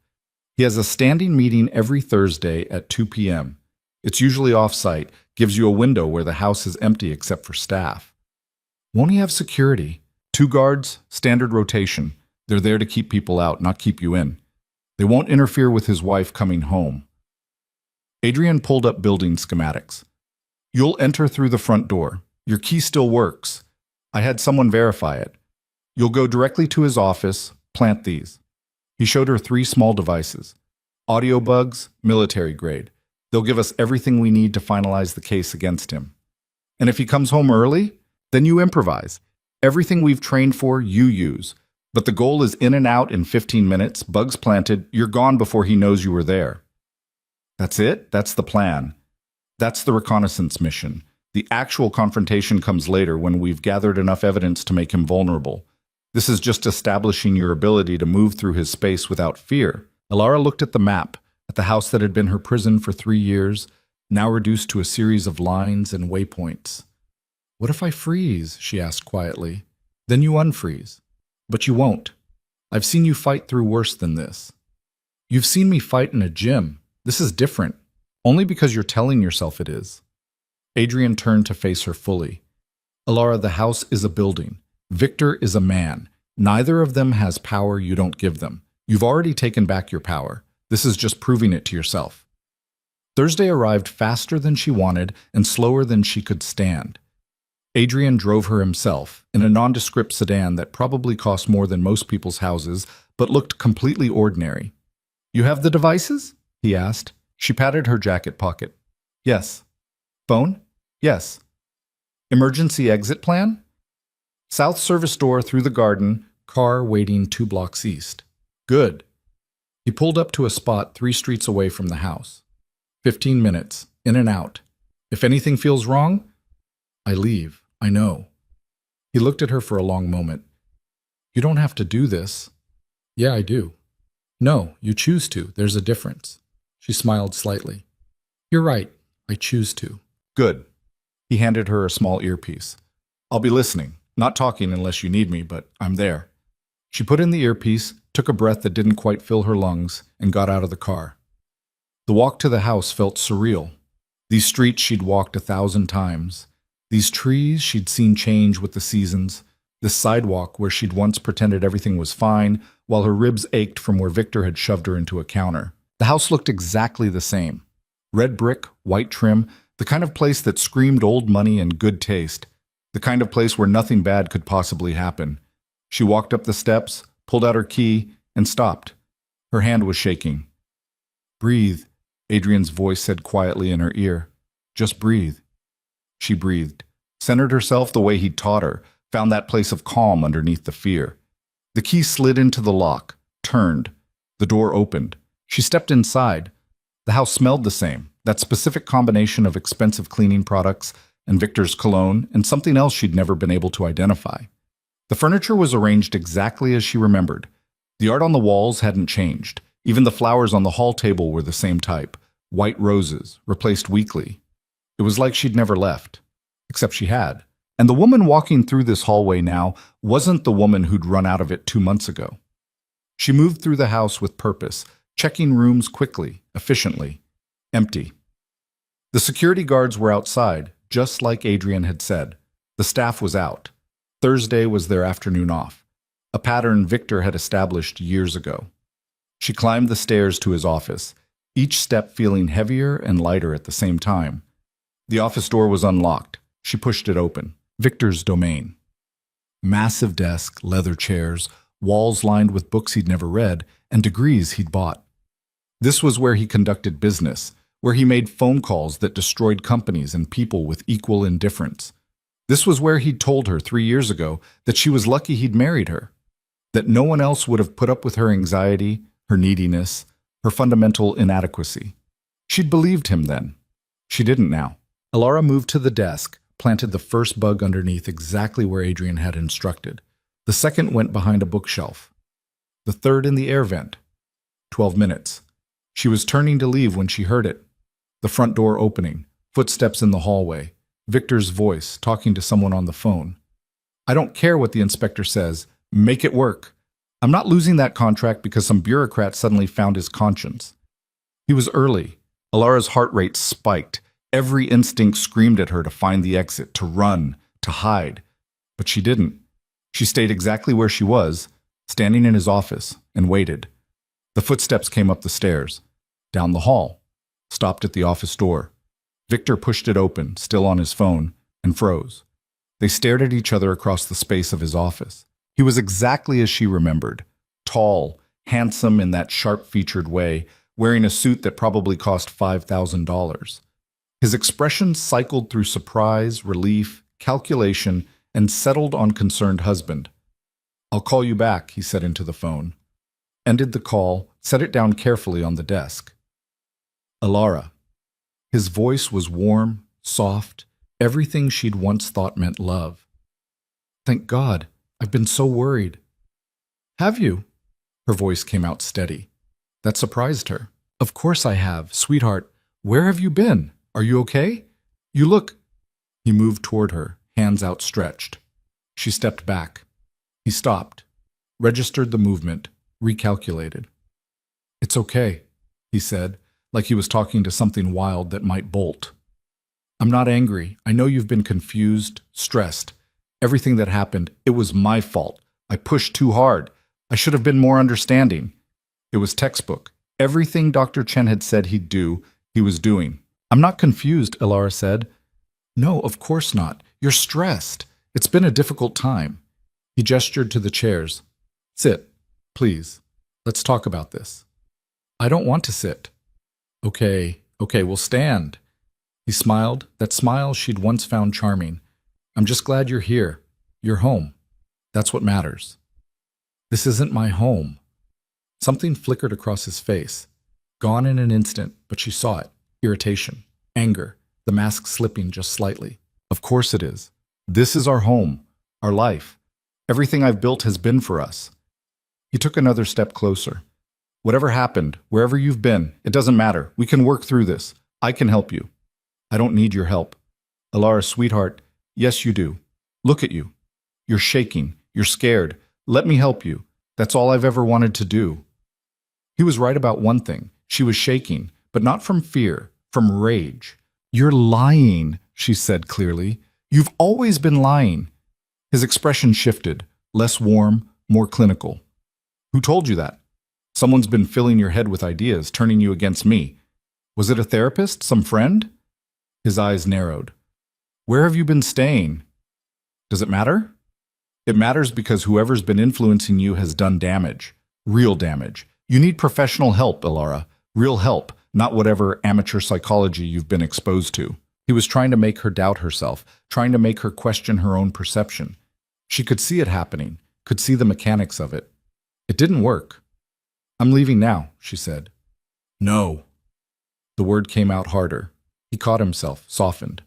He has a standing meeting every Thursday at 2 p.m. It's usually off-site, gives you a window where the house is empty except for staff. Won't he have security? 2 guards, standard rotation. They're there to keep people out, not keep you in. They won't interfere with his wife coming home. Adrian pulled up building schematics. You'll enter through the front door. Your key still works. I had someone verify it. You'll go directly to his office, plant these. He showed her 3 small devices. Audio bugs, military grade. They'll give us everything we need to finalize the case against him. And if he comes home early, then you improvise. Everything we've trained for, you use. But the goal is in and out in 15 minutes, bugs planted, you're gone before he knows you were there. That's it? That's the plan. That's the reconnaissance mission. The actual confrontation comes later when we've gathered enough evidence to make him vulnerable. This is just establishing your ability to move through his space without fear. Alara looked at the map, at the house that had been her prison for 3 years, now reduced to a series of lines and waypoints. What if I freeze? She asked quietly. Then you unfreeze. But you won't. I've seen you fight through worse than this. You've seen me fight in a gym. This is different. Only because you're telling yourself it is. Adrian turned to face her fully. Alara, the house is a building. Victor is a man. Neither of them has power you don't give them. You've already taken back your power. This is just proving it to yourself. Thursday arrived faster than she wanted and slower than she could stand. Adrian drove her himself, in a nondescript sedan that probably cost more than most people's houses, but looked completely ordinary. You have the devices? He asked. She patted her jacket pocket. Yes. Phone? Yes. Emergency exit plan? South service door through the garden, car waiting 2 blocks east. Good. He pulled up to a spot 3 streets away from the house. 15 minutes, in and out. If anything feels wrong, I leave. I know. He looked at her for a long moment. You don't have to do this. Yeah, I do. No, you choose to. There's a difference. She smiled slightly. You're right. I choose to. Good. He handed her a small earpiece. I'll be listening, not talking unless you need me, but I'm there. She put in the earpiece, took a breath that didn't quite fill her lungs, and got out of the car. The walk to the house felt surreal. These streets she'd walked 1,000 times. These trees she'd seen change with the seasons. This sidewalk where she'd once pretended everything was fine, while her ribs ached from where Victor had shoved her into a counter. The house looked exactly the same. Red brick, white trim, the kind of place that screamed old money and good taste. The kind of place where nothing bad could possibly happen. She walked up the steps, pulled out her key, and stopped. Her hand was shaking. Breathe, Adrian's voice said quietly in her ear. Just breathe. She breathed, centered herself the way he'd taught her, found that place of calm underneath the fear. The key slid into the lock, turned. The door opened. She stepped inside. The house smelled the same, that specific combination of expensive cleaning products and Victor's cologne and something else she'd never been able to identify. The furniture was arranged exactly as she remembered. The art on the walls hadn't changed. Even the flowers on the hall table were the same type, white roses, replaced weekly. It was like she'd never left. Except she had. And the woman walking through this hallway now wasn't the woman who'd run out of it 2 months ago. She moved through the house with purpose, checking rooms quickly, efficiently. Empty. The security guards were outside, just like Adrian had said. The staff was out. Thursday was their afternoon off, a pattern Victor had established years ago. She climbed the stairs to his office, each step feeling heavier and lighter at the same time. The office door was unlocked. She pushed it open. Victor's domain. Massive desk, leather chairs, walls lined with books he'd never read, and degrees he'd bought. This was where he conducted business, where he made phone calls that destroyed companies and people with equal indifference. This was where he'd told her 3 years ago that she was lucky he'd married her, that no one else would have put up with her anxiety, her neediness, her fundamental inadequacy. She'd believed him then. She didn't now. Alara moved to the desk, planted the first bug underneath exactly where Adrian had instructed. The second went behind a bookshelf. The third in the air vent. 12 minutes. She was turning to leave when she heard it. The front door opening, footsteps in the hallway, Victor's voice talking to someone on the phone. I don't care what the inspector says. Make it work. I'm not losing that contract because some bureaucrat suddenly found his conscience. He was early. Alara's heart rate spiked. Every instinct screamed at her to find the exit, to run, to hide. But she didn't. She stayed exactly where she was, standing in his office, and waited. The footsteps came up the stairs, down the hall, stopped at the office door. Victor pushed it open, still on his phone, and froze. They stared at each other across the space of his office. He was exactly as she remembered, tall, handsome in that sharp-featured way, wearing a suit that probably cost $5,000. His expression cycled through surprise, relief, calculation, and settled on concerned husband. I'll call you back, he said into the phone. Ended the call, set it down carefully on the desk. Alara. His voice was warm, soft, everything she'd once thought meant love. Thank God, I've been so worried. Have you? Her voice came out steady. That surprised her. Of course I have, sweetheart. Where have you been? Are you okay? You look... He moved toward her, hands outstretched. She stepped back. He stopped, registered the movement, recalculated. It's okay, he said, like he was talking to something wild that might bolt. I'm not angry. I know you've been confused, stressed. Everything that happened, it was my fault. I pushed too hard. I should have been more understanding. It was textbook. Everything Dr. Chen had said he'd do, he was doing. I'm not confused, Alara said. No, of course not. You're stressed. It's been a difficult time. He gestured to the chairs. Sit, please. Let's talk about this. I don't want to sit. Okay, we'll stand. He smiled, that smile she'd once found charming. I'm just glad you're here. You're home. That's what matters. This isn't my home. Something flickered across his face. Gone in an instant, but she saw it. Irritation, anger, the mask slipping just slightly. Of course it is. This is our home, our life. Everything I've built has been for us. He took another step closer. Whatever happened, wherever you've been, it doesn't matter. We can work through this. I can help you. I don't need your help. Alara, sweetheart, yes you do. Look at you. You're shaking. You're scared. Let me help you. That's all I've ever wanted to do. He was right about one thing. She was shaking, but not from fear, from rage. You're lying, she said clearly. You've always been lying. His expression shifted, less warm, more clinical. Who told you that? Someone's been filling your head with ideas, turning you against me. Was it a therapist, some friend? His eyes narrowed. Where have you been staying? Does it matter? It matters because whoever's been influencing you has done damage. Real damage. You need professional help, Alara. Real help, not whatever amateur psychology you've been exposed to. He was trying to make her doubt herself, trying to make her question her own perception. She could see it happening, could see the mechanics of it. It didn't work. I'm leaving now, she said. No. The word came out harder. He caught himself, softened.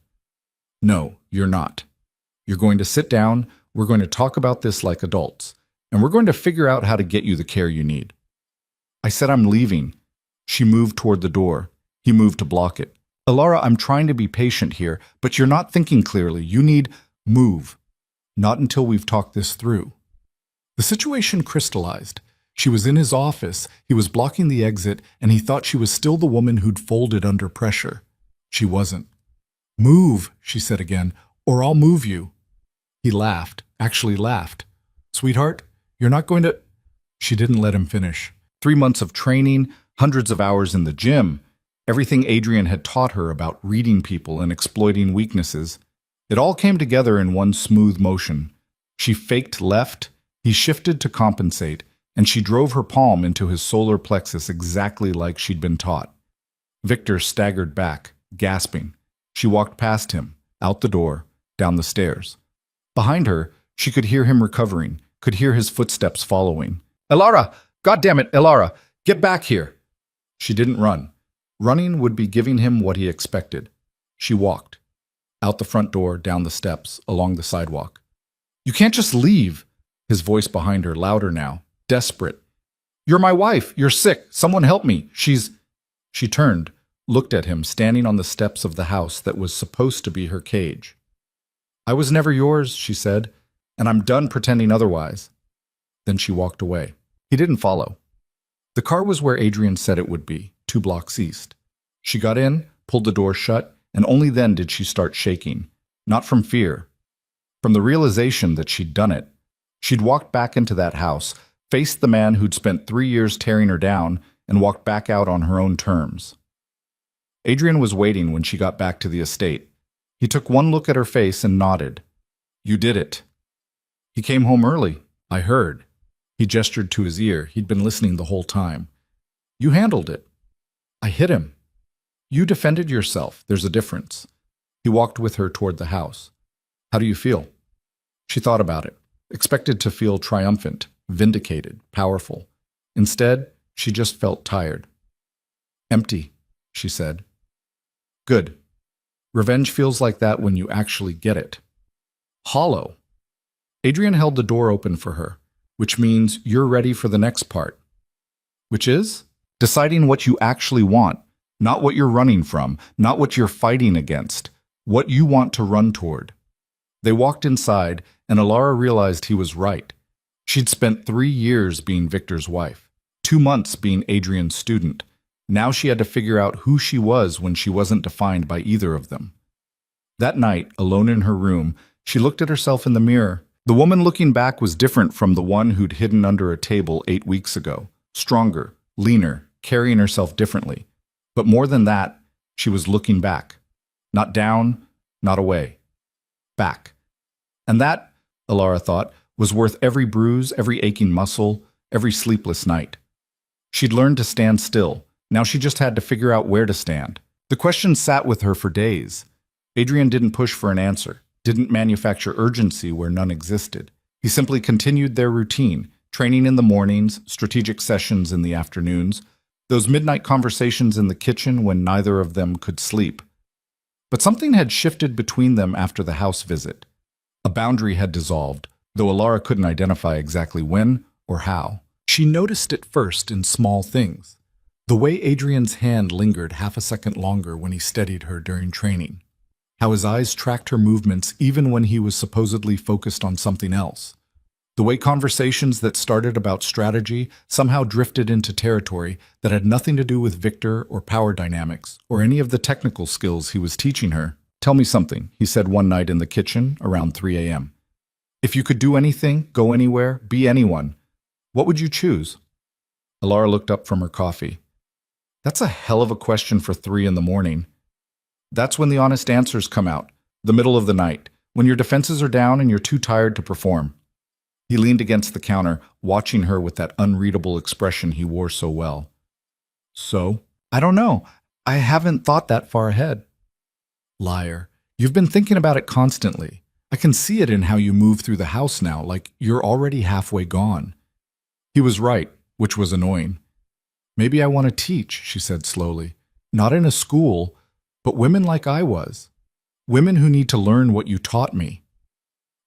No, you're not. You're going to sit down, we're going to talk about this like adults, and we're going to figure out how to get you the care you need. I said I'm leaving. She moved toward the door. He moved to block it. Alara, I'm trying to be patient here, but you're not thinking clearly. You need move. Not until we've talked this through. The situation crystallized. She was in his office, he was blocking the exit, and he thought she was still the woman who'd folded under pressure. She wasn't. Move, she said again, or I'll move you. He laughed, actually laughed. Sweetheart, you're not going to... She didn't let him finish. 3 months of training, hundreds of hours in the gym, everything Adrian had taught her about reading people and exploiting weaknesses. It all came together in one smooth motion. She faked left, he shifted to compensate, and she drove her palm into his solar plexus exactly like she'd been taught. Victor staggered back, gasping. She walked past him, out the door, down the stairs. Behind her, she could hear him recovering, could hear his footsteps following. Alara! God damn it, Alara! Get back here! She didn't run. Running would be giving him what he expected. She walked. Out the front door, down the steps, along the sidewalk. You can't just leave! His voice behind her, louder now, desperate. You're my wife! You're sick! Someone help me! She turned, looked at him standing on the steps of the house that was supposed to be her cage. I was never yours, she said, and I'm done pretending otherwise. Then she walked away. He didn't follow. The car was where Adrian said it would be, 2 blocks east. She got in, pulled the door shut, and only then did she start shaking. Not from fear. From the realization that she'd done it. She'd walked back into that house, faced the man who'd spent 3 years tearing her down, and walked back out on her own terms. Adrian was waiting when she got back to the estate. He took one look at her face and nodded. You did it. He came home early. I heard. He gestured to his ear. He'd been listening the whole time. You handled it. I hit him. You defended yourself. There's a difference. He walked with her toward the house. How do you feel? She thought about it. Expected to feel triumphant, vindicated, powerful. Instead, she just felt tired. Empty. she said. Good. Revenge feels like that when you actually get it. Hollow. Adrian held the door open for her, which means you're ready for the next part. Which is? Deciding what you actually want, not what you're running from, not what you're fighting against, what you want to run toward. They walked inside, and Alara realized he was right. She'd spent 3 years being Victor's wife, 2 months being Adrian's student. Now she had to figure out who she was when she wasn't defined by either of them. That night, alone in her room, she looked at herself in the mirror. The woman looking back was different from the one who'd hidden under a table 8 weeks ago. Stronger, leaner, carrying herself differently. But more than that, she was looking back. Not down, not away. Back. And that, Alara thought, was worth every bruise, every aching muscle, every sleepless night. She'd learned to stand still. Now she just had to figure out where to stand. The question sat with her for days. Adrian didn't push for an answer, didn't manufacture urgency where none existed. He simply continued their routine, training in the mornings, strategic sessions in the afternoons, those midnight conversations in the kitchen when neither of them could sleep. But something had shifted between them after the house visit. A boundary had dissolved, though Alara couldn't identify exactly when or how. She noticed it first in small things. The way Adrian's hand lingered half a second longer when he steadied her during training. How his eyes tracked her movements even when he was supposedly focused on something else. The way conversations that started about strategy somehow drifted into territory that had nothing to do with Victor or power dynamics or any of the technical skills he was teaching her. Tell me something, he said one night in the kitchen around 3 a.m. If you could do anything, go anywhere, be anyone, what would you choose? Alara looked up from her coffee. That's a hell of a question for 3 in the morning. That's when the honest answers come out, the middle of the night, when your defenses are down and you're too tired to perform. He leaned against the counter, watching her with that unreadable expression he wore so well. So? I don't know. I haven't thought that far ahead. Liar. You've been thinking about it constantly. I can see it in how you move through the house now, like you're already halfway gone. He was right, which was annoying. Maybe I want to teach, she said slowly. Not in a school, but women like I was. Women who need to learn what you taught me.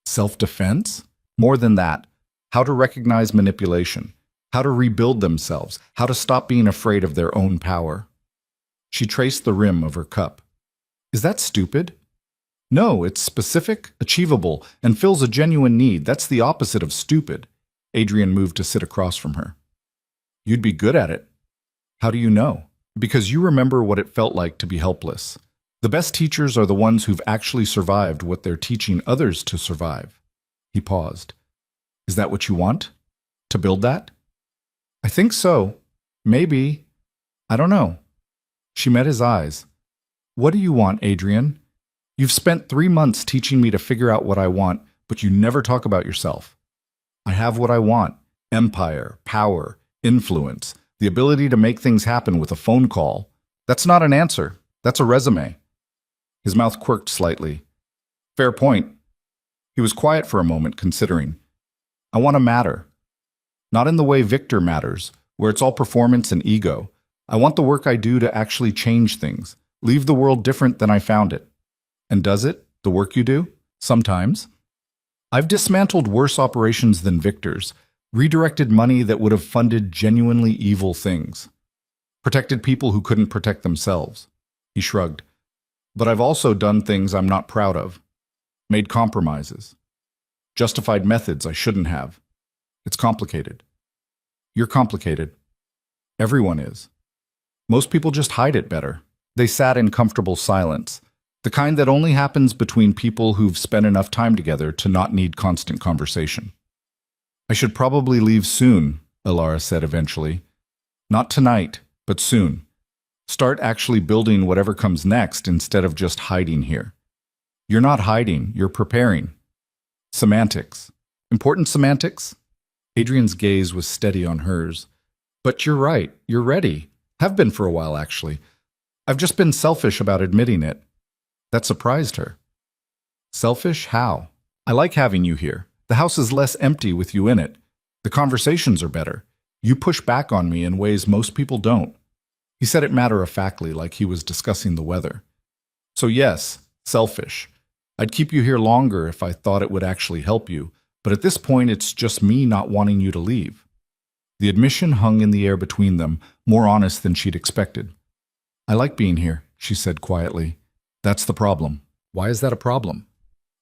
Self-defense? More than that, how to recognize manipulation, how to rebuild themselves, how to stop being afraid of their own power. She traced the rim of her cup. Is that stupid? No, it's specific, achievable, and fills a genuine need. That's the opposite of stupid. Adrian moved to sit across from her. You'd be good at it. How do you know? Because you remember what it felt like to be helpless. The best teachers are the ones who've actually survived what they're teaching others to survive. He paused. Is that what you want? To build that? I think so. Maybe. I don't know. She met his eyes. What do you want, Adrian? You've spent 3 months teaching me to figure out what I want, but you never talk about yourself. I have what I want. Empire, power, influence, the ability to make things happen with a phone call. That's not an answer. That's a resume. His mouth quirked slightly. Fair point. He was quiet for a moment, considering. I want to matter. Not in the way Victor matters, where it's all performance and ego. I want the work I do to actually change things, leave the world different than I found it. And does it, the work you do? Sometimes. I've dismantled worse operations than Victor's, redirected money that would have funded genuinely evil things, protected people who couldn't protect themselves. He shrugged. But I've also done things I'm not proud of, made compromises, justified methods I shouldn't have. It's complicated. You're complicated. Everyone is. Most people just hide it better. They sat in comfortable silence, the kind that only happens between people who've spent enough time together to not need constant conversation. I should probably leave soon, Alara said eventually. Not tonight, but soon. Start actually building whatever comes next instead of just hiding here. You're not hiding, you're preparing. Semantics. Important semantics? Adrian's gaze was steady on hers. But you're right, you're ready. Have been for a while, actually. I've just been selfish about admitting it. That surprised her. Selfish? How? I like having you here. The house is less empty with you in it. The conversations are better. You push back on me in ways most people don't. He said it matter-of-factly, like he was discussing the weather. So yes, selfish. I'd keep you here longer if I thought it would actually help you, but at this point it's just me not wanting you to leave. The admission hung in the air between them, more honest than she'd expected. I like being here, she said quietly. That's the problem. Why is that a problem?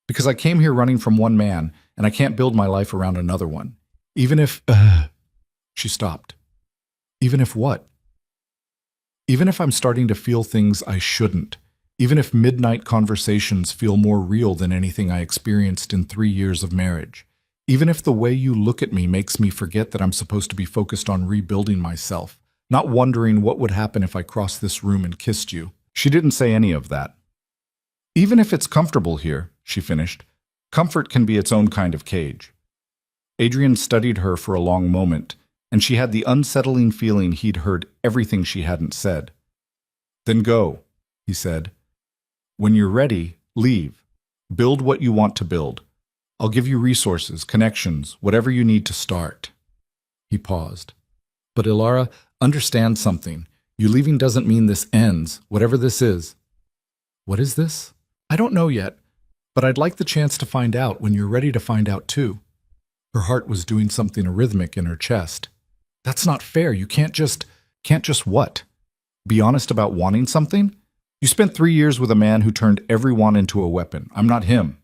Because I came here running from one man, and I can't build my life around another one. Even if... She stopped. Even if what? Even if I'm starting to feel things I shouldn't. Even if midnight conversations feel more real than anything I experienced in 3 years of marriage. Even if the way you look at me makes me forget that I'm supposed to be focused on rebuilding myself, not wondering what would happen if I crossed this room and kissed you. She didn't say any of that. Even if it's comfortable here, she finished, comfort can be its own kind of cage. Adrian studied her for a long moment, and she had the unsettling feeling he'd heard everything she hadn't said. Then go, he said. When you're ready, leave. Build what you want to build. I'll give you resources, connections, whatever you need to start. He paused. But Ilara, understand something. You leaving doesn't mean this ends, whatever this is. What is this? I don't know yet, but I'd like the chance to find out when you're ready to find out too. Her heart was doing something arrhythmic in her chest. That's not fair. You can't just what? Be honest about wanting something? You spent 3 years with a man who turned every want into a weapon. I'm not him.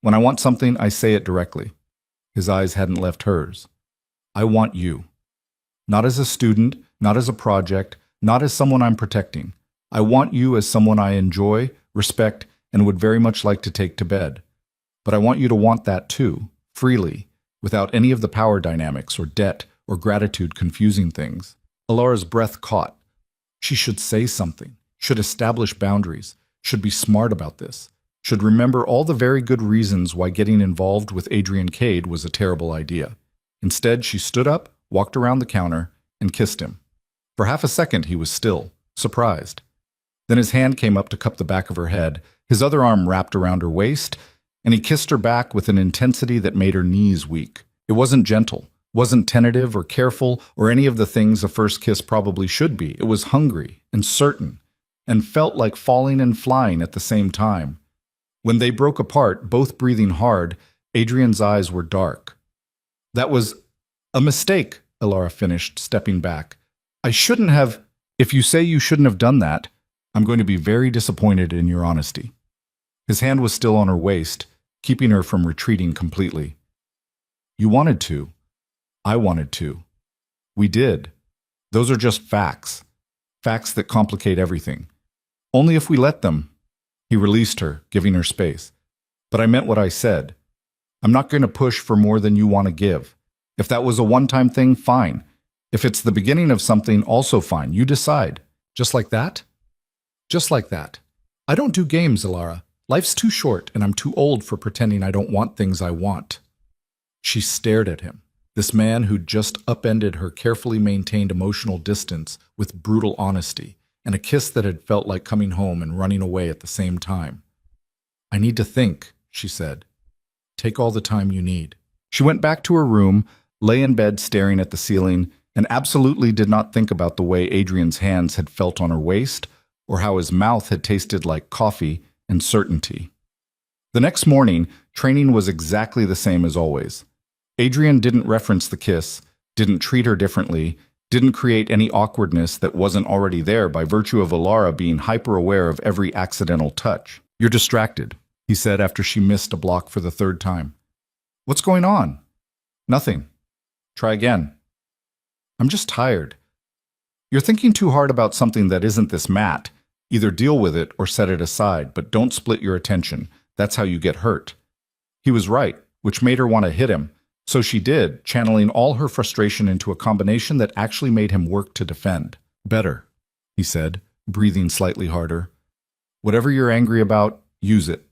When I want something, I say it directly. His eyes hadn't left hers. I want you. Not as a student, not as a project, not as someone I'm protecting. I want you as someone I enjoy, respect, and would very much like to take to bed. But I want you to want that too, freely, without any of the power dynamics or debt or gratitude confusing things. Ilara's breath caught. She should say something, should establish boundaries, should be smart about this, should remember all the very good reasons why getting involved with Adrian Cade was a terrible idea. Instead, she stood up, walked around the counter, and kissed him. For half a second, he was still, surprised. Then his hand came up to cup the back of her head, his other arm wrapped around her waist, and he kissed her back with an intensity that made her knees weak. It wasn't gentle, wasn't tentative or careful or any of the things a first kiss probably should be. It was hungry and certain, and felt like falling and flying at the same time. When they broke apart, both breathing hard, Adrian's eyes were dark. That was a mistake, Ilara finished, stepping back. I shouldn't have. If you say you shouldn't have done that, I'm going to be very disappointed in your honesty. His hand was still on her waist, keeping her from retreating completely. You wanted to. I wanted to. We did. Those are just facts. Facts that complicate everything. Only if we let them. He released her, giving her space. But I meant what I said. I'm not going to push for more than you want to give. If that was a one-time thing, fine. If it's the beginning of something, also fine. You decide. Just like that? Just like that. I don't do games, Ilara. Life's too short, and I'm too old for pretending I don't want things I want. She stared at him, this man who'd just upended her carefully maintained emotional distance with brutal honesty, and a kiss that had felt like coming home and running away at the same time. I need to think, she said. Take all the time you need. She went back to her room, lay in bed staring at the ceiling, and absolutely did not think about the way Adrian's hands had felt on her waist, or how his mouth had tasted like coffee and certainty. The next morning, training was exactly the same as always. Adrian didn't reference the kiss, didn't treat her differently, didn't create any awkwardness that wasn't already there by virtue of Ilara being hyper-aware of every accidental touch. You're distracted, he said after she missed a block for the third time. What's going on? Nothing. Try again. I'm just tired. You're thinking too hard about something that isn't this mat. Either deal with it or set it aside, but don't split your attention. That's how you get hurt. He was right, which made her want to hit him. So she did, channeling all her frustration into a combination that actually made him work to defend. Better, he said, breathing slightly harder. Whatever you're angry about, use it.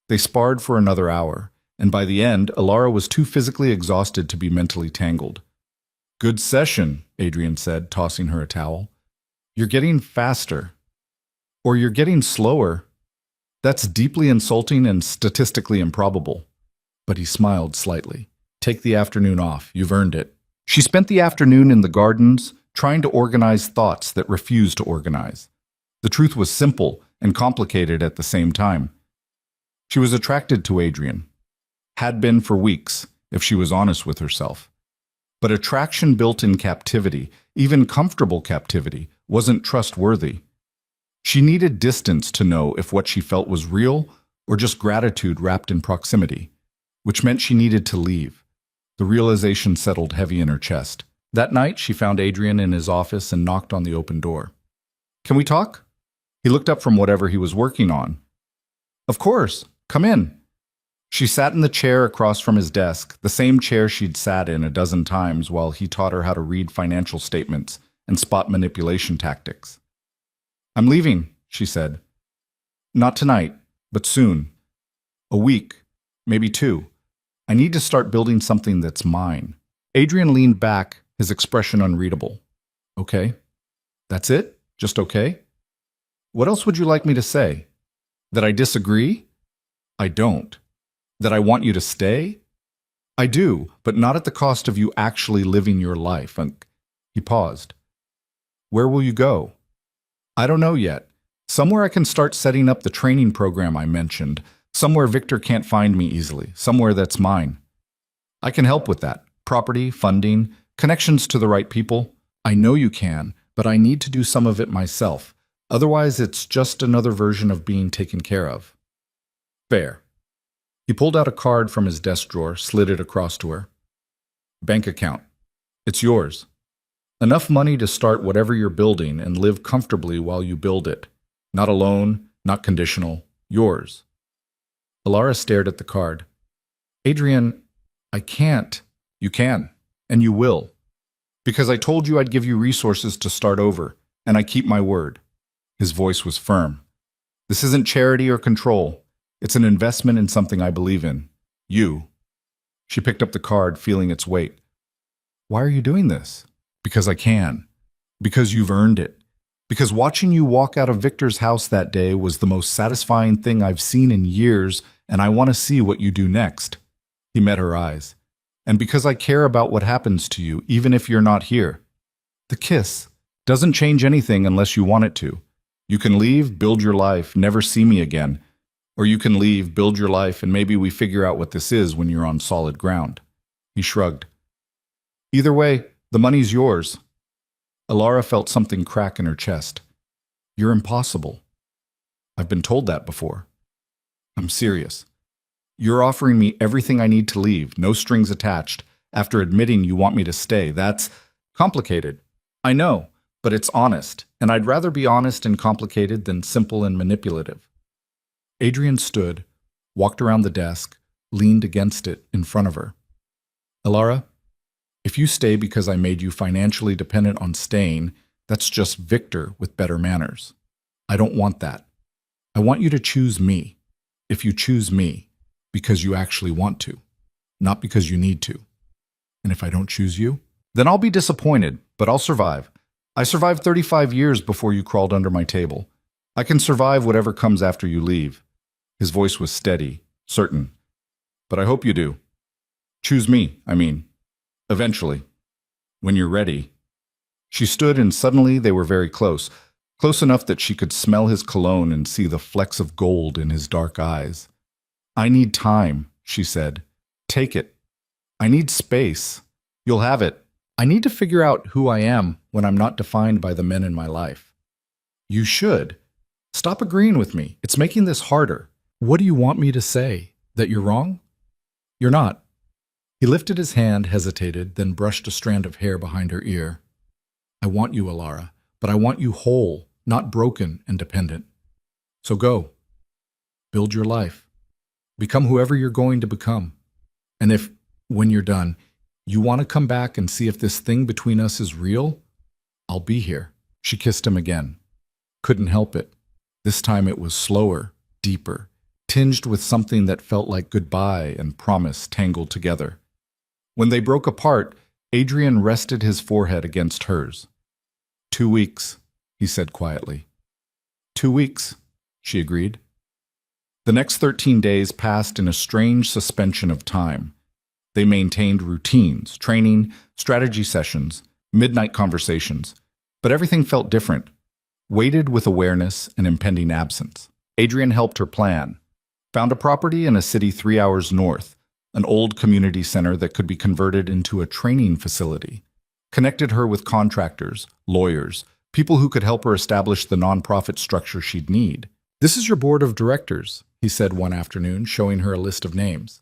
They sparred for another hour, and by the end, Ilara was too physically exhausted to be mentally tangled. Good session, Adrian said, tossing her a towel. You're getting faster. Or you're getting slower. That's deeply insulting and statistically improbable. But he smiled slightly. Take the afternoon off. You've earned it. She spent the afternoon in the gardens, trying to organize thoughts that refused to organize. The truth was simple and complicated at the same time. She was attracted to Adrian. Had been for weeks, if she was honest with herself. But attraction built in captivity, even comfortable captivity, wasn't trustworthy. She needed distance to know if what she felt was real or just gratitude wrapped in proximity, which meant she needed to leave. The realization settled heavy in her chest. That night, she found Adrian in his office and knocked on the open door. "Can we talk?" He looked up from whatever he was working on. "Of course, come in." She sat in the chair across from his desk, the same chair she'd sat in a dozen times while he taught her how to read financial statements and spot manipulation tactics. "I'm leaving," she said. "Not tonight, but soon. A week, maybe 2. I need to start building something that's mine." Adrian leaned back, his expression unreadable. "Okay. That's it? Just okay? What else would you like me to say? That I disagree? I don't. That I want you to stay? I do, but not at the cost of you actually living your life." And he paused. "Where will you go?" "I don't know yet. Somewhere I can start setting up the training program I mentioned. Somewhere Victor can't find me easily. Somewhere that's mine. I can help with that. Property, funding, connections to the right people. I know you can, but I need to do some of it myself. Otherwise, it's just another version of being taken care of." "Fair." He pulled out a card from his desk drawer, slid it across to her. "Bank account. It's yours. Enough money to start whatever you're building and live comfortably while you build it. Not a loan, not conditional. Yours." Alara stared at the card. "Adrian, I can't." "You can, and you will. Because I told you I'd give you resources to start over, and I keep my word." His voice was firm. "This isn't charity or control. It's an investment in something I believe in. You." She picked up the card, feeling its weight. "Why are you doing this?" "Because I can. Because you've earned it. Because watching you walk out of Victor's house that day was the most satisfying thing I've seen in years, and I want to see what you do next." He met her eyes. "And because I care about what happens to you, even if you're not here. The kiss doesn't change anything unless you want it to. You can leave, build your life, never see me again. Or you can leave, build your life, and maybe we figure out what this is when you're on solid ground." He shrugged. "Either way, the money's yours." Alara felt something crack in her chest. "You're impossible." "I've been told that before." "I'm serious. You're offering me everything I need to leave, no strings attached, after admitting you want me to stay. That's complicated. I know, but it's honest, and I'd rather be honest and complicated than simple and manipulative." Adrian stood, walked around the desk, leaned against it in front of her. "Alara, if you stay because I made you financially dependent on staying, that's just Victor with better manners. I don't want that. I want you to choose me. If you choose me, because you actually want to, not because you need to. And if I don't choose you, then I'll be disappointed, but I'll survive. I survived 35 years before you crawled under my table. I can survive whatever comes after you leave." His voice was steady, certain. "But I hope you do. Choose me, I mean. Eventually. When you're ready." She stood and suddenly they were very close. Close enough that she could smell his cologne and see the flecks of gold in his dark eyes. "I need time," she said. "Take it. I need space. You'll have it. I need to figure out who I am when I'm not defined by the men in my life." "You should. Stop agreeing with me. It's making this harder." "What do you want me to say? That you're wrong?" "You're not." He lifted his hand, hesitated, then brushed a strand of hair behind her ear. "I want you, Alara, but I want you whole, not broken and dependent. So go. Build your life. Become whoever you're going to become. And if, when you're done, you want to come back and see if this thing between us is real, I'll be here." She kissed him again. Couldn't help it. This time it was slower, deeper, tinged with something that felt like goodbye and promise tangled together. When they broke apart, Adrian rested his forehead against hers. 2 weeks, he said quietly. 2 weeks, she agreed. The next 13 days passed in a strange suspension of time. They maintained routines, training, strategy sessions, midnight conversations. But everything felt different, weighted with awareness and impending absence. Adrian helped her plan. Found a property in a city 3 hours north, an old community center that could be converted into a training facility. Connected her with contractors, lawyers, people who could help her establish the nonprofit structure she'd need. "This is your board of directors," he said one afternoon, showing her a list of names.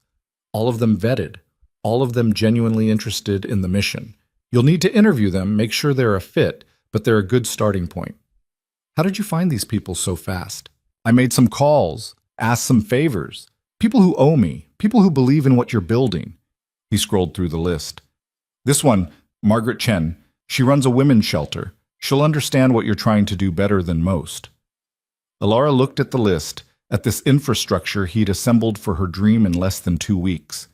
"All of them vetted, all of them genuinely interested in the mission. You'll need to interview them, make sure they're a fit, but they're a good starting point." "How did you find these people so fast?" "I made some calls, asked some favors. People who owe me, people who believe in what you're building." He scrolled through the list. "This one, Margaret Chen, she runs a women's shelter. She'll understand what you're trying to do better than most." Alara looked at the list, at this infrastructure he'd assembled for her dream in less than 2 weeks.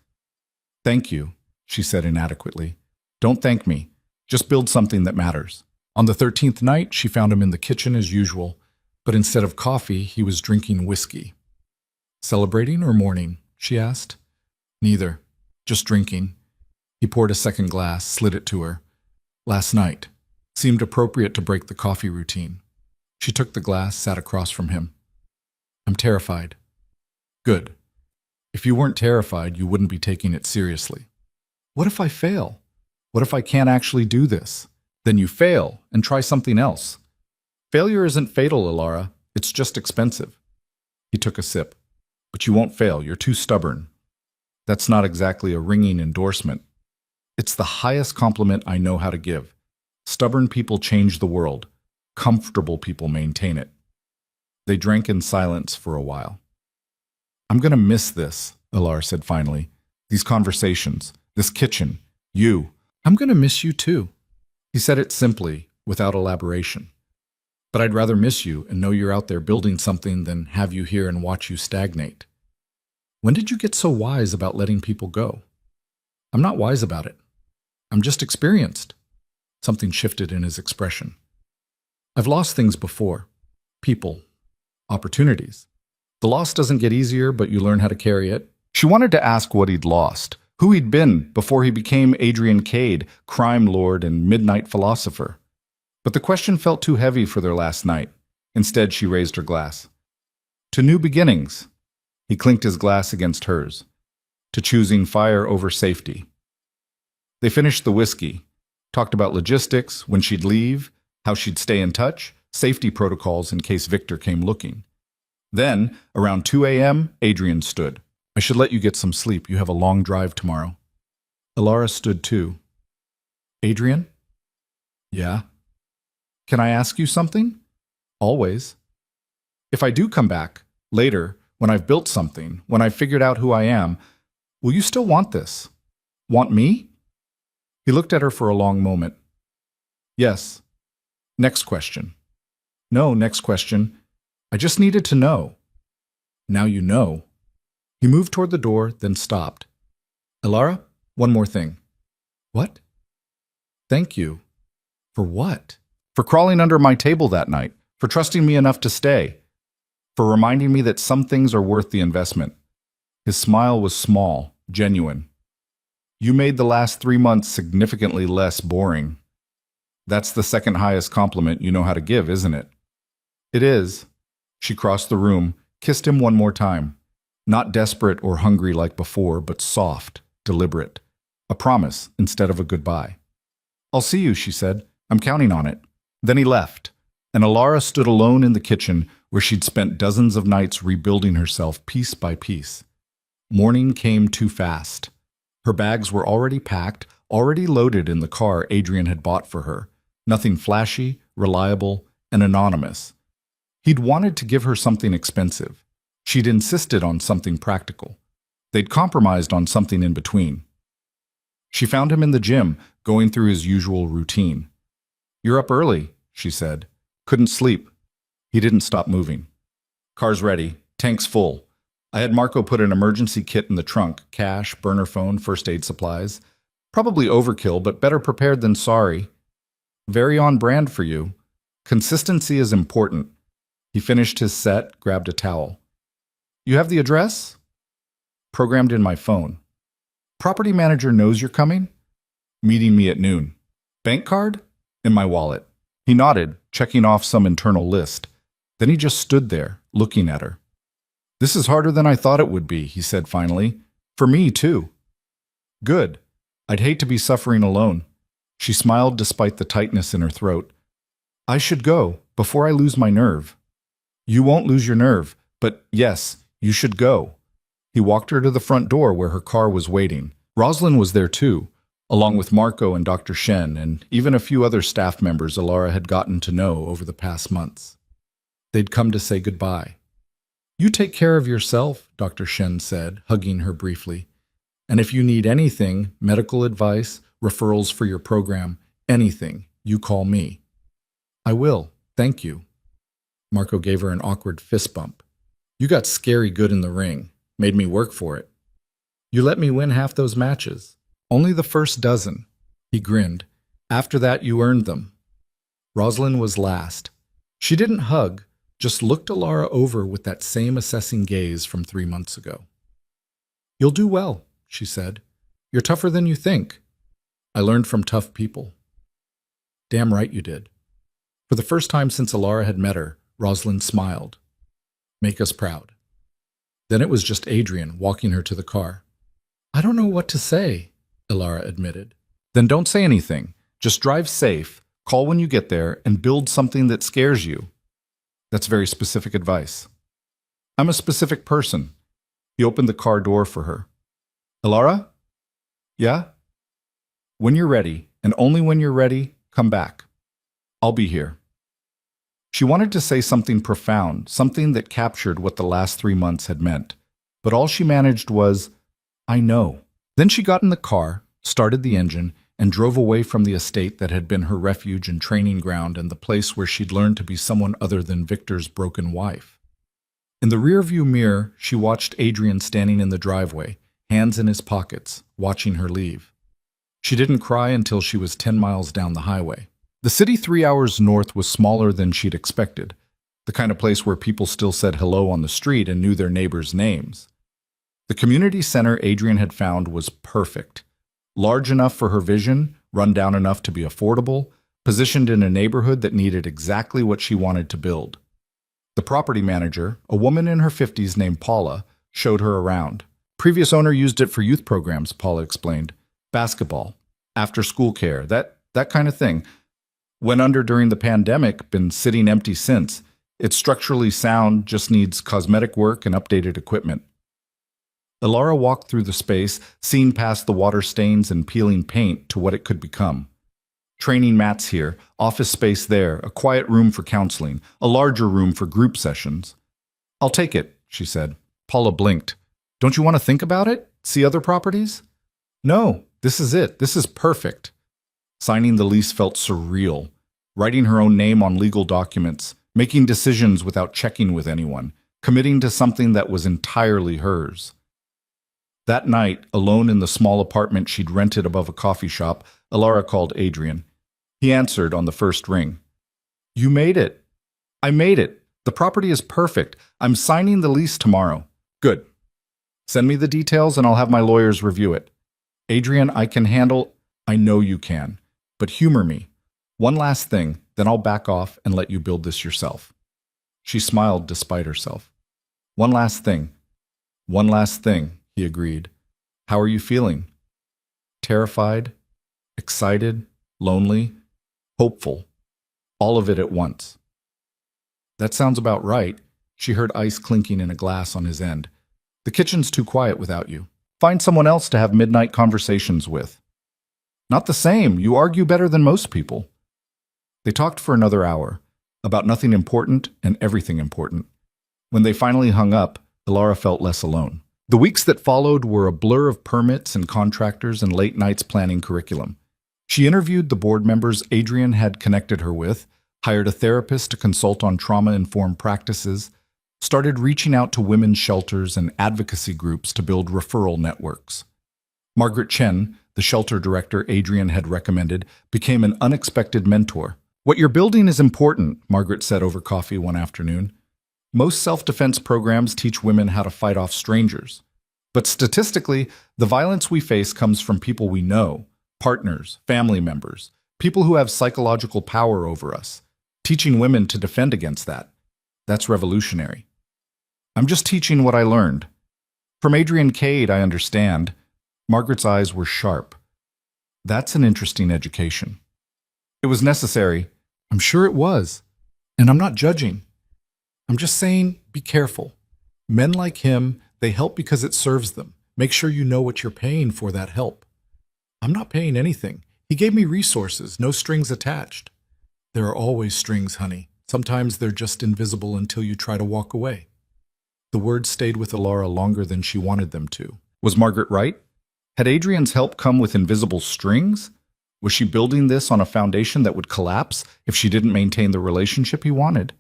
"Thank you," she said inadequately. "Don't thank me. Just build something that matters." On the 13th night, she found him in the kitchen as usual, but instead of coffee, he was drinking whiskey. "Celebrating or mourning?" she asked. "Neither. Just drinking." He poured a second glass, slid it to her. "Last night. Seemed appropriate to break the coffee routine." She took the glass, sat across from him. "I'm terrified." "Good. If you weren't terrified, you wouldn't be taking it seriously." "What if I fail? What if I can't actually do this?" "Then you fail and try something else." "Failure isn't fatal, Alara. It's just expensive." He took a sip. "But you won't fail. You're too stubborn." "That's not exactly a ringing endorsement." "It's the highest compliment I know how to give. Stubborn people change the world. Comfortable people maintain it." They drank in silence for a while. "I'm going to miss this," Alara said finally. "These conversations, this kitchen, you. I'm going to miss you too." He said it simply, without elaboration. "But I'd rather miss you and know you're out there building something than have you here and watch you stagnate." "When did you get so wise about letting people go?" "I'm not wise about it. I'm just experienced." Something shifted in his expression. "I've lost things before. People. Opportunities. The loss doesn't get easier, but you learn how to carry it." She wanted to ask what he'd lost, who he'd been before he became Adrian Cade, crime lord and midnight philosopher. But the question felt too heavy for their last night. Instead, she raised her glass. "To new beginnings." He clinked his glass against hers. "To choosing fire over safety." They finished the whiskey, talked about logistics, when she'd leave, how she'd stay in touch, safety protocols in case Victor came looking. Then, around 2 a.m., Adrian stood. "I should let you get some sleep. You have a long drive tomorrow." Alara stood too. "Adrian?" "Yeah?" "Can I ask you something?" "Always." "If I do come back, later, when I've built something, when I've figured out who I am, will you still want this? Want me?" He looked at her for a long moment. "Yes." "Next question." "No, next question. I just needed to know." "Now you know." He moved toward the door, then stopped. "Alara, one more thing." "What?" "Thank you." "For what?" "For crawling under my table that night, for trusting me enough to stay, for reminding me that some things are worth the investment." His smile was small, genuine. "You made the last 3 months significantly less boring." "That's the second highest compliment you know how to give, isn't it?" "It is." She crossed the room, kissed him one more time. Not desperate or hungry like before, but soft, deliberate. A promise instead of a goodbye. "I'll see you," she said. "I'm counting on it." Then he left, and Alara stood alone in the kitchen where she'd spent dozens of nights rebuilding herself piece by piece. Morning came too fast. Her bags were already packed, already loaded in the car Adrian had bought for her. Nothing flashy, reliable, and anonymous. He'd wanted to give her something expensive. She'd insisted on something practical. They'd compromised on something in between. She found him in the gym, going through his usual routine. "You're up early," she said. "Couldn't sleep." He didn't stop moving. "Car's ready. Tank's full. I had Marco put an emergency kit in the trunk, cash, burner phone, first aid supplies. Probably overkill, but better prepared than sorry. Very on brand for you. Consistency is important." He finished his set, grabbed a towel. "You have the address?" "Programmed in my phone." "Property manager knows you're coming?" "Meeting me at noon." Bank card? In my wallet. He nodded, checking off some internal list. Then he just stood there, looking at her. This is harder than I thought it would be, he said finally. For me, too. Good. I'd hate to be suffering alone. She smiled despite the tightness in her throat. I should go, before I lose my nerve. You won't lose your nerve, but yes, you should go. He walked her to the front door where her car was waiting. Rosalind was there too, along with Marco and Dr. Shen, and even a few other staff members Alara had gotten to know over the past months. They'd come to say goodbye. You take care of yourself, Dr. Shen said, hugging her briefly. And if you need anything, medical advice, referrals for your program, anything, you call me. I will, thank you. Marco gave her an awkward fist bump. You got scary good in the ring, made me work for it. You let me win half those matches. Only the first dozen. He grinned. After that, you earned them. Rosalind was last. She didn't hug, just looked Alara over with that same assessing gaze from 3 months ago. You'll do well, she said. You're tougher than you think. I learned from tough people. Damn right you did. For the first time since Alara had met her, Rosalind smiled. Make us proud. Then it was just Adrian walking her to the car. I don't know what to say, Alara admitted. Then don't say anything. Just drive safe, call when you get there, and build something that scares you. That's very specific advice. I'm a specific person. He opened the car door for her. Alara? Yeah? When you're ready, and only when you're ready, come back. I'll be here. She wanted to say something profound, something that captured what the last 3 months had meant. But all she managed was, I know. Then she got in the car, started the engine, and drove away from the estate that had been her refuge and training ground and the place where she'd learned to be someone other than Victor's broken wife. In the rearview mirror, she watched Adrian standing in the driveway, hands in his pockets, watching her leave. She didn't cry until she was 10 miles down the highway. The city 3 hours north was smaller than she'd expected, the kind of place where people still said hello on the street and knew their neighbors' names. The community center Adrian had found was perfect. Large enough for her vision, run down enough to be affordable, positioned in a neighborhood that needed exactly what she wanted to build. The property manager, a woman in her 50s named Paula, showed her around. Previous owner used it for youth programs, Paula explained. Basketball, after-school care, that kind of thing. Went under during the pandemic, been sitting empty since. It's structurally sound, just needs cosmetic work and updated equipment. Alara walked through the space, seeing past the water stains and peeling paint to what it could become. Training mats here, office space there, a quiet room for counseling, a larger room for group sessions. I'll take it, she said. Paula blinked. Don't you want to think about it? See other properties? No, this is it. This is perfect. Signing the lease felt surreal. Writing her own name on legal documents, making decisions without checking with anyone, committing to something that was entirely hers. That night, alone in the small apartment she'd rented above a coffee shop, Alara called Adrian. He answered on the first ring. You made it. I made it. The property is perfect. I'm signing the lease tomorrow. Good. Send me the details and I'll have my lawyers review it. Adrian, I can handle... I know you can. But humor me. One last thing, then I'll back off and let you build this yourself. She smiled despite herself. One last thing. One last thing, he agreed. How are you feeling? Terrified, excited, lonely, hopeful. All of it at once. That sounds about right. She heard ice clinking in a glass on his end. The kitchen's too quiet without you. Find someone else to have midnight conversations with. Not the same. You argue better than most people. They talked for another hour, about nothing important and everything important. When they finally hung up, Alara felt less alone. The weeks that followed were a blur of permits and contractors and late nights planning curriculum. She interviewed the board members Adrian had connected her with, hired a therapist to consult on trauma-informed practices, started reaching out to women's shelters and advocacy groups to build referral networks. Margaret Chen, the shelter director Adrian had recommended, became an unexpected mentor. What you're building is important, Margaret said over coffee one afternoon. Most self-defense programs teach women how to fight off strangers. But statistically, the violence we face comes from people we know, partners, family members, People who have psychological power over us. Teaching women to defend against that. That's revolutionary. I'm just teaching what I learned. From Adrian Cade, I understand. Margaret's eyes were sharp. That's an interesting education. It was necessary. I'm sure it was. And I'm not judging. I'm just saying, be careful. Men like him, they help because it serves them. Make sure you know what you're paying for that help. I'm not paying anything. He gave me resources, no strings attached. There are always strings, honey. Sometimes they're just invisible until you try to walk away. The words stayed with Alara longer than she wanted them to. Was Margaret right? Had Adrian's help come with invisible strings? Was she building this on a foundation that would collapse if she didn't maintain the relationship he wanted?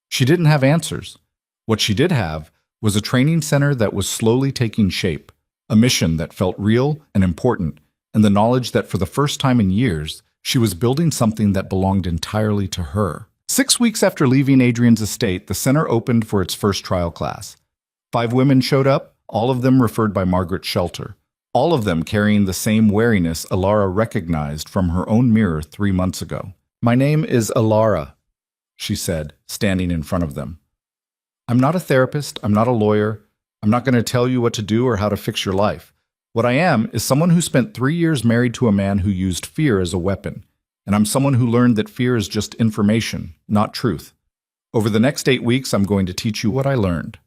She didn't have answers. What she did have was a training center that was slowly taking shape, a mission that felt real and important, and the knowledge that for the first time in years, she was building something that belonged entirely to her. 6 weeks after leaving Adrian's estate, the center opened for its first trial class. 5 women showed up, all of them referred by Margaret Shelter, all of them carrying the same wariness Alara recognized from her own mirror 3 months ago. "My name is Alara," she said, standing in front of them. "I'm not a therapist, I'm not a lawyer, I'm not going to tell you what to do or how to fix your life. What I am is someone who spent 3 years married to a man who used fear as a weapon. And I'm someone who learned that fear is just information, not truth. Over the next 8 weeks, I'm going to teach you what I learned.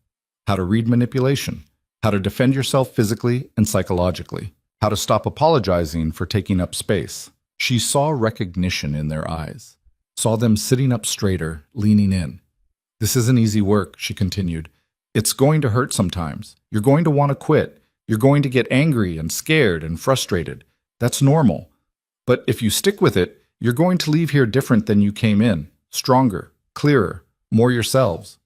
How to read manipulation, how to defend yourself physically and psychologically, how to stop apologizing for taking up space." She saw recognition in their eyes, saw them sitting up straighter, leaning in. "This isn't easy work," she continued. "It's going to hurt sometimes. You're going to want to quit. You're going to get angry and scared and frustrated. That's normal. But if you stick with it, you're going to leave here different than you came in, stronger, clearer, more yourselves."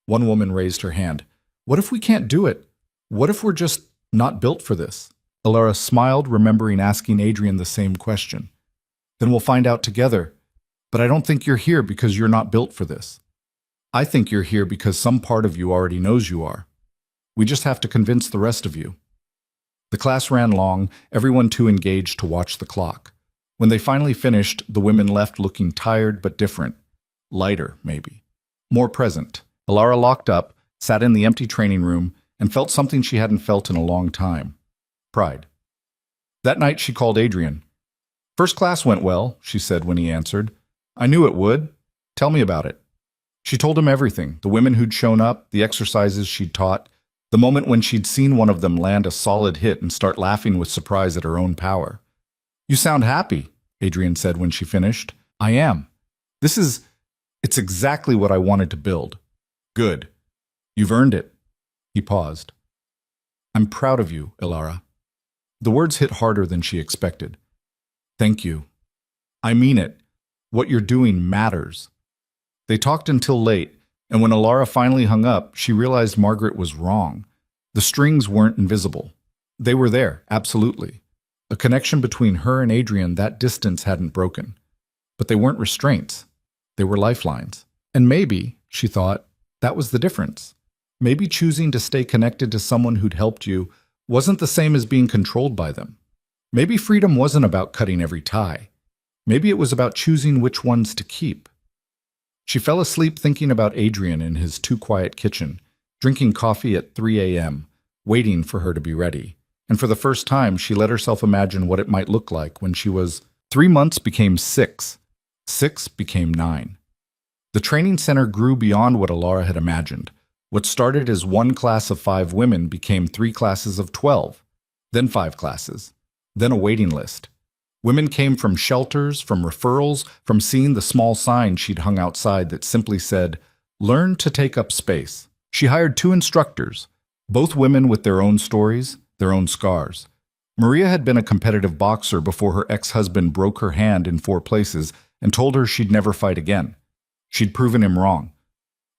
One woman raised her hand. "What if we can't do it? What if we're just not built for this?" Alara smiled, remembering asking Adrian the same question. "Then we'll find out together. But I don't think you're here because you're not built for this. I think you're here because some part of you already knows you are. We just have to convince the rest of you." The class ran long, everyone too engaged to watch the clock. When they finally finished, the women left looking tired but different. Lighter, maybe. More present. Alara locked up, sat in the empty training room, and felt something she hadn't felt in a long time. Pride. That night she called Adrian. "First class went well," she said when he answered. "I knew it would. Tell me about it." She told him everything, the women who'd shown up, the exercises she'd taught, the moment when she'd seen one of them land a solid hit and start laughing with surprise at her own power. "You sound happy," Adrian said when she finished. "I am. It's exactly what I wanted to build." "Good. You've earned it." He paused. "I'm proud of you, Alara." The words hit harder than she expected. "Thank you. I mean it. What you're doing matters." They talked until late, and when Alara finally hung up, she realized Margaret was wrong. The strings weren't invisible. They were there, absolutely. A connection between her and Adrian that distance hadn't broken. But they weren't restraints. They were lifelines. And maybe, she thought, that was the difference. Maybe choosing to stay connected to someone who'd helped you wasn't the same as being controlled by them. Maybe freedom wasn't about cutting every tie. Maybe it was about choosing which ones to keep. She fell asleep thinking about Adrian in his too-quiet kitchen, drinking coffee at 3 a.m., waiting for her to be ready. And for the first time, she let herself imagine what it might look like when she was 3 months became 6. 6 became 9. The training center grew beyond what Alara had imagined. What started as one class of 5 women became 3 classes of 12, then 5 classes, then a waiting list. Women came from shelters, from referrals, from seeing the small sign she'd hung outside that simply said, "Learn to take up space." She hired 2 instructors, both women with their own stories, their own scars. Maria had been a competitive boxer before her ex-husband broke her hand in 4 places and told her she'd never fight again. She'd proven him wrong.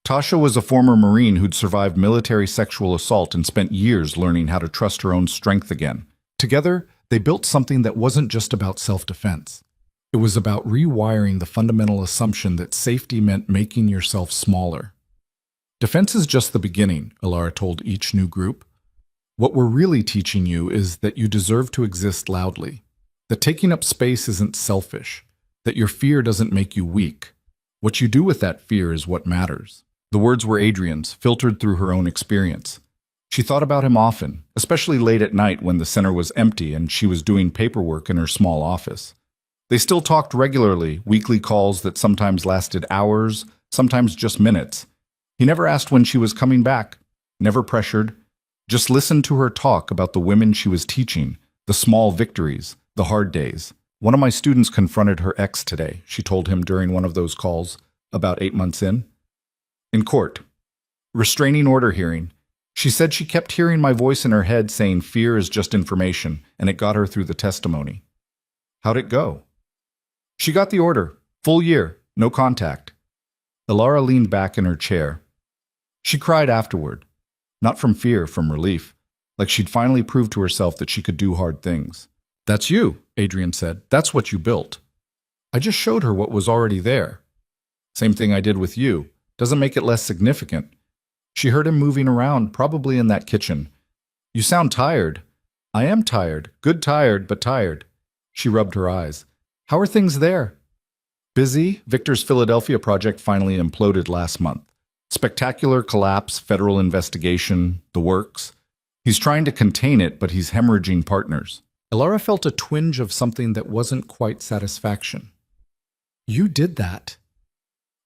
Tasha was a former Marine who'd survived military sexual assault and spent years learning how to trust her own strength again. Together, they built something that wasn't just about self-defense. It was about rewiring the fundamental assumption that safety meant making yourself smaller. "Defense is just the beginning," Alara told each new group. "What we're really teaching you is that you deserve to exist loudly, That taking up space isn't selfish, that your fear doesn't make you weak. What you do with that fear is what matters. The words were Adrian's, filtered through her own experience. She thought about him often, especially late at night when the center was empty and she was doing paperwork in her small office. They still talked regularly, weekly calls that sometimes lasted hours, sometimes just minutes. He never asked when she was coming back, never pressured, just listened to her talk about the women she was teaching, the small victories, the hard days. One of my students confronted her ex today, she told him during one of those calls, about 8 months in. In court. Restraining order hearing. She said she kept hearing my voice in her head saying fear is just information, and it got her through the testimony. How'd it go? She got the order. Full year. No contact. Elara leaned back in her chair. She cried afterward. Not from fear, from relief. Like she'd finally proved to herself that she could do hard things. That's you, Adrian said. That's what you built. I just showed her what was already there. Same thing I did with you. Doesn't make it less significant. She heard him moving around, probably in that kitchen. You sound tired. I am tired. Good tired, but tired. She rubbed her eyes. How are things there? Busy. Victor's Philadelphia project finally imploded last month. Spectacular collapse, federal investigation, the works. He's trying to contain it, but he's hemorrhaging partners. Elara felt a twinge of something that wasn't quite satisfaction. You did that.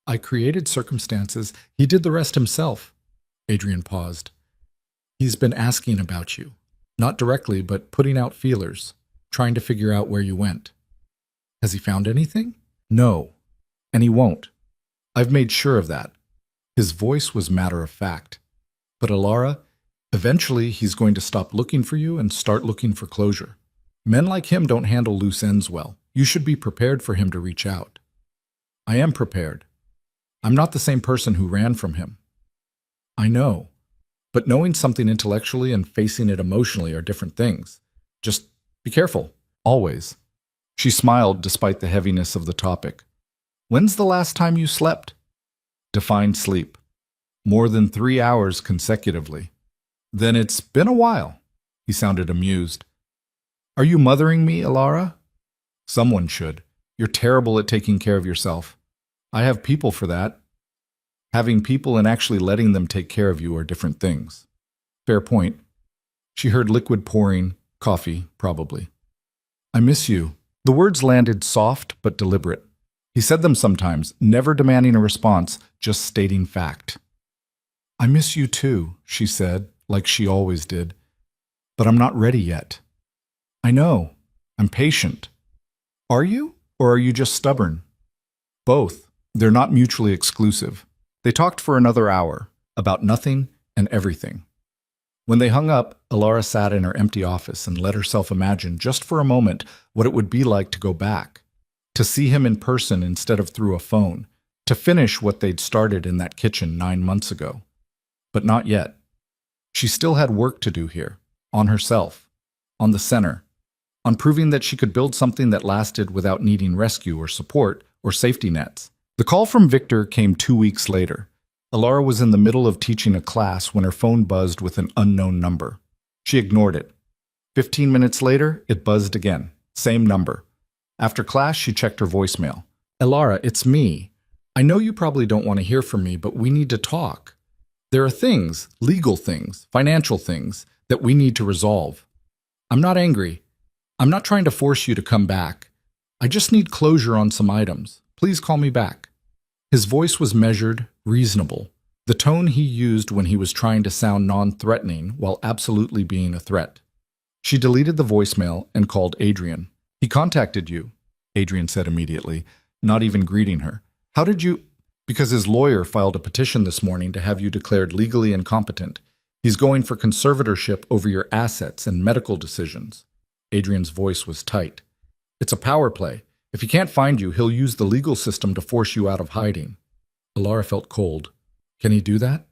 I created circumstances. He did the rest himself. Adrian paused. He's been asking about you. Not directly, but putting out feelers, trying to figure out where you went. Has he found anything? No. And he won't. I've made sure of that. His voice was matter of fact. But Elara, eventually he's going to stop looking for you and start looking for closure. Men like him don't handle loose ends well. You should be prepared for him to reach out. I am prepared. I'm not the same person who ran from him. I know. But knowing something intellectually and facing it emotionally are different things. Just be careful. Always. She smiled despite the heaviness of the topic. When's the last time you slept? Define sleep. More than 3 hours consecutively. Then it's been a while. He sounded amused. Are you mothering me, Elara? Someone should. You're terrible at taking care of yourself. I have people for that. Having people and actually letting them take care of you are different things. Fair point. She heard liquid pouring, coffee, probably. I miss you. The words landed soft but deliberate. He said them sometimes, never demanding a response, just stating fact. I miss you too, she said, like she always did. But I'm not ready yet. I know. I'm patient. Are you? Or are you just stubborn? Both. They're not mutually exclusive. They talked for another hour, about nothing and everything. When they hung up, Elara sat in her empty office and let herself imagine just for a moment what it would be like to go back, to see him in person instead of through a phone, to finish what they'd started in that kitchen 9 months ago. But not yet. She still had work to do here, on herself, on the center, on proving that she could build something that lasted without needing rescue or support or safety nets. The call from Victor came 2 weeks later. Elara was in the middle of teaching a class when her phone buzzed with an unknown number. She ignored it. 15 minutes later, it buzzed again. Same number. After class, she checked her voicemail. Elara, it's me. I know you probably don't want to hear from me, but we need to talk. There are things, legal things, financial things, that we need to resolve. I'm not angry. I'm not trying to force you to come back. I just need closure on some items. Please call me back. His voice was measured, reasonable, the tone he used when he was trying to sound non-threatening while absolutely being a threat. She deleted the voicemail and called Adrian. He contacted you, Adrian said immediately, not even greeting her. How did you? Because his lawyer filed a petition this morning to have you declared legally incompetent. He's going for conservatorship over your assets and medical decisions. Adrian's voice was tight. It's a power play. If he can't find you, he'll use the legal system to force you out of hiding. Elara felt cold. Can he do that?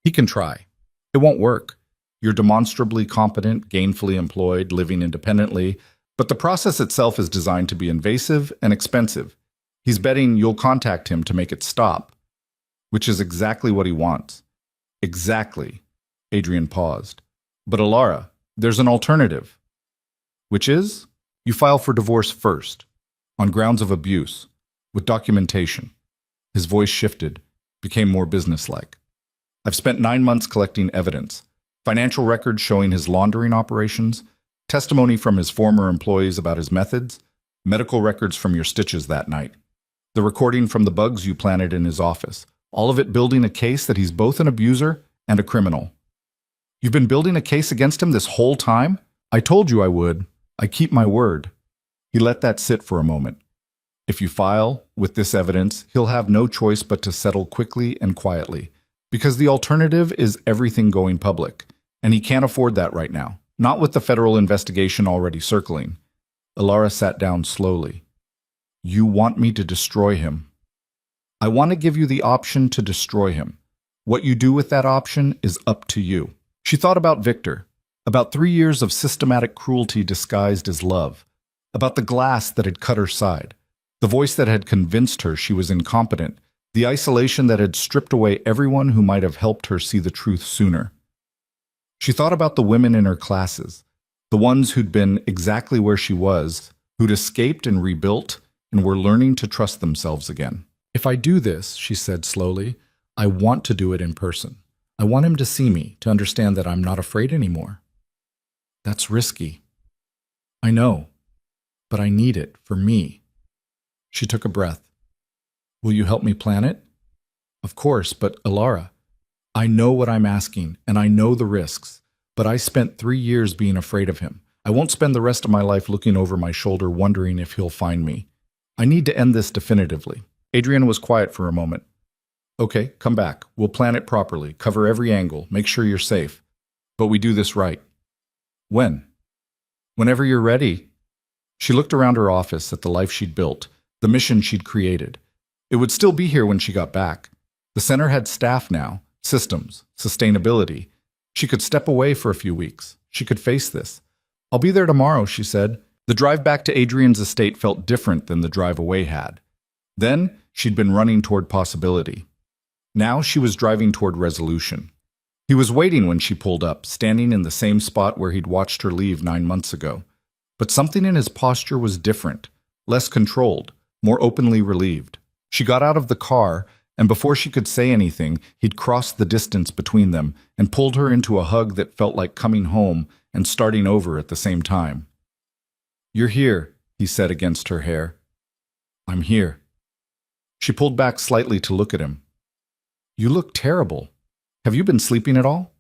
He can try. It won't work. You're demonstrably competent, gainfully employed, living independently, but the process itself is designed to be invasive and expensive. He's betting you'll contact him to make it stop, which is exactly what he wants. Exactly. Adrian paused. But Elara, there's an alternative. Which is? You file for divorce first, on grounds of abuse, with documentation. His voice shifted, became more businesslike. I've spent 9 months collecting evidence, financial records showing his laundering operations, testimony from his former employees about his methods, medical records from your stitches that night, the recording from the bugs you planted in his office, all of it building a case that he's both an abuser and a criminal. You've been building a case against him this whole time? I told you I would. I keep my word. He let that sit for a moment. If you file with this evidence, he'll have no choice but to settle quickly and quietly, because the alternative is everything going public, and he can't afford that right now, not with the federal investigation already circling. Alara sat down slowly. You want me to destroy him. I want to give you the option to destroy him. What you do with that option is up to you. She thought about Victor, about 3 years of systematic cruelty disguised as love, about the glass that had cut her side, the voice that had convinced her she was incompetent, the isolation that had stripped away everyone who might have helped her see the truth sooner. She thought about the women in her classes, the ones who'd been exactly where she was, who'd escaped and rebuilt, and were learning to trust themselves again. If I do this, she said slowly, I want to do it in person. I want him to see me, to understand that I'm not afraid anymore. That's risky. I know, but I need it for me. She took a breath. Will you help me plan it? Of course, but Alara, I know what I'm asking, and I know the risks, but I spent 3 years being afraid of him. I won't spend the rest of my life looking over my shoulder wondering if he'll find me. I need to end this definitively. Adrian was quiet for a moment. Okay, come back. We'll plan it properly, cover every angle, make sure you're safe. But we do this right. When? Whenever you're ready. She looked around her office at the life she'd built, the mission she'd created. It would still be here when she got back. The center had staff now, systems, sustainability. She could step away for a few weeks. She could face this. I'll be there tomorrow, she said. The drive back to Adrian's estate felt different than the drive away had. Then, she'd been running toward possibility. Now she was driving toward resolution. He was waiting when she pulled up, standing in the same spot where he'd watched her leave 9 months ago. But something in his posture was different, less controlled, more openly relieved. She got out of the car, and before she could say anything, he'd crossed the distance between them and pulled her into a hug that felt like coming home and starting over at the same time. You're here, he said against her hair. I'm here. She pulled back slightly to look at him. You look terrible. Have you been sleeping at all?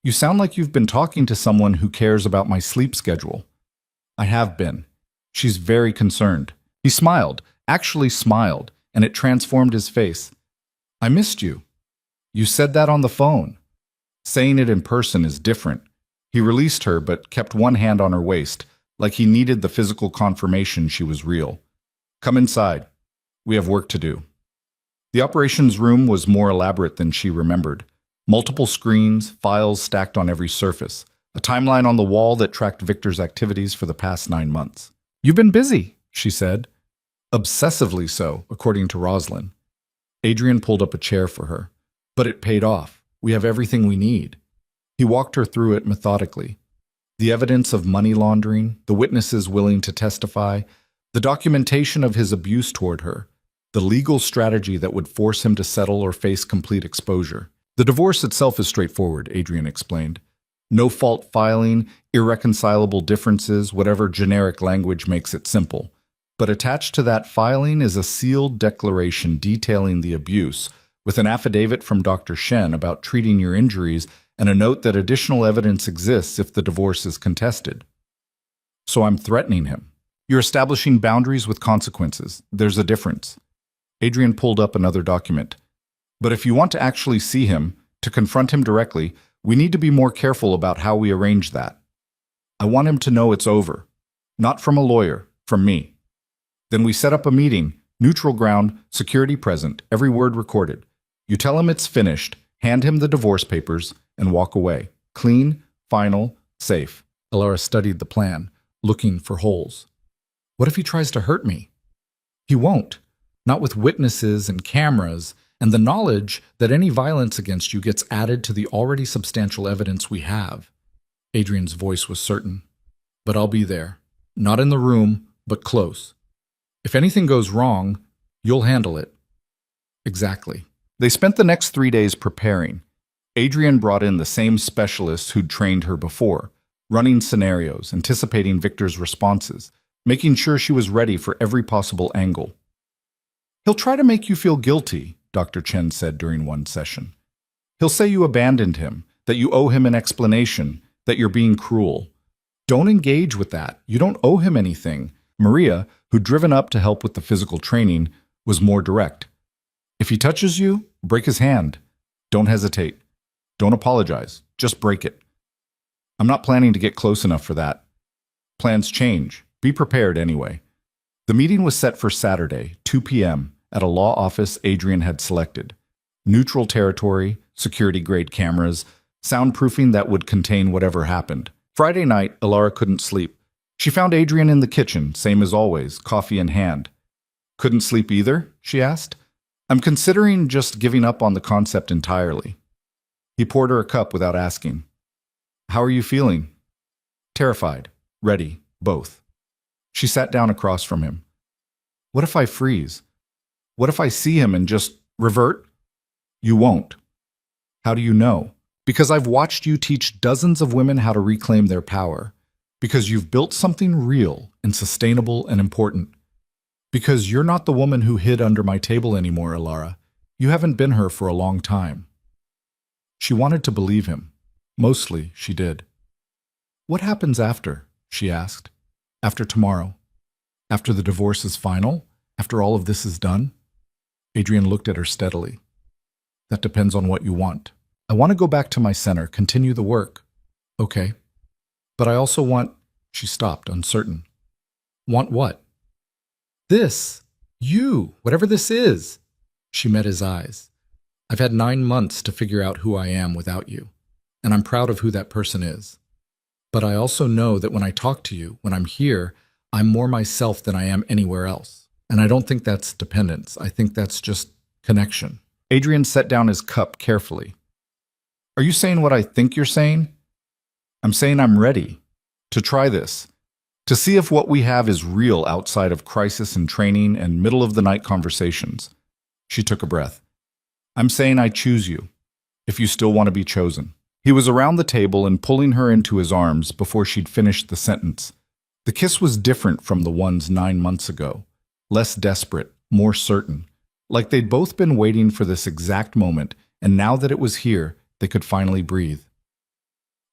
You sound like you've been talking to someone who cares about my sleep schedule. I have been. She's very concerned. He smiled, actually smiled, and it transformed his face. I missed you. You said that on the phone. Saying it in person is different. He released her but kept one hand on her waist, like he needed the physical confirmation she was real. Come inside. We have work to do. The operations room was more elaborate than she remembered. Multiple screens, files stacked on every surface, a timeline on the wall that tracked Victor's activities for the past 9 months. You've been busy, she said. Obsessively so, according to Roslyn. Adrian pulled up a chair for her. But it paid off. We have everything we need. He walked her through it methodically. The evidence of money laundering, the witnesses willing to testify, the documentation of his abuse toward her, the legal strategy that would force him to settle or face complete exposure. The divorce itself is straightforward, Adrian explained. No fault filing, irreconcilable differences, whatever generic language makes it simple. But attached to that filing is a sealed declaration detailing the abuse, with an affidavit from Dr. Shen about treating your injuries and a note that additional evidence exists if the divorce is contested. So I'm threatening him. You're establishing boundaries with consequences. There's a difference. Adrian pulled up another document. But if you want to actually see him, to confront him directly, we need to be more careful about how we arrange that. I want him to know it's over. Not from a lawyer, from me. Then we set up a meeting, neutral ground, security present, every word recorded. You tell him it's finished, hand him the divorce papers, and walk away. Clean, final, safe. Alara studied the plan, looking for holes. What if he tries to hurt me? He won't. Not with witnesses and cameras, and the knowledge that any violence against you gets added to the already substantial evidence we have. Adrian's voice was certain. But I'll be there. Not in the room, but close. If anything goes wrong, you'll handle it. Exactly. They spent the next 3 days preparing. Adrian brought in the same specialists who'd trained her before, running scenarios, anticipating Victor's responses, making sure she was ready for every possible angle. He'll try to make you feel guilty, Dr. Chen said during one session. He'll say you abandoned him, that you owe him an explanation, that you're being cruel. Don't engage with that. You don't owe him anything. Maria, who'd driven up to help with the physical training, was more direct. If he touches you, break his hand. Don't hesitate. Don't apologize. Just break it. I'm not planning to get close enough for that. Plans change. Be prepared anyway. The meeting was set for Saturday, 2 p.m., at a law office Adrian had selected. Neutral territory, security-grade cameras, soundproofing that would contain whatever happened. Friday night, Ilara couldn't sleep. She found Adrian in the kitchen, same as always, coffee in hand. Couldn't sleep either? She asked. I'm considering just giving up on the concept entirely. He poured her a cup without asking. How are you feeling? Terrified. Ready. Both. She sat down across from him. What if I freeze? What if I see him and just revert? You won't. How do you know? Because I've watched you teach dozens of women how to reclaim their power. Because you've built something real and sustainable and important. Because you're not the woman who hid under my table anymore, Ilara. You haven't been her for a long time. She wanted to believe him. Mostly, she did. What happens after? She asked. After tomorrow? After the divorce is final? After all of this is done? Adrian looked at her steadily. That depends on what you want. I want to go back to my center, continue the work. Okay. But I also want... She stopped, uncertain. Want what? This. You. Whatever this is. She met his eyes. I've had 9 months to figure out who I am without you, and I'm proud of who that person is. But I also know that when I talk to you, when I'm here, I'm more myself than I am anywhere else. And I don't think that's dependence. I think that's just connection. Adrian set down his cup carefully. Are you saying what I think you're saying? I'm saying I'm ready to try this, to see if what we have is real outside of crisis and training and middle-of-the-night conversations. She took a breath. I'm saying I choose you, if you still want to be chosen. He was around the table and pulling her into his arms before she'd finished the sentence. The kiss was different from the ones 9 months ago, less desperate, more certain, like they'd both been waiting for this exact moment, and now that it was here, they could finally breathe.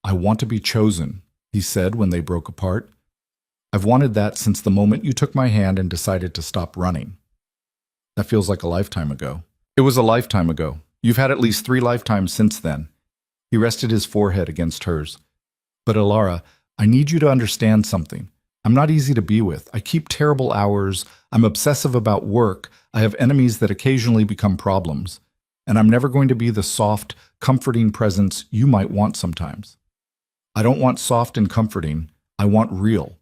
I want to be chosen, he said when they broke apart. I've wanted that since the moment you took my hand and decided to stop running. That feels like a lifetime ago. It was a lifetime ago. You've had at least 3 lifetimes since then. He rested his forehead against hers. But Ilara, I need you to understand something. I'm not easy to be with. I keep terrible hours. I'm obsessive about work. I have enemies that occasionally become problems. And I'm never going to be the soft, comforting presence you might want sometimes. I don't want soft and comforting. I want real.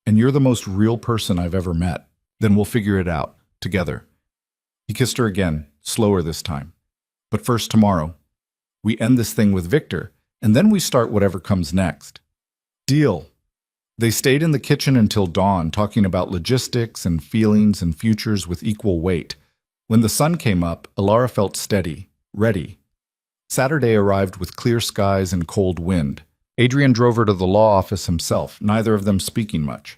And you're the most real person I've ever met. Then we'll figure it out, together. He kissed her again, slower this time. But first tomorrow. We end this thing with Victor, and then we start whatever comes next. Deal. They stayed in the kitchen until dawn, talking about logistics and feelings and futures with equal weight. When the sun came up, Ilara felt steady, ready. Saturday arrived with clear skies and cold wind. Adrian drove her to the law office himself, neither of them speaking much.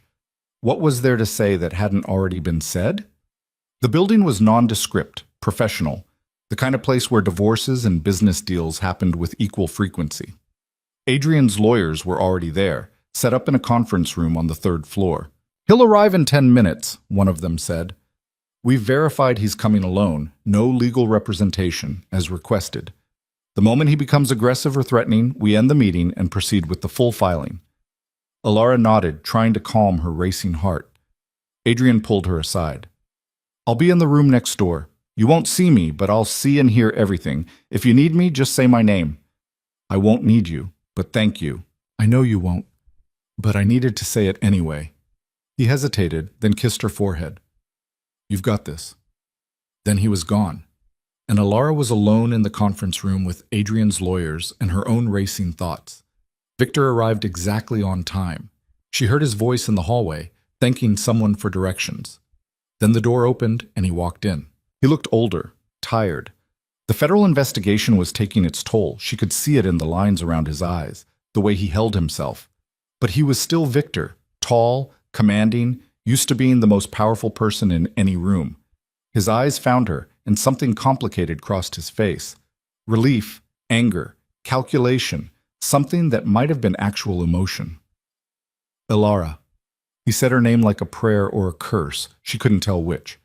What was there to say that hadn't already been said? The building was nondescript, professional, the kind of place where divorces and business deals happened with equal frequency. Adrian's lawyers were already there, set up in a conference room on the 3rd floor. He'll arrive in 10 minutes, one of them said. We've verified he's coming alone, no legal representation, as requested. The moment he becomes aggressive or threatening, we end the meeting and proceed with the full filing. Ilara nodded, trying to calm her racing heart. Adrian pulled her aside. I'll be in the room next door. You won't see me, but I'll see and hear everything. If you need me, just say my name. I won't need you, but thank you. I know you won't, but I needed to say it anyway. He hesitated, then kissed her forehead. You've got this. Then he was gone, and Ilara was alone in the conference room with Adrian's lawyers and her own racing thoughts. Victor arrived exactly on time. She heard his voice in the hallway, thanking someone for directions. Then the door opened and he walked in. He looked older, tired. The federal investigation was taking its toll. She could see it in the lines around his eyes, the way he held himself. But he was still Victor, tall, commanding, used to being the most powerful person in any room. His eyes found her, and something complicated crossed his face. Relief, anger, calculation, something that might have been actual emotion. Ilara. He said her name like a prayer or a curse. She couldn't tell which.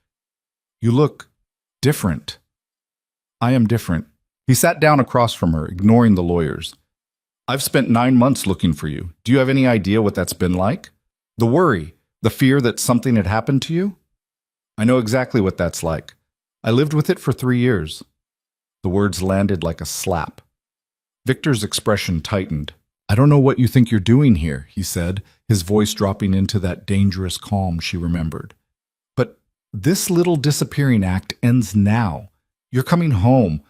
You look different. I am different. He sat down across from her, ignoring the lawyers. I've spent 9 months looking for you. Do you have any idea what that's been like? The worry, the fear that something had happened to you? I know exactly what that's like. I lived with it for 3 years. The words landed like a slap. Victor's expression tightened. I don't know what you think you're doing here, he said, his voice dropping into that dangerous calm she remembered. But this little disappearing act ends now. You're coming home.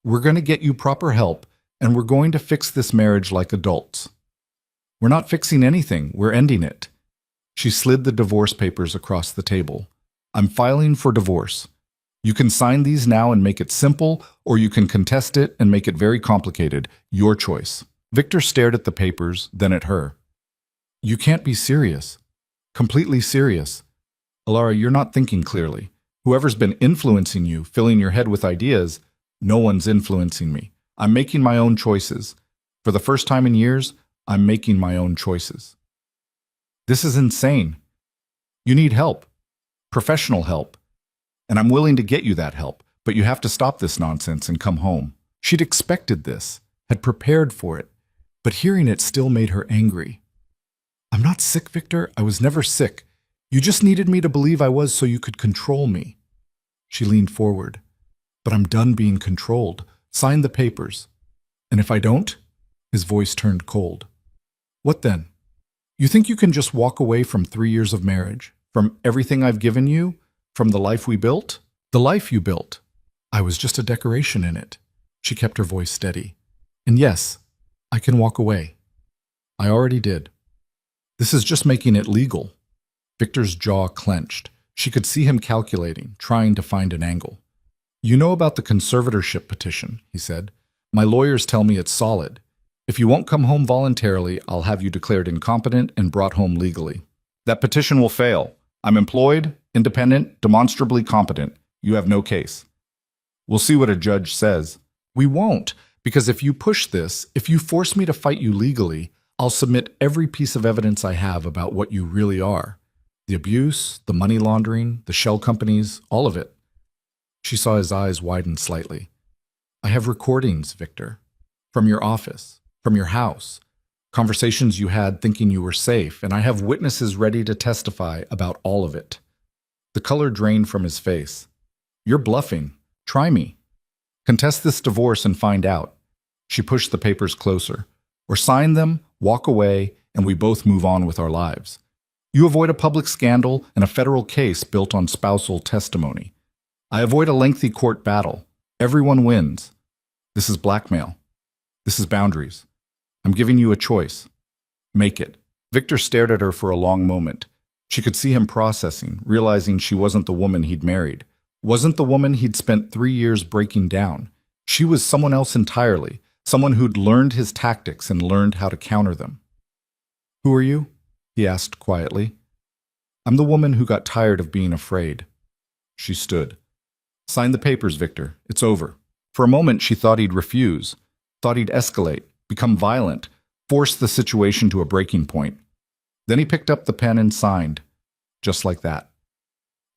We're going to get you proper help, and we're going to fix this marriage like adults. We're not fixing anything. We're ending it. She slid the divorce papers across the table. I'm filing for divorce. You can sign these now and make it simple, or you can contest it and make it very complicated. Your choice. Victor stared at the papers, then at her. You can't be serious. Completely serious. Ilara, you're not thinking clearly. Whoever's been influencing you, filling your head with ideas, no one's influencing me. I'm making my own choices. For the first time in years, I'm making my own choices. This is insane. You need help. Professional help. And I'm willing to get you that help, but you have to stop this nonsense and come home. She'd expected this, had prepared for it, but hearing it still made her angry. I'm not sick, Victor. I was never sick. You just needed me to believe I was so you could control me. She leaned forward. But I'm done being controlled. Sign the papers. And if I don't? His voice turned cold. What then? You think you can just walk away from 3 years of marriage? From everything I've given you? From the life we built? The life you built. I was just a decoration in it. She kept her voice steady. And yes, I can walk away. I already did. This is just making it legal. Victor's jaw clenched. She could see him calculating, trying to find an angle. You know about the conservatorship petition, he said. My lawyers tell me it's solid. If you won't come home voluntarily, I'll have you declared incompetent and brought home legally. That petition will fail. I'm employed, independent, demonstrably competent. You have no case. We'll see what a judge says. We won't, because if you push this, if you force me to fight you legally, I'll submit every piece of evidence I have about what you really are. The abuse, the money laundering, the shell companies, all of it. She saw his eyes widen slightly. I have recordings, Victor. From your office, from your house. Conversations you had thinking you were safe, and I have witnesses ready to testify about all of it. The color drained from his face. You're bluffing. Try me. Contest this divorce and find out. She pushed the papers closer. Or sign them, walk away, and we both move on with our lives. You avoid a public scandal and a federal case built on spousal testimony. I avoid a lengthy court battle. Everyone wins. This is blackmail. This is boundaries. I'm giving you a choice. Make it. Victor stared at her for a long moment. She could see him processing, realizing she wasn't the woman he'd married. Wasn't the woman he'd spent 3 years breaking down. She was someone else entirely, someone who'd learned his tactics and learned how to counter them. Who are you? He asked quietly. I'm the woman who got tired of being afraid. She stood. Sign the papers, Victor. It's over. For a moment, she thought he'd refuse, thought he'd escalate, become violent, force the situation to a breaking point. Then he picked up the pen and signed, just like that.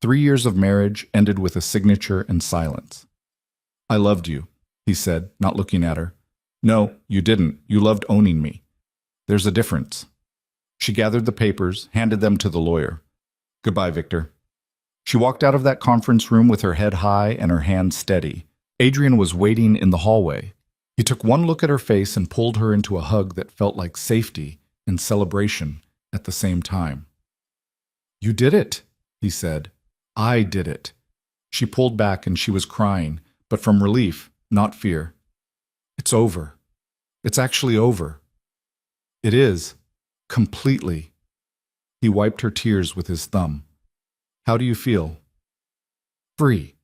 3 years of marriage ended with a signature and silence. I loved you, he said, not looking at her. No, you didn't. You loved owning me. There's a difference. She gathered the papers, handed them to the lawyer. Goodbye, Victor. She walked out of that conference room with her head high and her hands steady. Adrian was waiting in the hallway. He took one look at her face and pulled her into a hug that felt like safety and celebration at the same time. You did it, he said. I did it. She pulled back and she was crying, but from relief, not fear. It's over. It's actually over. It is. Completely. He wiped her tears with his thumb. How do you feel? Free.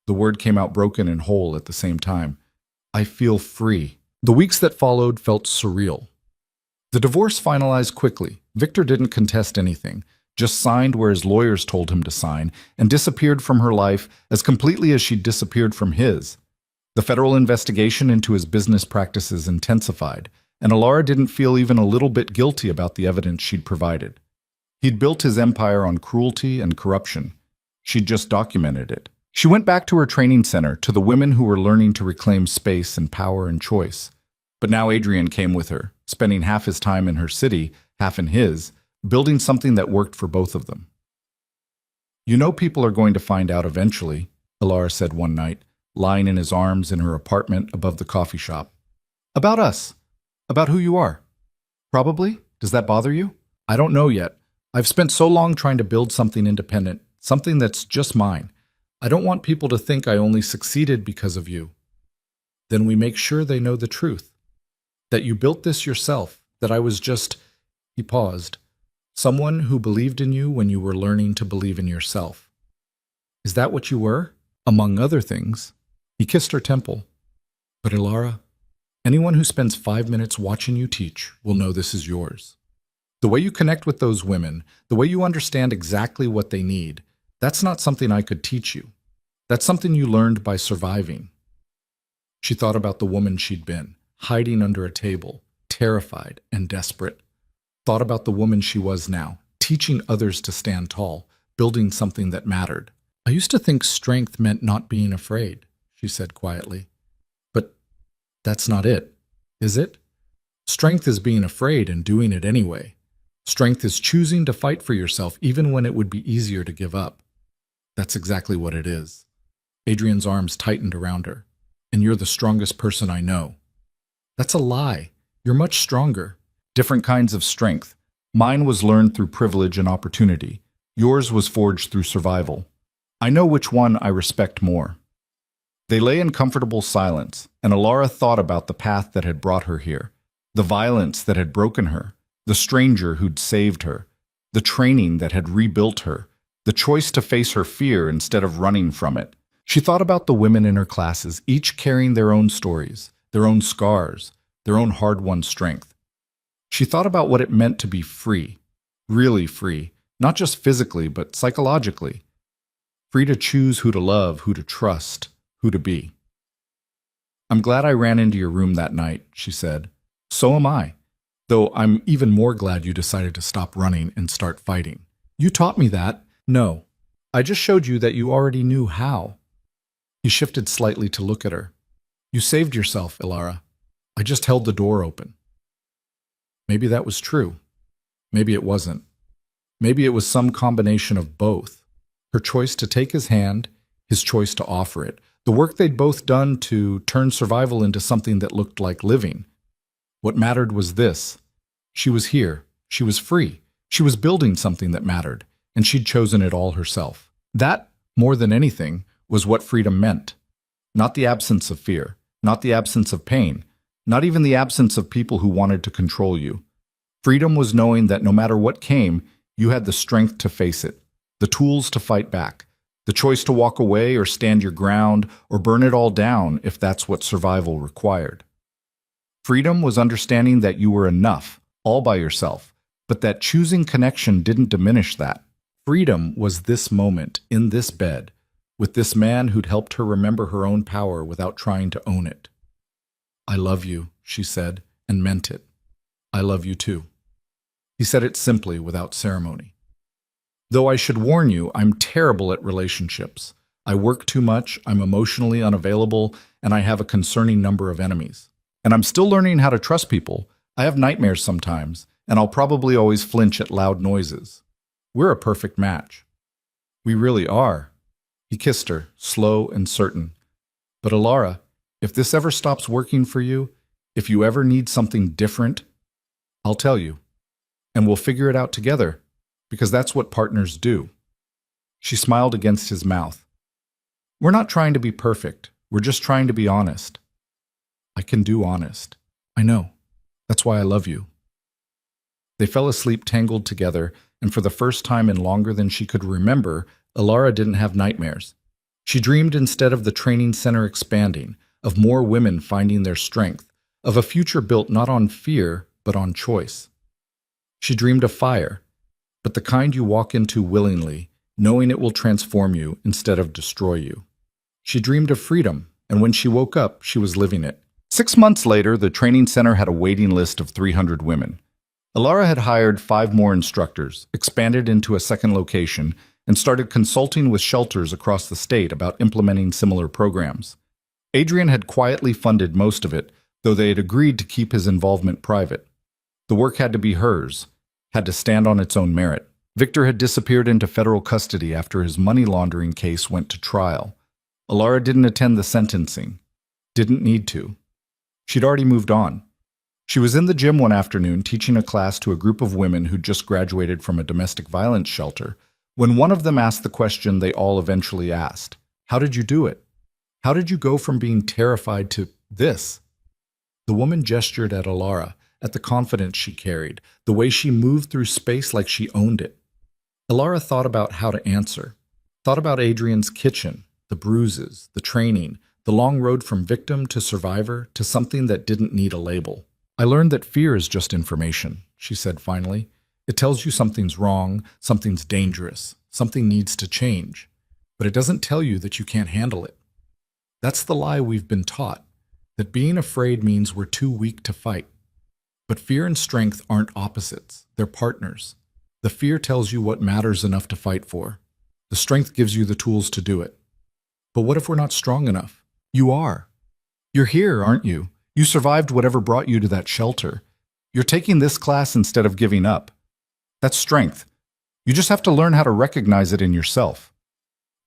The word came out broken and whole at the same time. I feel free. The weeks that followed felt surreal. The divorce finalized quickly. Victor didn't contest anything, just signed where his lawyers told him to sign, and disappeared from her life as completely as she'd disappeared from his. The federal investigation into his business practices intensified, and Alara didn't feel even a little bit guilty about the evidence she'd provided. He'd built his empire on cruelty and corruption. She'd just documented it. She went back to her training center, to the women who were learning to reclaim space and power and choice. But now Adrian came with her, spending half his time in her city, half in his, building something that worked for both of them. You know people are going to find out eventually, Alara said one night, lying in his arms in her apartment above the coffee shop. About us. About who you are. Probably? Does that bother you? I don't know yet. I've spent so long trying to build something independent, something that's just mine. I don't want people to think I only succeeded because of you. Then we make sure they know the truth. That you built this yourself, that I was just, he paused, someone who believed in you when you were learning to believe in yourself. Is that what you were? Among other things. He kissed her temple. But Alara, anyone who spends 5 minutes watching you teach will know this is yours. The way you connect with those women, the way you understand exactly what they need, that's not something I could teach you. That's something you learned by surviving. She thought about the woman she'd been, hiding under a table, terrified and desperate. Thought about the woman she was now, teaching others to stand tall, building something that mattered. I used to think strength meant not being afraid, she said quietly. But that's not it, is it? Strength is being afraid and doing it anyway. Strength is choosing to fight for yourself even when it would be easier to give up. That's exactly what it is. Adrian's arms tightened around her. And you're the strongest person I know. That's a lie. You're much stronger. Different kinds of strength. Mine was learned through privilege and opportunity. Yours was forged through survival. I know which one I respect more. They lay in comfortable silence, and Alara thought about the path that had brought her here, the violence that had broken her, the stranger who'd saved her, the training that had rebuilt her, the choice to face her fear instead of running from it. She thought about the women in her classes, each carrying their own stories, their own scars, their own hard-won strength. She thought about what it meant to be free, really free, not just physically, but psychologically. Free to choose who to love, who to trust, who to be. I'm glad I ran into your room that night, she said. So am I. Though I'm even more glad you decided to stop running and start fighting. You taught me that. No, I just showed you that you already knew how. He shifted slightly to look at her. You saved yourself, Alara. I just held the door open. Maybe that was true. Maybe it wasn't. Maybe it was some combination of both. Her choice to take his hand, his choice to offer it. The work they'd both done to turn survival into something that looked like living. What mattered was this. She was here. She was free. She was building something that mattered, and she'd chosen it all herself. That, more than anything, was what freedom meant. Not the absence of fear, not the absence of pain, not even the absence of people who wanted to control you. Freedom was knowing that no matter what came, you had the strength to face it, the tools to fight back, the choice to walk away or stand your ground or burn it all down if that's what survival required. Freedom was understanding that you were enough, all by yourself, but that choosing connection didn't diminish that. Freedom was this moment, in this bed, with this man who'd helped her remember her own power without trying to own it. I love you, she said, and meant it. I love you too. He said it simply, without ceremony. Though I should warn you, I'm terrible at relationships. I work too much, I'm emotionally unavailable, and I have a concerning number of enemies. And I'm still learning how to trust people. I have nightmares sometimes, and I'll probably always flinch at loud noises. We're a perfect match. We really are. He kissed her, slow and certain. But Alara, if this ever stops working for you, if you ever need something different, I'll tell you. And we'll figure it out together, because that's what partners do. She smiled against his mouth. We're not trying to be perfect. We're just trying to be honest. I can do honest. I know. That's why I love you. They fell asleep tangled together, and for the first time in longer than she could remember, Alara didn't have nightmares. She dreamed instead of the training center expanding, of more women finding their strength, of a future built not on fear, but on choice. She dreamed of fire, but the kind you walk into willingly, knowing it will transform you instead of destroy you. She dreamed of freedom, and when she woke up, she was living it. 6 months later, the training center had a waiting list of 300 women. Alara had hired 5 more instructors, expanded into a second location, and started consulting with shelters across the state about implementing similar programs. Adrian had quietly funded most of it, though they had agreed to keep his involvement private. The work had to be hers, had to stand on its own merit. Victor had disappeared into federal custody after his money laundering case went to trial. Alara didn't attend the sentencing. Didn't need to. She'd already moved on. She was in the gym one afternoon teaching a class to a group of women who'd just graduated from a domestic violence shelter, when one of them asked the question they all eventually asked. How did you do it? How did you go from being terrified to this? The woman gestured at Alara, at the confidence she carried, the way she moved through space like she owned it. Alara thought about how to answer, thought about Adrian's kitchen, the bruises, the training, the long road from victim to survivor to something that didn't need a label. I learned that fear is just information, she said finally. It tells you something's wrong, something's dangerous, something needs to change, but it doesn't tell you that you can't handle it. That's the lie we've been taught, that being afraid means we're too weak to fight. But fear and strength aren't opposites, they're partners. The fear tells you what matters enough to fight for. The strength gives you the tools to do it. But what if we're not strong enough? You are. You're here, aren't you? You survived whatever brought you to that shelter. You're taking this class instead of giving up. That's strength. You just have to learn how to recognize it in yourself.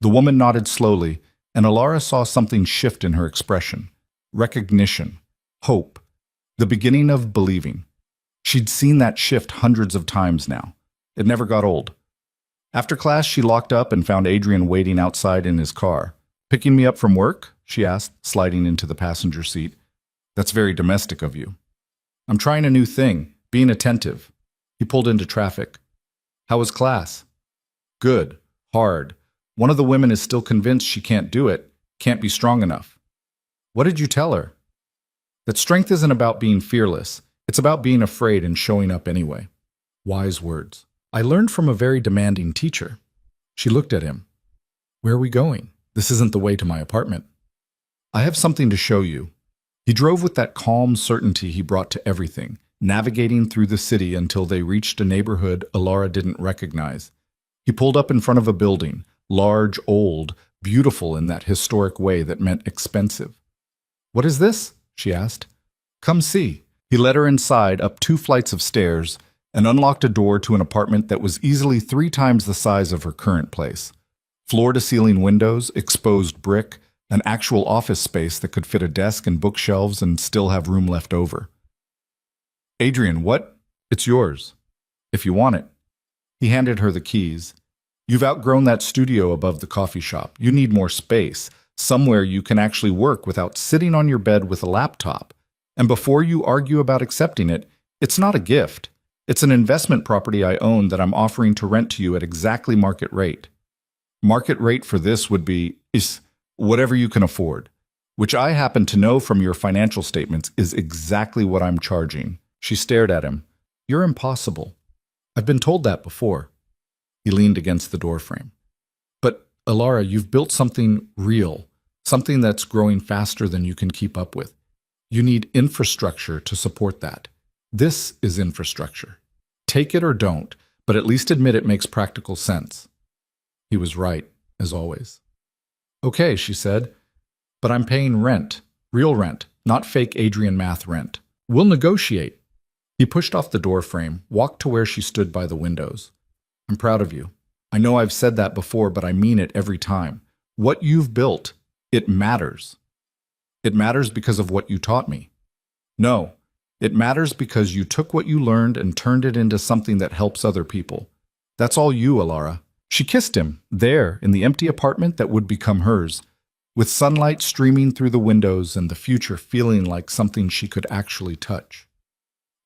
The woman nodded slowly, and Alara saw something shift in her expression. Recognition. Hope. The beginning of believing. She'd seen that shift hundreds of times now. It never got old. After class, she locked up and found Adrian waiting outside in his car. Picking me up from work? She asked, sliding into the passenger seat. That's very domestic of you. I'm trying a new thing, being attentive. He pulled into traffic. How was class? Good. Hard. One of the women is still convinced she can't do it, can't be strong enough. What did you tell her? That strength isn't about being fearless. It's about being afraid and showing up anyway. Wise words. I learned from a very demanding teacher. She looked at him. Where are we going? This isn't the way to my apartment. I have something to show you. He drove with that calm certainty he brought to everything, navigating through the city until they reached a neighborhood Alara didn't recognize. He pulled up in front of a building, large, old, beautiful in that historic way that meant expensive. What is this? She asked. Come see. He led her inside, up 2 flights of stairs, and unlocked a door to an apartment that was easily 3 times the size of her current place. Floor-to-ceiling windows, exposed brick, an actual office space that could fit a desk and bookshelves and still have room left over. Adrian, what? It's yours. If you want it. He handed her the keys. You've outgrown that studio above the coffee shop. You need more space, somewhere you can actually work without sitting on your bed with a laptop. And before you argue about accepting it, it's not a gift. It's an investment property I own that I'm offering to rent to you at exactly market rate. Market rate for this would be whatever you can afford, which I happen to know from your financial statements is exactly what I'm charging. She stared at him. You're impossible. I've been told that before. He leaned against the doorframe. But, Alara, you've built something real, something that's growing faster than you can keep up with. You need infrastructure to support that. This is infrastructure. Take it or don't, but at least admit it makes practical sense. He was right, as always. Okay, she said, but I'm paying rent, real rent, not fake Adrian math rent. We'll negotiate. He pushed off the doorframe, walked to where she stood by the windows. I'm proud of you. I know I've said that before, but I mean it every time. What you've built, it matters. It matters because of what you taught me. No, it matters because you took what you learned and turned it into something that helps other people. That's all you, Alara. She kissed him, there, in the empty apartment that would become hers, with sunlight streaming through the windows and the future feeling like something she could actually touch.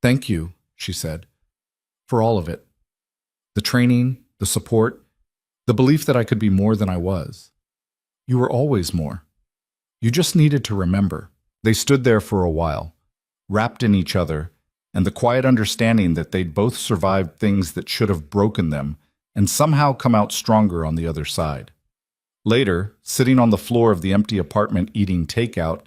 Thank you, she said, for all of it. The The training, the support, the belief that I could be more than I was. You were always more. You just needed to remember. They stood there for a while, wrapped in each other, and the quiet understanding that they'd both survived things that should have broken them and somehow come out stronger on the other side. Later, sitting on the floor of the empty apartment eating takeout,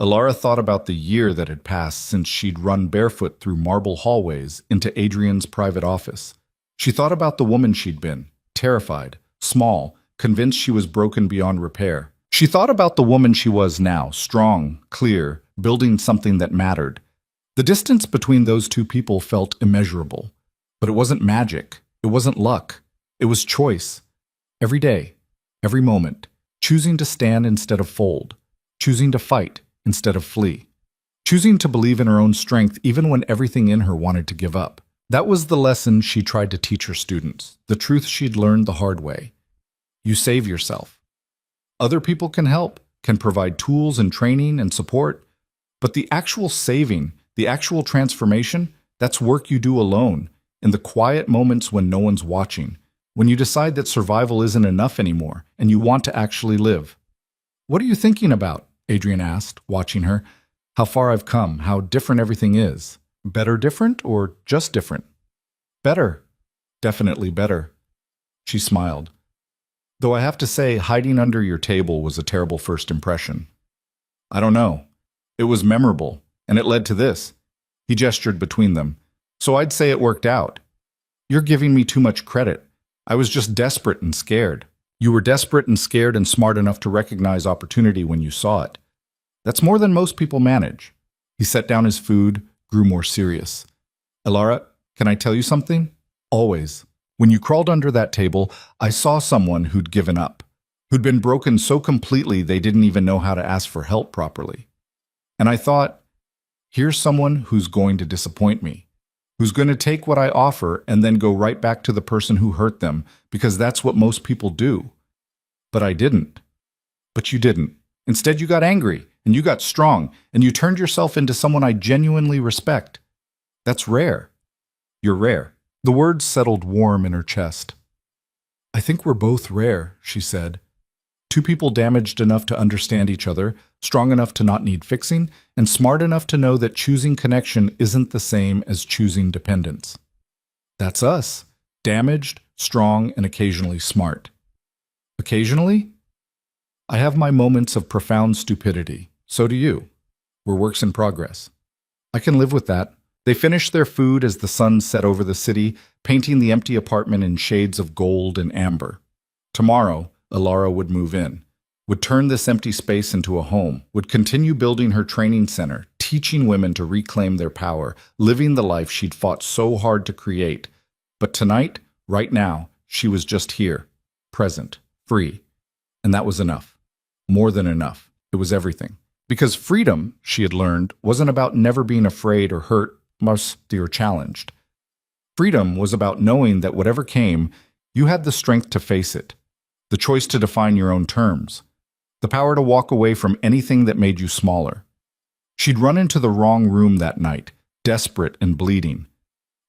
Alara thought about the year that had passed since she'd run barefoot through marble hallways into Adrian's private office. She thought about the woman she'd been, terrified, small, convinced she was broken beyond repair. She thought about the woman she was now, strong, clear, building something that mattered. The distance between those two people felt immeasurable. But it wasn't magic. It wasn't luck. It was choice. Every day, every moment, choosing to stand instead of fold, choosing to fight instead of flee, choosing to believe in her own strength even when everything in her wanted to give up. That was the lesson she tried to teach her students, the truth she'd learned the hard way. You save yourself. Other people can help, can provide tools and training and support, but the actual saving, the actual transformation, that's work you do alone, in the quiet moments when no one's watching, when you decide that survival isn't enough anymore and you want to actually live. What are you thinking about? Adrian asked, watching her. How far I've come, how different everything is. Better different or just different? Better. Definitely better. She smiled. Though I have to say, hiding under your table was a terrible first impression. I don't know. It was memorable, and it led to this. He gestured between them. So I'd say it worked out. You're giving me too much credit. I was just desperate and scared. You were desperate and scared and smart enough to recognize opportunity when you saw it. That's more than most people manage. He set down his food, grew more serious. Alara, can I tell you something? Always. When you crawled under that table, I saw someone who'd given up, who'd been broken so completely they didn't even know how to ask for help properly. And I thought, here's someone who's going to disappoint me, who's going to take what I offer and then go right back to the person who hurt them, because that's what most people do. But I didn't. But you didn't. Instead, you got angry, and you got strong, and you turned yourself into someone I genuinely respect. That's rare. You're rare. The words settled warm in her chest. I think we're both rare, she said. Two people damaged enough to understand each other, strong enough to not need fixing, and smart enough to know that choosing connection isn't the same as choosing dependence. That's us. Damaged, strong, and occasionally smart. Occasionally? I have my moments of profound stupidity. So do you. We're works in progress. I can live with that. They finished their food as the sun set over the city, painting the empty apartment in shades of gold and amber. Tomorrow, Alara would move in, would turn this empty space into a home, would continue building her training center, teaching women to reclaim their power, living the life she'd fought so hard to create. But tonight, right now, she was just here, present, free. And that was enough. More than enough. It was everything. Because freedom, she had learned, wasn't about never being afraid or hurt, musty or challenged. Freedom was about knowing that whatever came, you had the strength to face it, the choice to define your own terms, the power to walk away from anything that made you smaller. She'd run into the wrong room that night, desperate and bleeding.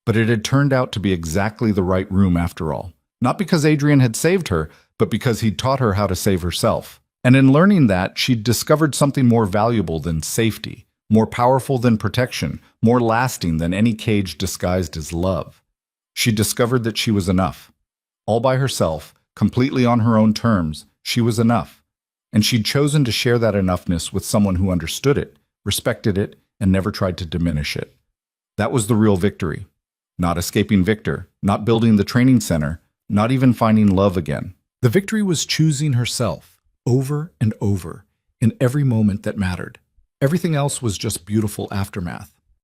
But it had turned out to be exactly the right room after all. Not because Adrian had saved her, but because he'd taught her how to save herself. And in learning that, she'd discovered something more valuable than safety, more powerful than protection, more lasting than any cage disguised as love. She discovered that she was enough. All by herself, completely on her own terms, she was enough. And she'd chosen to share that enoughness with someone who understood it, respected it, and never tried to diminish it. That was the real victory. Not escaping Victor, not building the training center, not even finding love again. The victory was choosing herself, over and over, in every moment that mattered. Everything else was just beautiful aftermath.